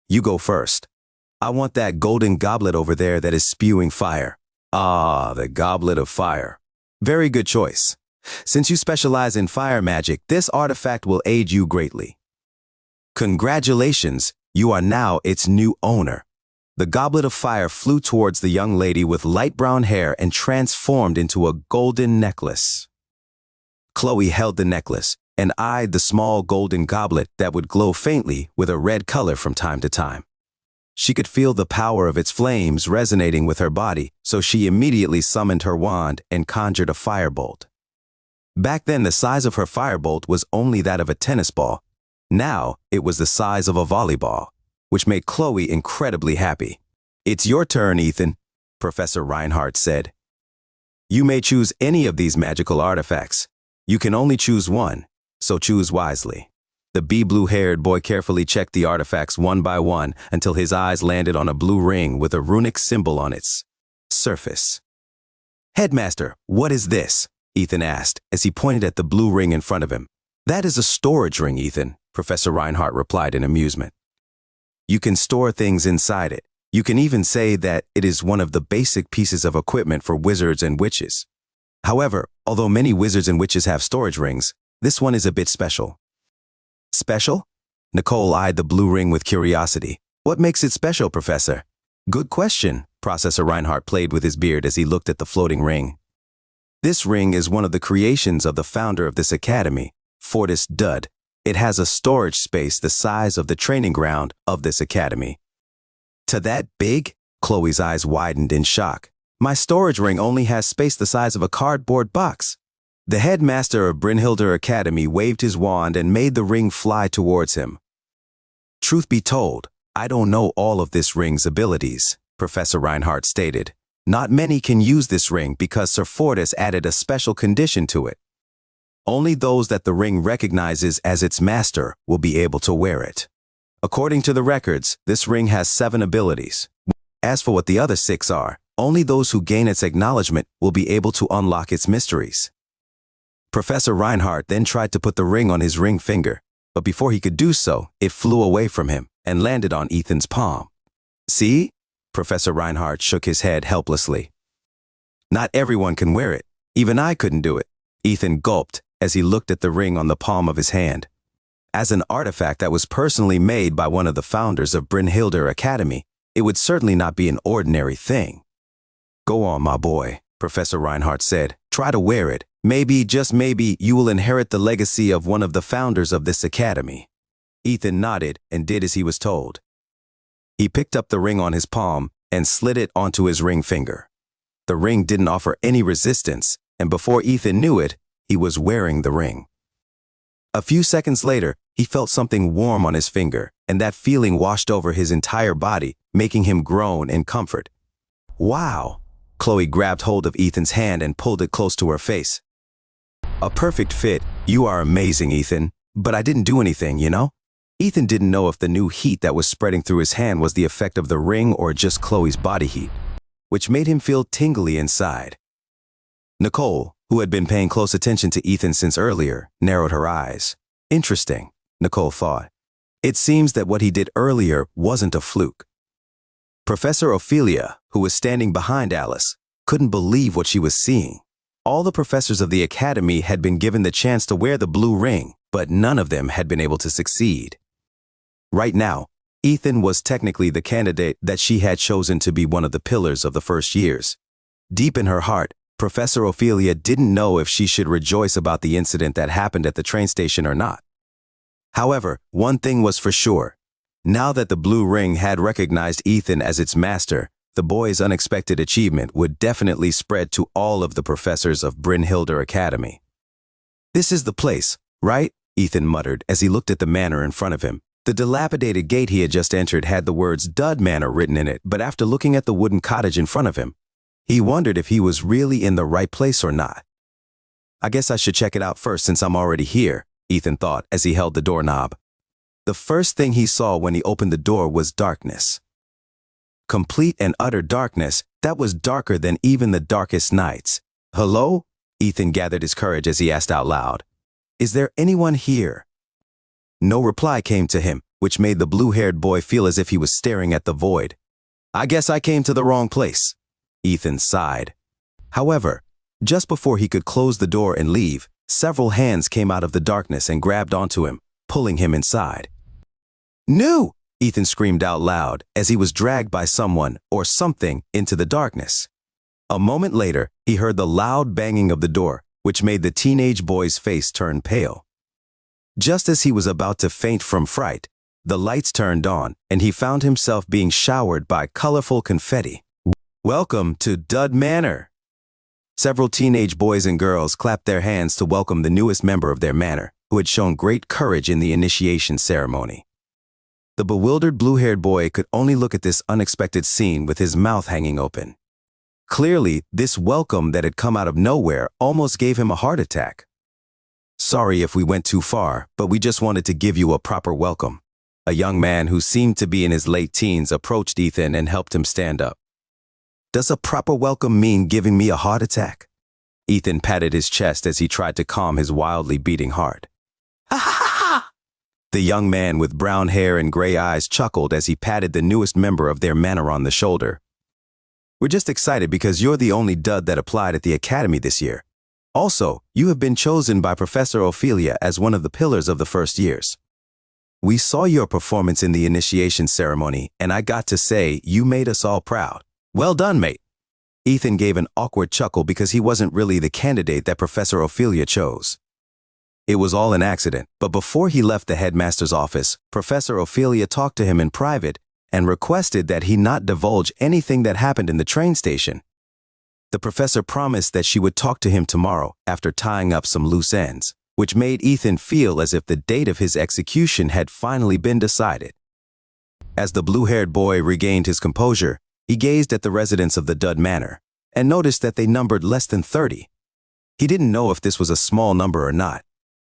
You go first. I want that golden goblet over there that is spewing fire. Ah, the Goblet of Fire. Very good choice. Since you specialize in fire magic, this artifact will aid you greatly. Congratulations, you are now its new owner. The Goblet of Fire flew towards the young lady with light brown hair and transformed into a golden necklace. Chloe held the necklace and eyed the small golden goblet that would glow faintly with a red color from time to time. She could feel the power of its flames resonating with her body, so she immediately summoned her wand and conjured a firebolt. Back then, the size of her firebolt was only that of a tennis ball. Now, it was the size of a volleyball, which made Chloe incredibly happy. It's your turn, Ethan, Professor Reinhardt said. You may choose any of these magical artifacts. You can only choose one, so choose wisely. The blue-haired boy carefully checked the artifacts one by one until his eyes landed on a blue ring with a runic symbol on its surface. Headmaster, what is this? Ethan asked as he pointed at the blue ring in front of him. That is a storage ring, Ethan, Professor Reinhardt replied in amusement. You can store things inside it. You can even say that it is one of the basic pieces of equipment for wizards and witches. However, although many wizards and witches have storage rings, this one is a bit special. Special? Nicole eyed the blue ring with curiosity. What makes it special, Professor? Good question, Professor Reinhardt played with his beard as he looked at the floating ring. This ring is one of the creations of the founder of this academy, Fortis Dud. It has a storage space the size of the training ground of this academy. To that big? Chloe's eyes widened in shock. My storage ring only has space the size of a cardboard box. The headmaster of Brynhilder Academy waved his wand and made the ring fly towards him. Truth be told, I don't know all of this ring's abilities, Professor Reinhardt stated. Not many can use this ring because Sir Fortis added a special condition to it. Only those that the ring recognizes as its master will be able to wear it. According to the records, this ring has 7 abilities. As for what the other 6 are, only those who gain its acknowledgement will be able to unlock its mysteries. Professor Reinhardt then tried to put the ring on his ring finger, but before he could do so, it flew away from him and landed on Ethan's palm. See? Professor Reinhardt shook his head helplessly. Not everyone can wear it. Even I couldn't do it. Ethan gulped as he looked at the ring on the palm of his hand. As an artifact that was personally made by one of the founders of Brynhilder Academy, it would certainly not be an ordinary thing. Go on, my boy, Professor Reinhardt said. Try to wear it. Maybe, just maybe, you will inherit the legacy of one of the founders of this academy. Ethan nodded and did as he was told. He picked up the ring on his palm and slid it onto his ring finger. The ring didn't offer any resistance, and before Ethan knew it, he was wearing the ring. A few seconds later, he felt something warm on his finger, and that feeling washed over his entire body, making him groan in comfort. Wow! Chloe grabbed hold of Ethan's hand and pulled it close to her face. A perfect fit. You are amazing, Ethan. But I didn't do anything, you know? Ethan didn't know if the new heat that was spreading through his hand was the effect of the ring or just Chloe's body heat, which made him feel tingly inside. Nicole, who had been paying close attention to Ethan since earlier, narrowed her eyes. Interesting, Nicole thought. It seems that what he did earlier wasn't a fluke. Professor Ophelia, who was standing behind Alice, couldn't believe what she was seeing. All the professors of the academy had been given the chance to wear the blue ring, but none of them had been able to succeed. Right now, Ethan was technically the candidate that she had chosen to be one of the pillars of the first years. Deep in her heart, Professor Ophelia didn't know if she should rejoice about the incident that happened at the train station or not. However, one thing was for sure. Now that the blue ring had recognized Ethan as its master, the boy's unexpected achievement would definitely spread to all of the professors of Brynhilder Academy. This is the place, right? Ethan muttered as he looked at the manor in front of him. The dilapidated gate he had just entered had the words Dud Manor written in it, but after looking at the wooden cottage in front of him, he wondered if he was really in the right place or not. I guess I should check it out first since I'm already here, Ethan thought as he held the doorknob. The first thing he saw when he opened the door was darkness. Complete and utter darkness that was darker than even the darkest nights. Hello? Ethan gathered his courage as he asked out loud. Is there anyone here? No reply came to him, which made the blue-haired boy feel as if he was staring at the void. I guess I came to the wrong place. Ethan sighed. However, just before he could close the door and leave, several hands came out of the darkness and grabbed onto him, pulling him inside. No! Ethan screamed out loud as he was dragged by someone or something into the darkness. A moment later, he heard the loud banging of the door, which made the teenage boy's face turn pale. Just as he was about to faint from fright, the lights turned on and he found himself being showered by colorful confetti. Welcome to Dud Manor. Several teenage boys and girls clapped their hands to welcome the newest member of their manor, who had shown great courage in the initiation ceremony. The bewildered blue-haired boy could only look at this unexpected scene with his mouth hanging open. Clearly, this welcome that had come out of nowhere almost gave him a heart attack. Sorry if we went too far, but we just wanted to give you a proper welcome. A young man who seemed to be in his late teens approached Ethan and helped him stand up. Does a proper welcome mean giving me a heart attack? Ethan patted his chest as he tried to calm his wildly beating heart. Ha ha ha ha! The young man with brown hair and gray eyes chuckled as he patted the newest member of their manor on the shoulder. We're just excited because you're the only dud that applied at the academy this year. Also, you have been chosen by Professor Ophelia as one of the pillars of the first years. We saw your performance in the initiation ceremony, and I got to say, you made us all proud. Well done, mate. Ethan gave an awkward chuckle because he wasn't really the candidate that Professor Ophelia chose. It was all an accident, but before he left the headmaster's office, Professor Ophelia talked to him in private and requested that he not divulge anything that happened in the train station. The professor promised that she would talk to him tomorrow after tying up some loose ends, which made Ethan feel as if the date of his execution had finally been decided. As the blue-haired boy regained his composure, he gazed at the residents of the Dud Manor and noticed that they numbered less than 30. He didn't know if this was a small number or not,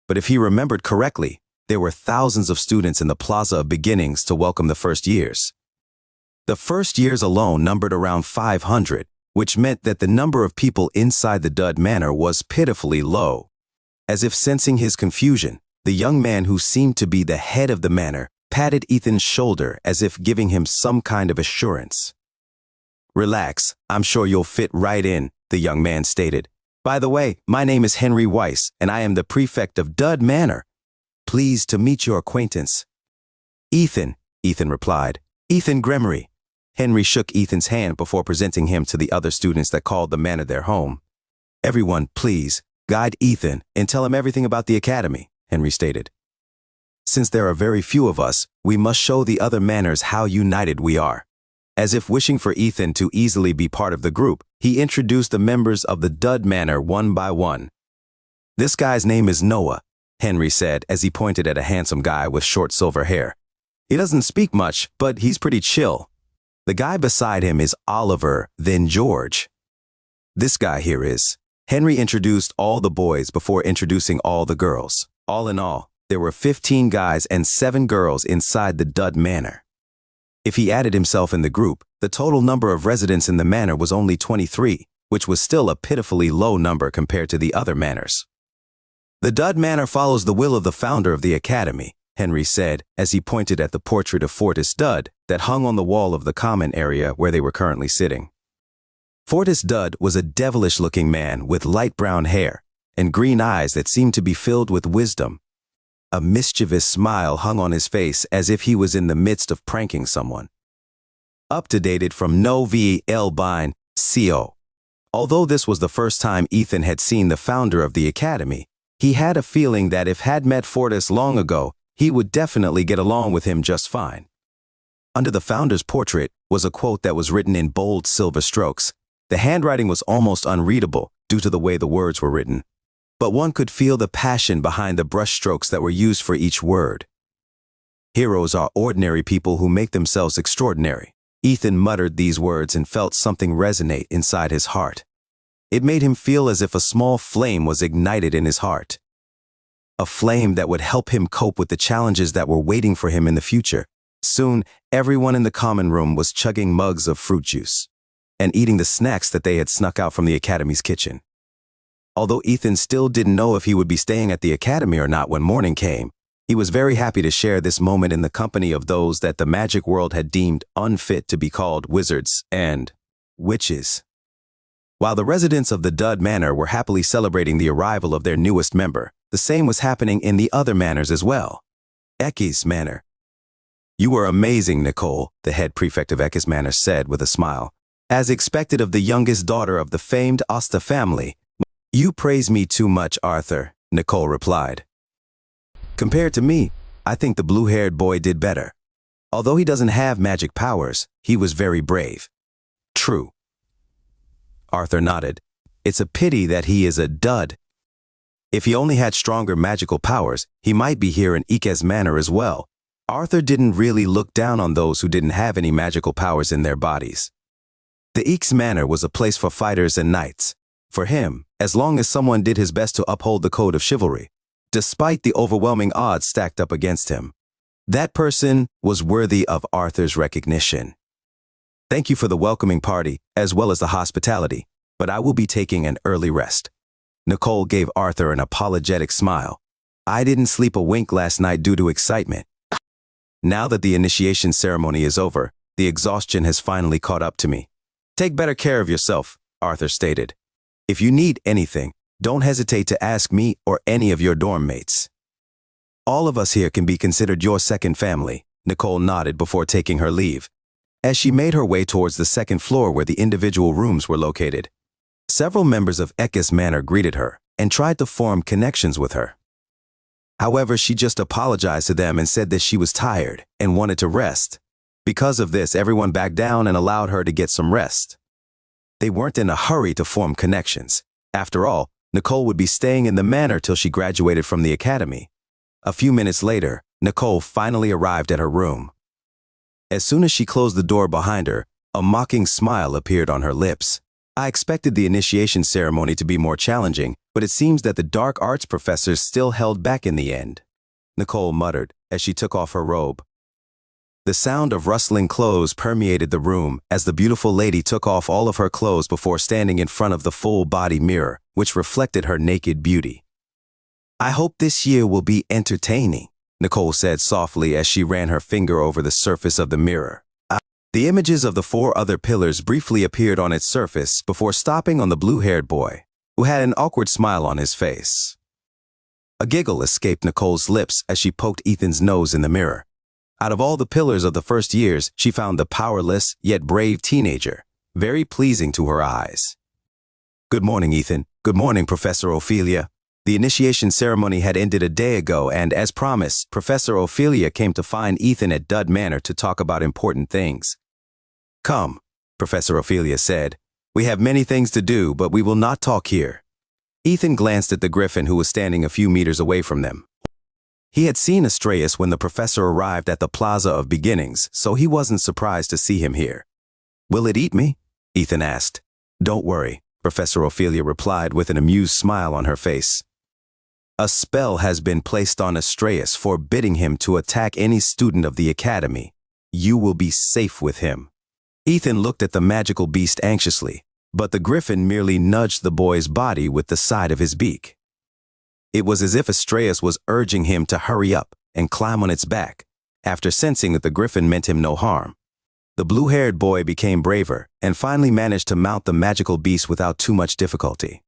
but if he remembered correctly, there were thousands of students in the Plaza of Beginnings to welcome the first years. The first years alone numbered around 500, which meant that the number of people inside the Dud Manor was pitifully low. As if sensing his confusion, the young man who seemed to be the head of the manor patted Ethan's shoulder as if giving him some kind of assurance. "Relax, I'm sure you'll fit right in," the young man stated. "By the way, my name is Henry Weiss, and I am the prefect of Dud Manor. Pleased to meet your acquaintance." "Ethan," Ethan replied. "Ethan Gremory." Henry shook Ethan's hand before presenting him to the other students that called the manor their home. "Everyone, please, guide Ethan and tell him everything about the academy," Henry stated. "Since there are very few of us, we must show the other manors how united we are." As if wishing for Ethan to easily be part of the group, he introduced the members of the Dud Manor one by one. "This guy's name is Noah," Henry said as he pointed at a handsome guy with short silver hair. "He doesn't speak much, but he's pretty chill. The guy beside him is Oliver, then George. This guy here is..." Henry introduced all the boys before introducing all the girls. All in all, there were 15 guys and 7 girls inside the Dud Manor. If he added himself in the group, the total number of residents in the manor was only 23, which was still a pitifully low number compared to the other manors. "The Dud Manor follows the will of the founder of the academy," Henry said as he pointed at the portrait of Fortis Dud that hung on the wall of the common area where they were currently sitting. Fortis Dud was a devilish-looking man with light brown hair and green eyes that seemed to be filled with wisdom. A mischievous smile hung on his face as if he was in the midst of pranking someone. Updated from Novi Elbine, CO. Although this was the first time Ethan had seen the founder of the academy, he had a feeling that if had met Fortis long ago, he would definitely get along with him just fine. Under the founder's portrait was a quote that was written in bold silver strokes. The handwriting was almost unreadable due to the way the words were written, but one could feel the passion behind the brushstrokes that were used for each word. "Heroes are ordinary people who make themselves extraordinary." Ethan muttered these words and felt something resonate inside his heart. It made him feel as if a small flame was ignited in his heart. A flame that would help him cope with the challenges that were waiting for him in the future. Soon, everyone in the common room was chugging mugs of fruit juice and eating the snacks that they had snuck out from the academy's kitchen. Although Ethan still didn't know if he would be staying at the academy or not when morning came, he was very happy to share this moment in the company of those that the magic world had deemed unfit to be called wizards and witches. While the residents of the Dud Manor were happily celebrating the arrival of their newest member, the same was happening in the other manors as well. Eckes Manor. "You were amazing, Nicole," the head prefect of Eckes Manor said with a smile. "As expected of the youngest daughter of the famed Asta family." "You praise me too much, Arthur," Nicole replied. "Compared to me, I think the blue-haired boy did better. Although he doesn't have magic powers, he was very brave." "True." Arthur nodded. "It's a pity that he is a dud. If he only had stronger magical powers, he might be here in Eckes Manor as well." Arthur didn't really look down on those who didn't have any magical powers in their bodies. The Eckes Manor was a place for fighters and knights. For him, as long as someone did his best to uphold the code of chivalry, despite the overwhelming odds stacked up against him, that person was worthy of Arthur's recognition. "Thank you for the welcoming party, as well as the hospitality, but I will be taking an early rest." Nicole gave Arthur an apologetic smile. "I didn't sleep a wink last night due to excitement. Now that the initiation ceremony is over, the exhaustion has finally caught up to me." "Take better care of yourself," Arthur stated. "If you need anything, don't hesitate to ask me or any of your dorm mates. All of us here can be considered your second family." Nicole nodded before taking her leave. As she made her way towards the second floor where the individual rooms were located, several members of Eckes Manor greeted her and tried to form connections with her. However, she just apologized to them and said that she was tired and wanted to rest. Because of this, everyone backed down and allowed her to get some rest. They weren't in a hurry to form connections. After all, Nicole would be staying in the manor till she graduated from the academy. A few minutes later, Nicole finally arrived at her room. As soon as she closed the door behind her, a mocking smile appeared on her lips. I expected the initiation ceremony to be more challenging, but it seems that the dark arts professors still held back in the end, Nicole muttered as she took off her robe. The sound of rustling clothes permeated the room as the beautiful lady took off all of her clothes before standing in front of the full-body mirror, which reflected her naked beauty. "I hope this year will be entertaining," Nicole said softly as she ran her finger over the surface of the mirror. The images of the 4 other pillars briefly appeared on its surface before stopping on the blue-haired boy, who had an awkward smile on his face. A giggle escaped Nicole's lips as she poked Ethan's nose in the mirror. Out of all the pillars of the first years, she found the powerless yet brave teenager very pleasing to her eyes. "Good morning, Ethan. Good morning, Professor Ophelia." The initiation ceremony had ended a day ago, and as promised, Professor Ophelia came to find Ethan at Dud Manor to talk about important things. "Come," Professor Ophelia said. "We have many things to do, but we will not talk here." Ethan glanced at the griffin who was standing a few meters away from them. He had seen Astraeus when the professor arrived at the Plaza of Beginnings, so he wasn't surprised to see him here. "Will it eat me?" Ethan asked. "Don't worry," Professor Ophelia replied with an amused smile on her face. "A spell has been placed on Astraeus forbidding him to attack any student of the academy. You will be safe with him." Ethan looked at the magical beast anxiously, but the griffin merely nudged the boy's body with the side of his beak. It was as if Astraeus was urging him to hurry up and climb on its back, after sensing that the griffin meant him no harm. The blue-haired boy became braver and finally managed to mount the magical beast without too much difficulty.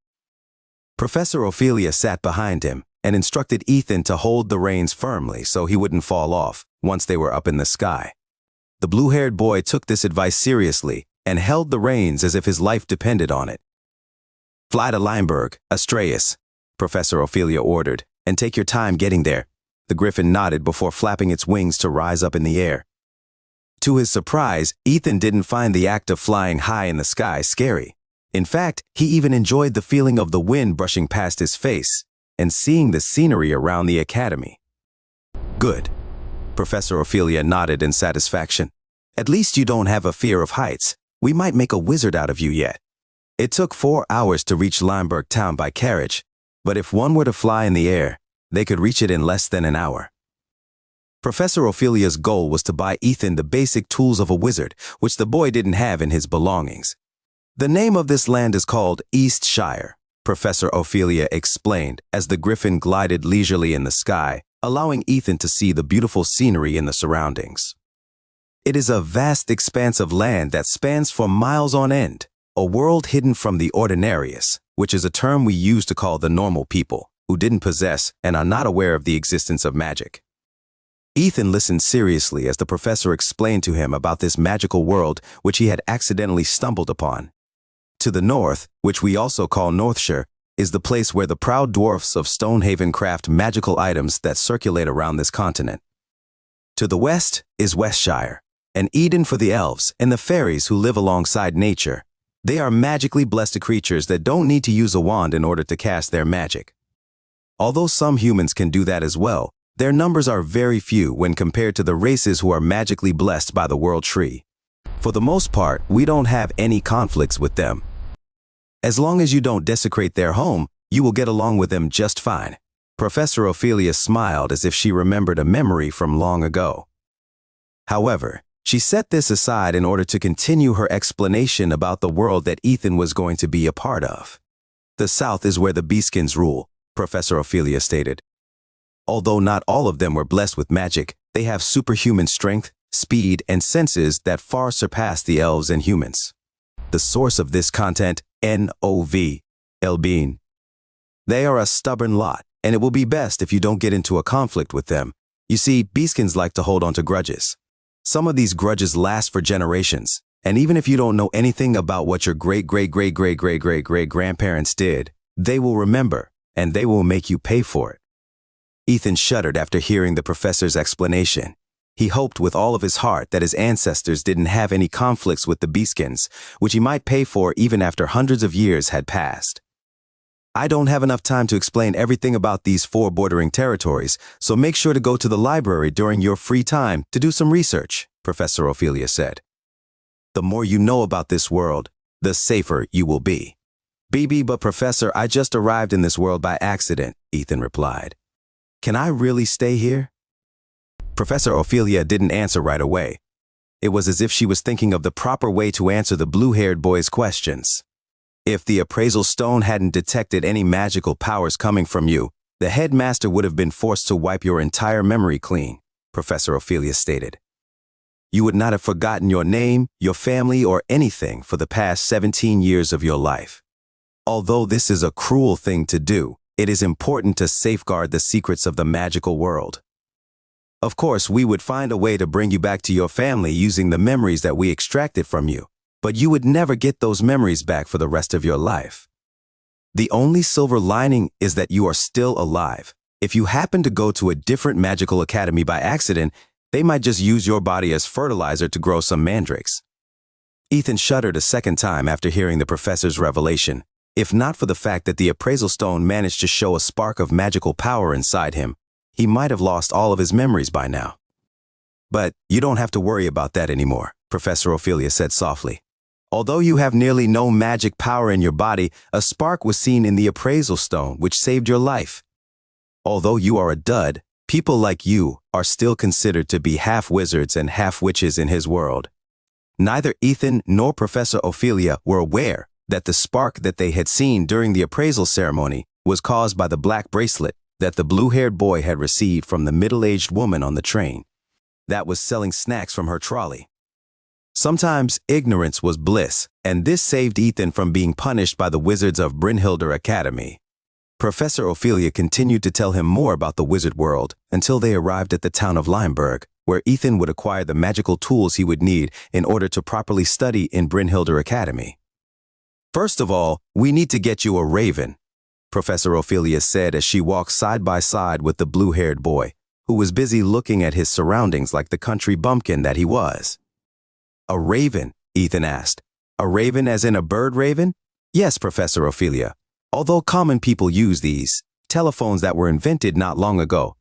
Professor Ophelia sat behind him and instructed Ethan to hold the reins firmly so he wouldn't fall off once they were up in the sky. The blue-haired boy took this advice seriously and held the reins as if his life depended on it. "Fly to Limeberg, Astraeus," Professor Ophelia ordered, "and take your time getting there." The griffin nodded before flapping its wings to rise up in the air. To his surprise, Ethan didn't find the act of flying high in the sky scary. In fact, he even enjoyed the feeling of the wind brushing past his face and seeing the scenery around the academy. "Good." Professor Ophelia nodded in satisfaction. "At least you don't have a fear of heights. We might make a wizard out of you yet." It took 4 hours to reach Limeberg town by carriage, but if one were to fly in the air, they could reach it in less than an hour. Professor Ophelia's goal was to buy Ethan the basic tools of a wizard, which the boy didn't have in his belongings. "The name of this land is called Eastshire," Professor Ophelia explained as the griffin glided leisurely in the sky, allowing Ethan to see the beautiful scenery in the surroundings. "It is a vast expanse of land that spans for miles on end, a world hidden from the ordinarius, which is a term we use to call the normal people who didn't possess and are not aware of the existence of magic." Ethan listened seriously as the professor explained to him about this magical world which he had accidentally stumbled upon. To the north, which we also call Northshire, is the place where the proud dwarfs of Stonehaven craft magical items that circulate around this continent. To the west is Westshire, an Eden for the elves and the fairies who live alongside nature. They are magically blessed creatures that don't need to use a wand in order to cast their magic. Although some humans can do that as well, their numbers are very few when compared to the races who are magically blessed by the World Tree. For the most part, we don't have any conflicts with them. As long as you don't desecrate their home, you will get along with them just fine. Professor Ophelia smiled as if she remembered a memory from long ago. However, she set this aside in order to continue her explanation about the world that Ethan was going to be a part of. "The South is where the Beaskins rule," Professor Ophelia stated. "Although not all of them were blessed with magic, they have superhuman strength, speed, and senses that far surpass the elves and humans. The source of this content, Nov, Elbeen. They are a stubborn lot, and it will be best if you don't get into a conflict with them. You see, Beaskins like to hold on to grudges. Some of these grudges last for generations, and even if you don't know anything about what your great-great-great-great-great-great-great-grandparents did, they will remember, and they will make you pay for it." Ethan shuddered after hearing the professor's explanation. He hoped with all of his heart that his ancestors didn't have any conflicts with the Beaskins, which he might pay for even after hundreds of years had passed. I don't have enough time to explain everything about these 4 bordering territories, so make sure to go to the library during your free time to do some research, Professor Ophelia said. The more you know about this world, the safer you will be. But Professor, I just arrived in this world by accident, Ethan replied. Can I really stay here? Professor Ophelia didn't answer right away. It was as if she was thinking of the proper way to answer the blue-haired boy's questions. If the appraisal stone hadn't detected any magical powers coming from you, the headmaster would have been forced to wipe your entire memory clean, Professor Ophelia stated. You would not have forgotten your name, your family, or anything for the past 17 years of your life. Although this is a cruel thing to do, it is important to safeguard the secrets of the magical world. Of course, we would find a way to bring you back to your family using the memories that we extracted from you, but you would never get those memories back for the rest of your life. The only silver lining is that you are still alive. If you happen to go to a different magical academy by accident, they might just use your body as fertilizer to grow some mandrakes. Ethan shuddered a second time after hearing the professor's revelation. If not for the fact that the appraisal stone managed to show a spark of magical power inside him, he might have lost all of his memories by now. But you don't have to worry about that anymore, Professor Ophelia said softly. Although you have nearly no magic power in your body, a spark was seen in the appraisal stone, which saved your life. Although you are a dud, people like you are still considered to be half wizards and half witches in his world. Neither Ethan nor Professor Ophelia were aware that the spark that they had seen during the appraisal ceremony was caused by the black bracelet that the blue-haired boy had received from the middle-aged woman on the train that was selling snacks from her trolley. Sometimes ignorance was bliss, and this saved Ethan from being punished by the wizards of Brynhildr Academy. Professor Ophelia continued to tell him more about the wizard world until they arrived at the town of Limeberg, where Ethan would acquire the magical tools he would need in order to properly study in Brynhildr Academy. First of all, we need to get you a raven, Professor Ophelia said as she walked side by side with the blue-haired boy, who was busy looking at his surroundings like the country bumpkin that he was. A raven? Ethan asked. A raven as in a bird raven? Yes, Professor Ophelia. Although common people use these telephones that were invented not long ago.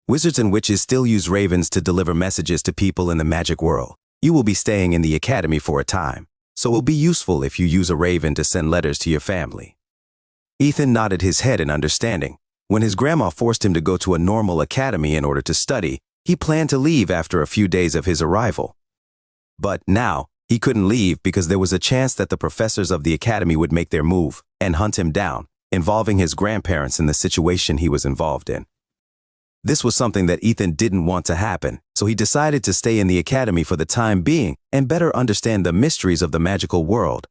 Wizards and witches still use ravens to deliver messages to people in the magic world. You will be staying in the academy for a time, so it will be useful if you use a raven to send letters to your family. Ethan nodded his head in understanding. When his grandma forced him to go to a normal academy in order to study, he planned to leave after a few days of his arrival. But now, he couldn't leave because there was a chance that the professors of the academy would make their move and hunt him down, involving his grandparents in the situation he was involved in. This was something that Ethan didn't want to happen, so he decided to stay in the academy for the time being and better understand the mysteries of the magical world.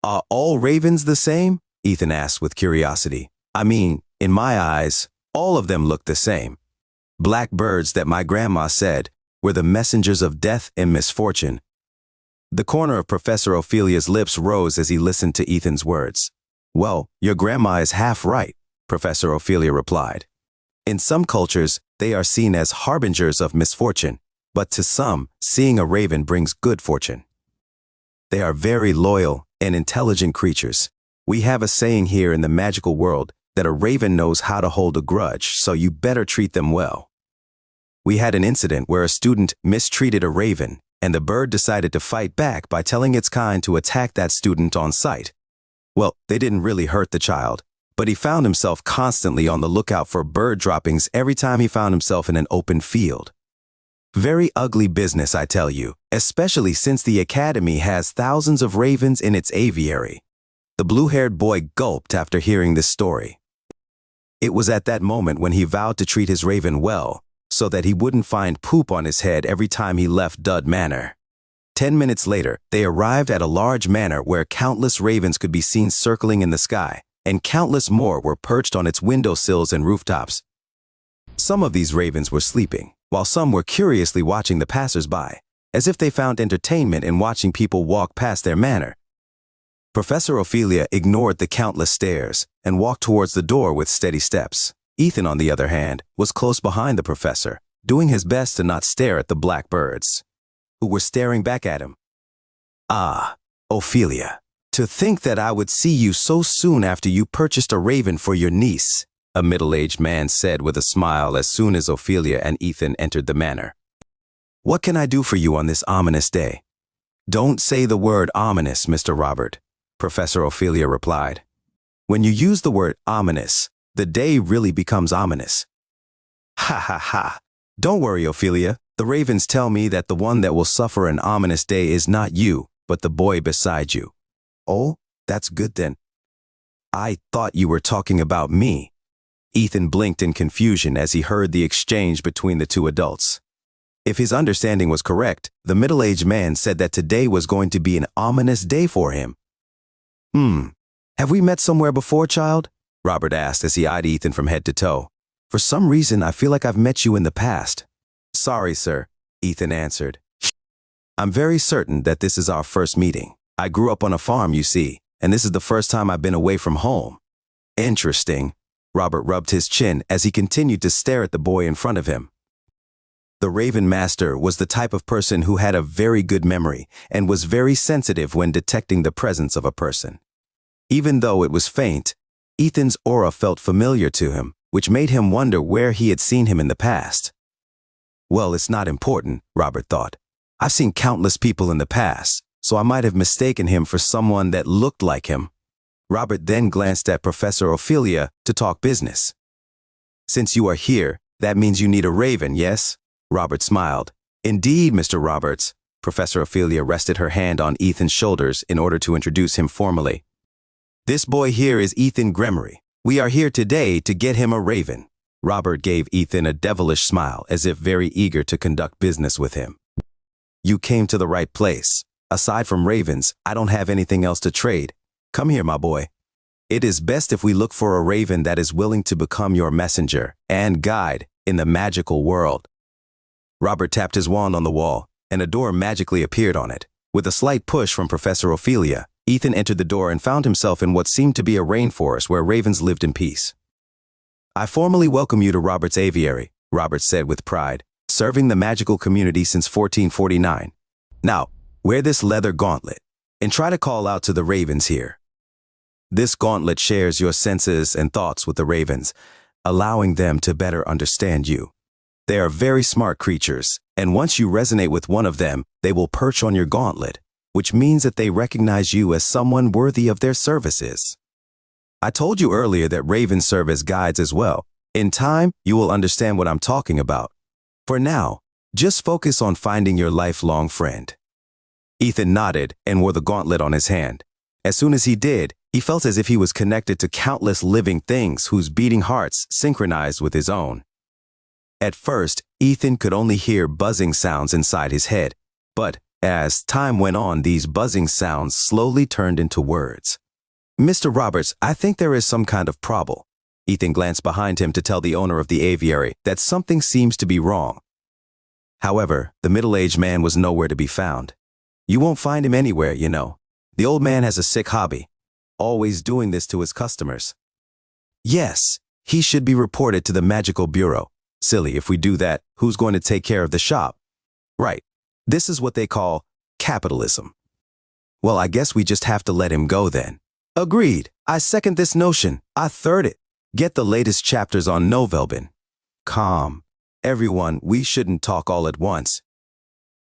Are all ravens the same? Ethan asked with curiosity. I mean, in my eyes, all of them look the same. Black birds that my grandma said were the messengers of death and misfortune. The corner of Professor Ophelia's lips rose as he listened to Ethan's words. Well, your grandma is half right, Professor Ophelia replied. In some cultures, they are seen as harbingers of misfortune, but to some, seeing a raven brings good fortune. They are very loyal and intelligent creatures. We have a saying here in the magical world that a raven knows how to hold a grudge, so you better treat them well. We had an incident where a student mistreated a raven, and the bird decided to fight back by telling its kind to attack that student on sight. Well, they didn't really hurt the child, but he found himself constantly on the lookout for bird droppings every time he found himself in an open field. Very ugly business, I tell you, especially since the academy has thousands of ravens in its aviary. The blue-haired boy gulped after hearing this story. It was at that moment when he vowed to treat his raven well, so that he wouldn't find poop on his head every time he left Dud Manor. 10 minutes later, they arrived at a large manor where countless ravens could be seen circling in the sky, and countless more were perched on its windowsills and rooftops. Some of these ravens were sleeping, while some were curiously watching the passers-by, as if they found entertainment in watching people walk past their manor. Professor Ophelia ignored the countless stares and walked towards the door with steady steps. Ethan, on the other hand, was close behind the professor, doing his best to not stare at the blackbirds, who were staring back at him. "Ah, Ophelia, to think that I would see you so soon after you purchased a raven for your niece," a middle-aged man said with a smile as soon as Ophelia and Ethan entered the manor. "What can I do for you on this ominous day?" "Don't say the word ominous, Mr. Robert," Professor Ophelia replied. "When you use the word ominous, the day really becomes ominous." "Ha ha ha. Don't worry, Ophelia. The ravens tell me that the one that will suffer an ominous day is not you, but the boy beside you." "Oh, that's good then." "I thought you were talking about me." Ethan blinked in confusion as he heard the exchange between the two adults. If his understanding was correct, the middle-aged man said that today was going to be an ominous day for him. Have we met somewhere before, child?" Robert asked as he eyed Ethan from head to toe. "For some reason, I feel like I've met you in the past." "Sorry, sir," Ethan answered. "I'm very certain that this is our first meeting. I grew up on a farm, you see, and this is the first time I've been away from home." "Interesting." Robert rubbed his chin as he continued to stare at the boy in front of him. The Raven Master was the type of person who had a very good memory and was very sensitive when detecting the presence of a person. Even though it was faint, Ethan's aura felt familiar to him, which made him wonder where he had seen him in the past. Well, it's not important, Robert thought. I've seen countless people in the past, so I might have mistaken him for someone that looked like him. Robert then glanced at Professor Ophelia to talk business. "Since you are here, that means you need a raven, yes?" Robert smiled. "Indeed, Mr. Roberts." Professor Ophelia rested her hand on Ethan's shoulders in order to introduce him formally. "This boy here is Ethan Gremory. We are here today to get him a raven." Robert gave Ethan a devilish smile, as if very eager to conduct business with him. "You came to the right place. Aside from ravens, I don't have anything else to trade. Come here, my boy. It is best if we look for a raven that is willing to become your messenger and guide in the magical world." Robert tapped his wand on the wall, and a door magically appeared on it. With a slight push from Professor Ophelia, Ethan entered the door and found himself in what seemed to be a rainforest where ravens lived in peace. "I formally welcome you to Robert's Aviary," Robert said with pride, "serving the magical community since 1449. Now, wear this leather gauntlet, and try to call out to the ravens here. This gauntlet shares your senses and thoughts with the ravens, allowing them to better understand you. They are very smart creatures, and once you resonate with one of them, they will perch on your gauntlet, which means that they recognize you as someone worthy of their services. I told you earlier that ravens serve as guides as well. In time, you will understand what I'm talking about. For now, just focus on finding your lifelong friend." Ethan nodded and wore the gauntlet on his hand. As soon as he did, he felt as if he was connected to countless living things whose beating hearts synchronized with his own. At first, Ethan could only hear buzzing sounds inside his head, but as time went on, these buzzing sounds slowly turned into words. "Mr. Roberts, I think there is some kind of trouble." Ethan glanced behind him to tell the owner of the aviary that something seems to be wrong. However, the middle-aged man was nowhere to be found. "You won't find him anywhere, you know. The old man has a sick hobby, always doing this to his customers." "Yes, he should be reported to the Magical Bureau. Silly, if we do that, who's going to take care of the shop?" "Right. This is what they call capitalism." "Well, I guess we just have to let him go then." "Agreed. I second this notion. I third it. Get the latest chapters on Novelbin." "Calm. Everyone, we shouldn't talk all at once.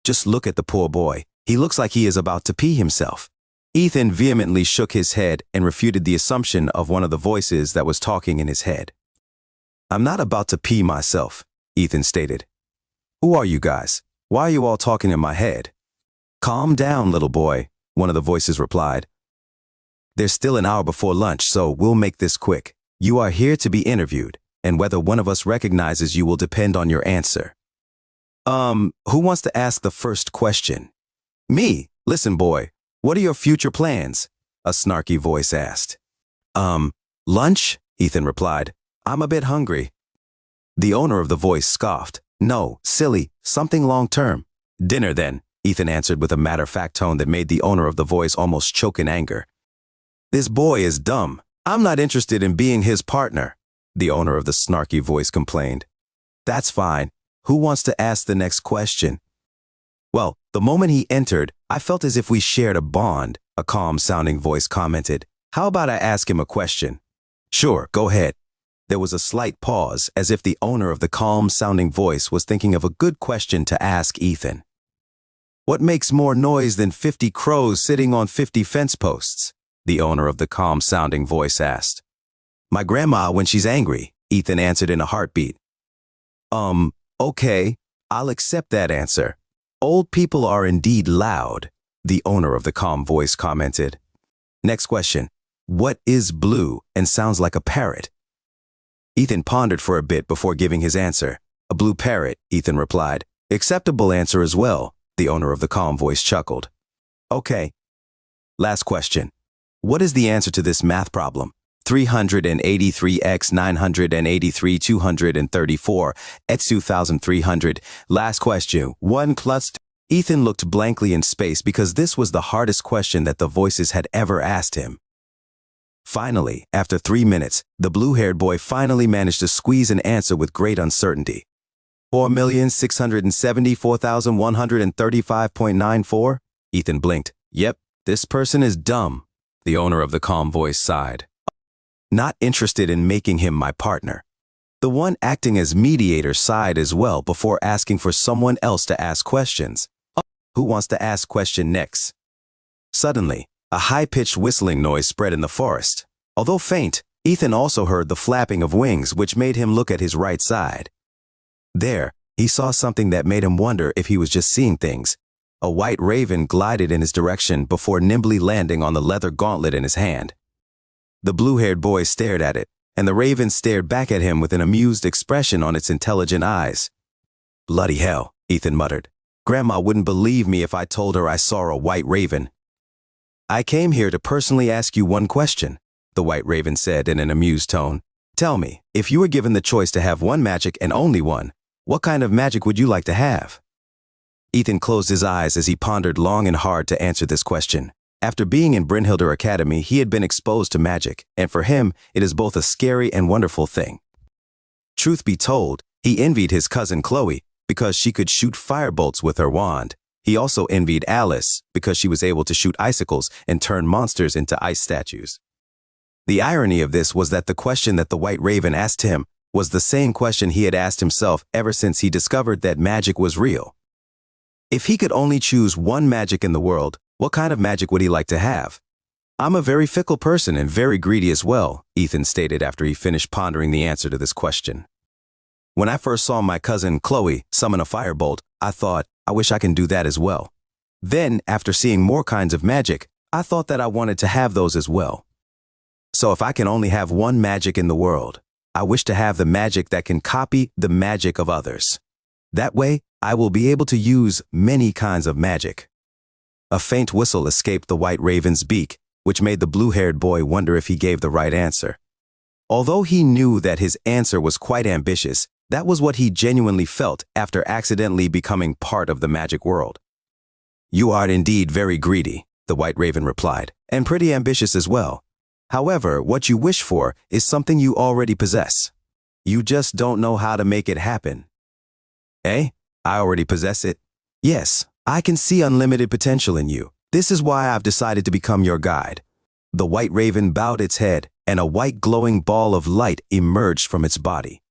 Just look at the poor boy. He looks like he is about to pee himself." Ethan vehemently shook his head and refuted the assumption of one of the voices that was talking in his head. "I'm not about to pee myself," Ethan stated. "Who are you guys? Why are you all talking in my head?" "Calm down, little boy," one of the voices replied. "There's still an hour before lunch, so we'll make this quick. You are here to be interviewed, and whether one of us recognizes you will depend on your answer." Who wants to ask the first question?" "Me. Listen, boy, what are your future plans?" a snarky voice asked. Lunch?" Ethan replied. "I'm a bit hungry." The owner of the voice scoffed. "No, silly, something long-term." "Dinner then," Ethan answered with a matter-of-fact tone that made the owner of the voice almost choke in anger. "This boy is dumb. I'm not interested in being his partner." the owner of the snarky voice complained. That's fine. Who wants to ask the next question? Well, the moment he entered, I felt as if we shared a bond, a calm-sounding voice commented. How about I ask him a question? Sure, go ahead. There was a slight pause, as if the owner of the calm-sounding voice was thinking of a good question to ask Ethan. What makes more noise than 50 crows sitting on 50 fence posts? The owner of the calm-sounding voice asked. My grandma when she's angry, Ethan answered in a heartbeat. Okay, I'll accept that answer. Old people are indeed loud, the owner of the calm voice commented. Next question. What is blue and sounds like a parrot? Ethan pondered for a bit before giving his answer. A blue parrot, Ethan replied. Acceptable answer as well, the owner of the calm voice chuckled. Okay. Last question. What is the answer to this math problem? 383x 983 234 at 2300. Last question. 1 plus 2. Ethan looked blankly in space because this was the hardest question that the voices had ever asked him. Finally, after 3 minutes, the blue-haired boy finally managed to squeeze an answer with great uncertainty. 4,674,135.94? Ethan blinked. Yep, this person is dumb, the owner of the calm voice sighed. Not interested in making him my partner. The one acting as mediator sighed as well before asking for someone else to ask questions. Who wants to ask question next? Suddenly, a high-pitched whistling noise spread in the forest. Although faint, Ethan also heard the flapping of wings, which made him look at his right side. There, he saw something that made him wonder if he was just seeing things. A white raven glided in his direction before nimbly landing on the leather gauntlet in his hand. The blue-haired boy stared at it, and the raven stared back at him with an amused expression on its intelligent eyes. Bloody hell, Ethan muttered. Grandma wouldn't believe me if I told her I saw a white raven. I came here to personally ask you one question, the white raven said in an amused tone. Tell me, if you were given the choice to have one magic and only one, what kind of magic would you like to have? Ethan closed his eyes as he pondered long and hard to answer this question. After being in Brynhildr Academy, he had been exposed to magic, and for him, it is both a scary and wonderful thing. Truth be told, he envied his cousin Chloe because she could shoot firebolts with her wand. He also envied Alice because she was able to shoot icicles and turn monsters into ice statues. The irony of this was that the question that the white raven asked him was the same question he had asked himself ever since he discovered that magic was real. If he could only choose one magic in the world, what kind of magic would he like to have? I'm a very fickle person and very greedy as well, Ethan stated after he finished pondering the answer to this question. When I first saw my cousin Chloe summon a firebolt, I thought, I wish I can do that as well. Then, after seeing more kinds of magic, I thought that I wanted to have those as well. So if I can only have one magic in the world, I wish to have the magic that can copy the magic of others. That way, I will be able to use many kinds of magic. A faint whistle escaped the white raven's beak, which made the blue-haired boy wonder if he gave the right answer. Although he knew that his answer was quite ambitious, that was what he genuinely felt after accidentally becoming part of the magic world. You are indeed very greedy, the white raven replied, and pretty ambitious as well. However, what you wish for is something you already possess. You just don't know how to make it happen. Eh? I already possess it? Yes, I can see unlimited potential in you. This is why I've decided to become your guide. The white raven bowed its head, and a white glowing ball of light emerged from its body.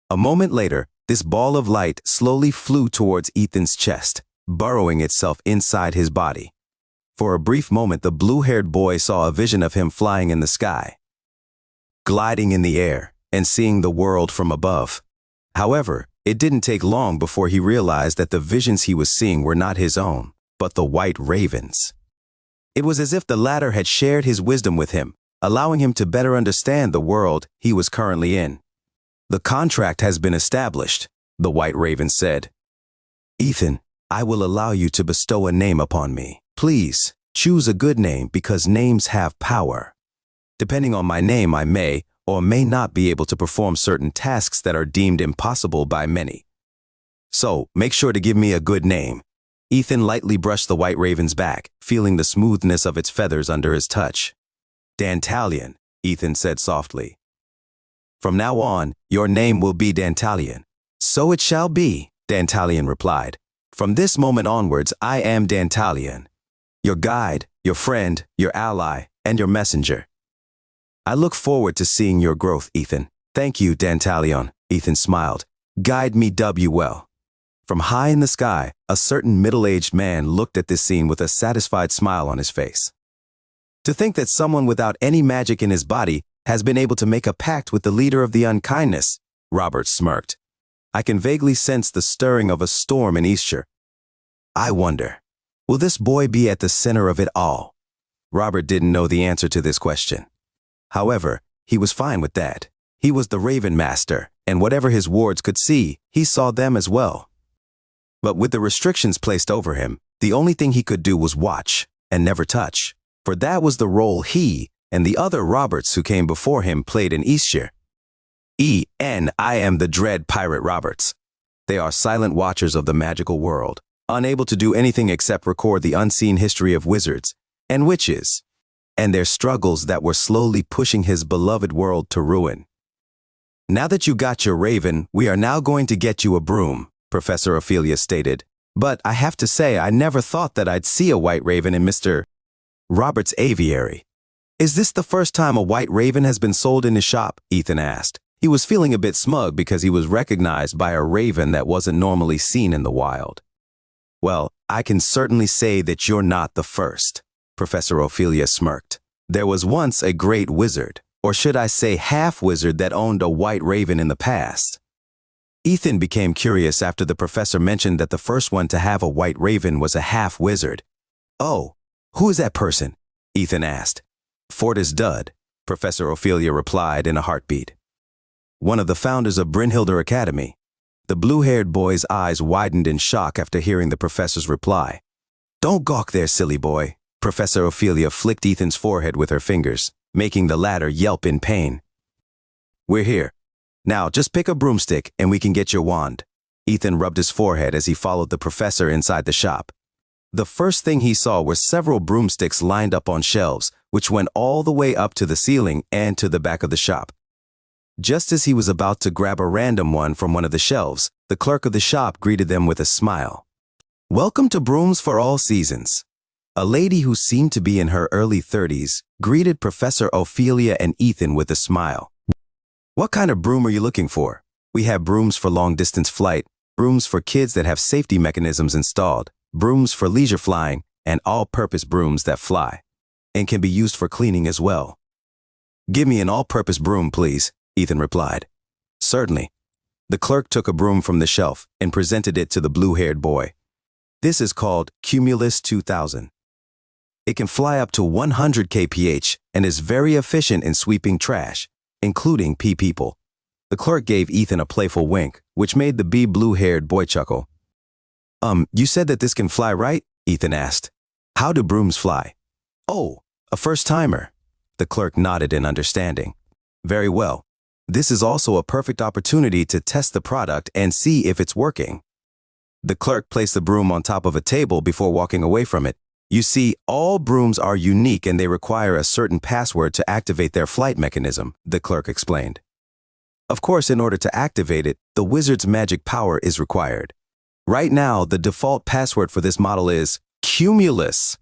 A moment later, this ball of light slowly flew towards Ethan's chest, burrowing itself inside his body. For a brief moment, the blue-haired boy saw a vision of him flying in the sky, gliding in the air, and seeing the world from above. However, it didn't take long before he realized that the visions he was seeing were not his own, but the white raven's. It was as if the latter had shared his wisdom with him, allowing him to better understand the world he was currently in. The contract has been established, the white raven said. Ethan, I will allow you to bestow a name upon me. Please, choose a good name because names have power. Depending on my name, I may or may not be able to perform certain tasks that are deemed impossible by many. So, make sure to give me a good name. Ethan lightly brushed the white raven's back, feeling the smoothness of its feathers under his touch. Dantalion, Ethan said softly. From now on, your name will be Dantalion." "So it shall be," Dantalion replied. "From this moment onwards, I am Dantalion, your guide, your friend, your ally, and your messenger. I look forward to seeing your growth, Ethan." "Thank you, Dantalion," Ethan smiled. "Guide me well." From high in the sky, a certain middle-aged man looked at this scene with a satisfied smile on his face. To think that someone without any magic in his body has been able to make a pact with the leader of the Unkindness, Robert smirked. I can vaguely sense the stirring of a storm in Eastshire. I wonder, will this boy be at the center of it all? Robert didn't know the answer to this question. However, he was fine with that. He was the Raven Master, and whatever his wards could see, he saw them as well. But with the restrictions placed over him, the only thing he could do was watch and never touch, for that was the role he and the other Roberts who came before him played in Eastshire. I am the Dread Pirate Roberts. They are silent watchers of the magical world, unable to do anything except record the unseen history of wizards and witches, and their struggles that were slowly pushing his beloved world to ruin. "Now that you got your raven, we are now going to get you a broom," Professor Ophelia stated. "But I have to say I never thought that I'd see a white raven in Mr. Robert's aviary." "Is this the first time a white raven has been sold in his shop?" Ethan asked. He was feeling a bit smug because he was recognized by a raven that wasn't normally seen in the wild. "Well, I can certainly say that you're not the first," Professor Ophelia smirked. "There was once a great wizard, or should I say half-wizard, that owned a white raven in the past." Ethan became curious after the professor mentioned that the first one to have a white raven was a half-wizard. "Oh, who is that person?" Ethan asked. "Fortis Dud," Professor Ophelia replied in a heartbeat. "One of the founders of Brynhilder Academy." The blue-haired boy's eyes widened in shock after hearing the professor's reply. "Don't gawk there, silly boy." Professor Ophelia flicked Ethan's forehead with her fingers, making the latter yelp in pain. "We're here. Now just pick a broomstick and we can get your wand." Ethan rubbed his forehead as he followed the professor inside the shop. The first thing he saw were several broomsticks lined up on shelves, which went all the way up to the ceiling and to the back of the shop. Just as he was about to grab a random one from one of the shelves, the clerk of the shop greeted them with a smile. "Welcome to Brooms for All Seasons." A lady who seemed to be in her early 30s greeted Professor Ophelia and Ethan with a smile. "What kind of broom are you looking for? We have brooms for long-distance flight, brooms for kids that have safety mechanisms installed, brooms for leisure flying, and all-purpose brooms that fly, and can be used for cleaning as well." "Give me an all-purpose broom, please," Ethan replied. "Certainly." The clerk took a broom from the shelf and presented it to the blue-haired boy. "This is called Cumulus 2000. It can fly up to 100 kph and is very efficient in sweeping trash, including pee people." The clerk gave Ethan a playful wink, which made the blue-haired boy chuckle. You said that this can fly, right?" Ethan asked. "How do brooms fly?" "Oh, a first-timer." The clerk nodded in understanding. "Very well. This is also a perfect opportunity to test the product and see if it's working." The clerk placed the broom on top of a table before walking away from it. "You see, all brooms are unique and they require a certain password to activate their flight mechanism," the clerk explained. "Of course, in order to activate it, the wizard's magic power is required. Right now, the default password for this model is Cumulus."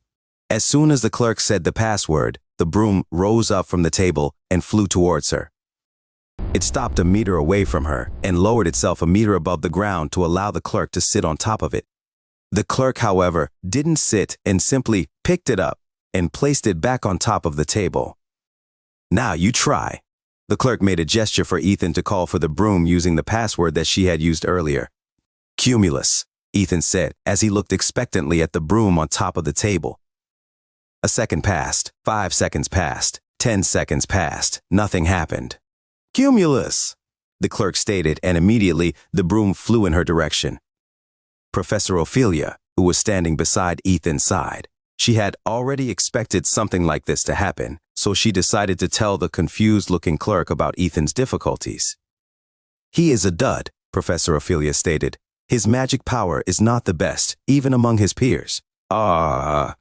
As soon as the clerk said the password, the broom rose up from the table and flew towards her. It stopped a meter away from her and lowered itself a meter above the ground to allow the clerk to sit on top of it. The clerk, however, didn't sit and simply picked it up and placed it back on top of the table. "Now you try." The clerk made a gesture for Ethan to call for the broom using the password that she had used earlier. "Cumulus," Ethan said as he looked expectantly at the broom on top of the table. A second passed, 5 seconds passed, 10 seconds passed. Nothing happened. "Cumulus," the clerk stated, and immediately the broom flew in her direction. Professor Ophelia, who was standing beside Ethan, sighed. She had already expected something like this to happen, so she decided to tell the confused-looking clerk about Ethan's difficulties. "He is a dud," Professor Ophelia stated. "His magic power is not the best, even among his peers." The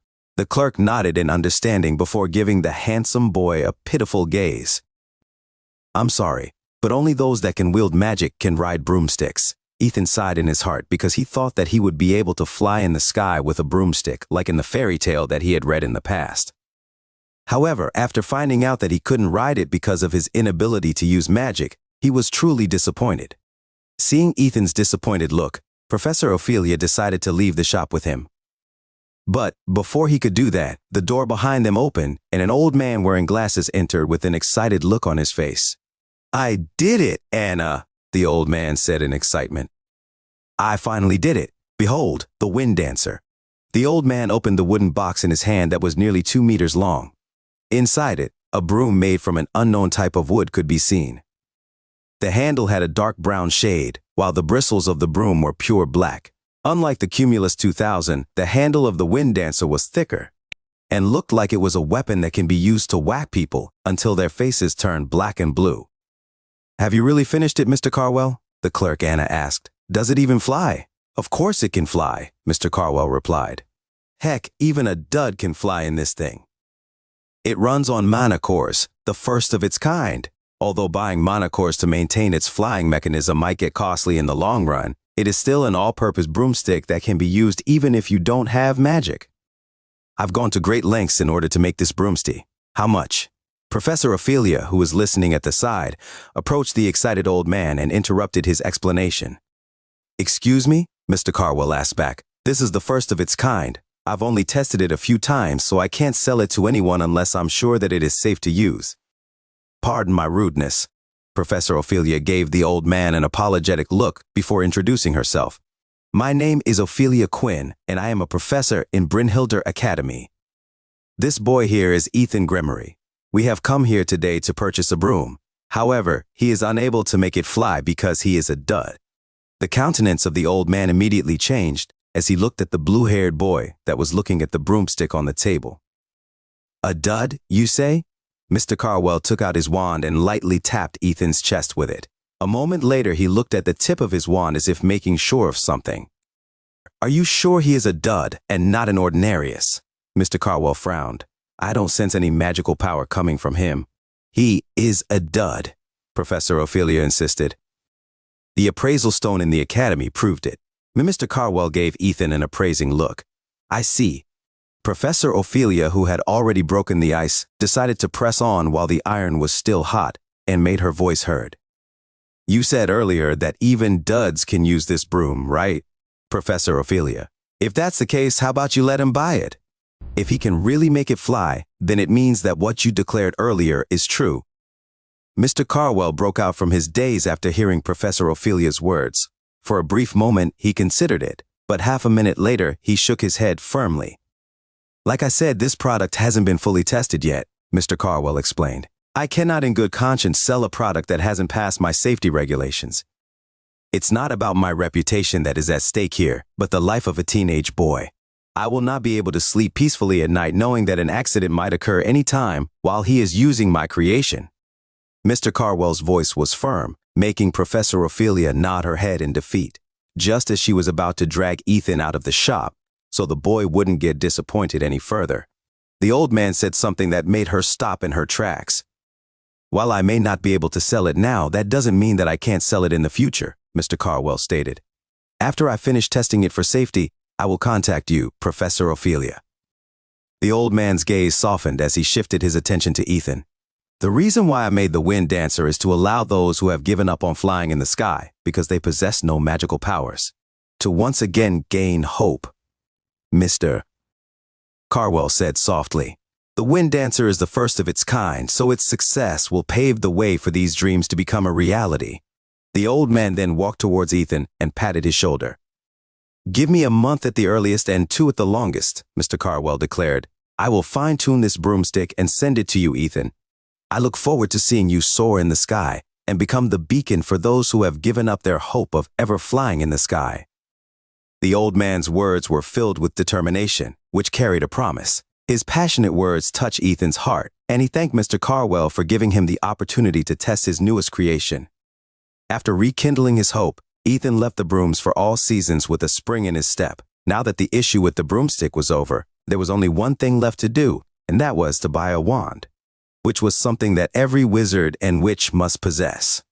clerk nodded in understanding before giving the handsome boy a pitiful gaze. "I'm sorry. but only those that can wield magic can ride broomsticks. Ethan sighed in his heart because he thought that he would be able to fly in the sky with a broomstick like in the fairy tale that he had read in the past. However, after finding out that he couldn't ride it because of his inability to use magic, he was truly disappointed. Seeing Ethan's disappointed look, Professor Ophelia decided to leave the shop with him. But before he could do that, the door behind them opened and an old man wearing glasses entered with an excited look on his face. "I did it, Anna," the old man said in excitement. "I finally did it. Behold, the wind dancer." The old man opened the wooden box in his hand that was nearly 2 meters long. Inside it, a broom made from an unknown type of wood could be seen. The handle had a dark brown shade, while the bristles of the broom were pure black. Unlike the Cumulus 2000, the handle of the wind dancer was thicker and looked like it was a weapon that can be used to whack people until their faces turned black and blue. "Have you really finished it, Mr. Carwell?" the clerk Anna asked. "Does it even fly?" "Of course it can fly," Mr. Carwell replied. "Heck, even a dud can fly in this thing. It runs on mana cores, the first of its kind. Although buying mana cores to maintain its flying mechanism might get costly in the long run, it is still an all-purpose broomstick that can be used even if you don't have magic. I've gone to great lengths in order to make this broomstick. How much?" Professor Ophelia, who was listening at the side, approached the excited old man and interrupted his explanation. "Excuse me?" Mr. Carwell asked back. "This is the first of its kind. I've only tested it a few times, so I can't sell it to anyone unless I'm sure that it is safe to use." "Pardon my rudeness." Professor Ophelia gave the old man an apologetic look before introducing herself. "My name is Ophelia Quinn, and I am a professor in Brynhilder Academy. This boy here is Ethan Gremory. We have come here today to purchase a broom. However, he is unable to make it fly because he is a dud." The countenance of the old man immediately changed as he looked at the blue-haired boy that was looking at the broomstick on the table. "A dud, you say?" Mr. Carwell took out his wand and lightly tapped Ethan's chest with it. A moment later, he looked at the tip of his wand as if making sure of something. "Are you sure he is a dud and not an ordinarius?" Mr. Carwell frowned. "I don't sense any magical power coming from him." "He is a dud," Professor Ophelia insisted. "The appraisal stone in the academy proved it." Mr. Carwell gave Ethan an appraising look. "I see." Professor Ophelia, who had already broken the ice, decided to press on while the iron was still hot and made her voice heard. "You said earlier that even duds can use this broom, right, Professor Ophelia? If that's the case, how about you let him buy it? If he can really make it fly, then it means that what you declared earlier is true." Mr. Carwell broke out from his daze after hearing Professor Ophelia's words. For a brief moment, he considered it, but half a minute later, he shook his head firmly. "Like I said, this product hasn't been fully tested yet," Mr. Carwell explained. "I cannot in good conscience sell a product that hasn't passed my safety regulations. It's not about my reputation that is at stake here, but the life of a teenage boy. I will not be able to sleep peacefully at night knowing that an accident might occur any time while he is using my creation." Mr. Carwell's voice was firm, making Professor Ophelia nod her head in defeat, just as she was about to drag Ethan out of the shop so the boy wouldn't get disappointed any further. The old man said something that made her stop in her tracks. "While I may not be able to sell it now, that doesn't mean that I can't sell it in the future," Mr. Carwell stated. "After I finish testing it for safety, I will contact you, Professor Ophelia." The old man's gaze softened as he shifted his attention to Ethan. "The reason why I made the wind dancer is to allow those who have given up on flying in the sky because they possess no magical powers to once again gain hope." "Mr. Carwell said softly, "The wind dancer is the first of its kind, so its success will pave the way for these dreams to become a reality." The old man then walked towards Ethan and patted his shoulder. "Give me a month at the earliest and 2 at the longest," Mr. Carwell declared. "I will fine-tune this broomstick and send it to you, Ethan. I look forward to seeing you soar in the sky and become the beacon for those who have given up their hope of ever flying in the sky." The old man's words were filled with determination, which carried a promise. His passionate words touched Ethan's heart, and he thanked Mr. Carwell for giving him the opportunity to test his newest creation. After rekindling his hope, Ethan left the brooms for all seasons with a spring in his step. Now that the issue with the broomstick was over, there was only one thing left to do, and that was to buy a wand, which was something that every wizard and witch must possess.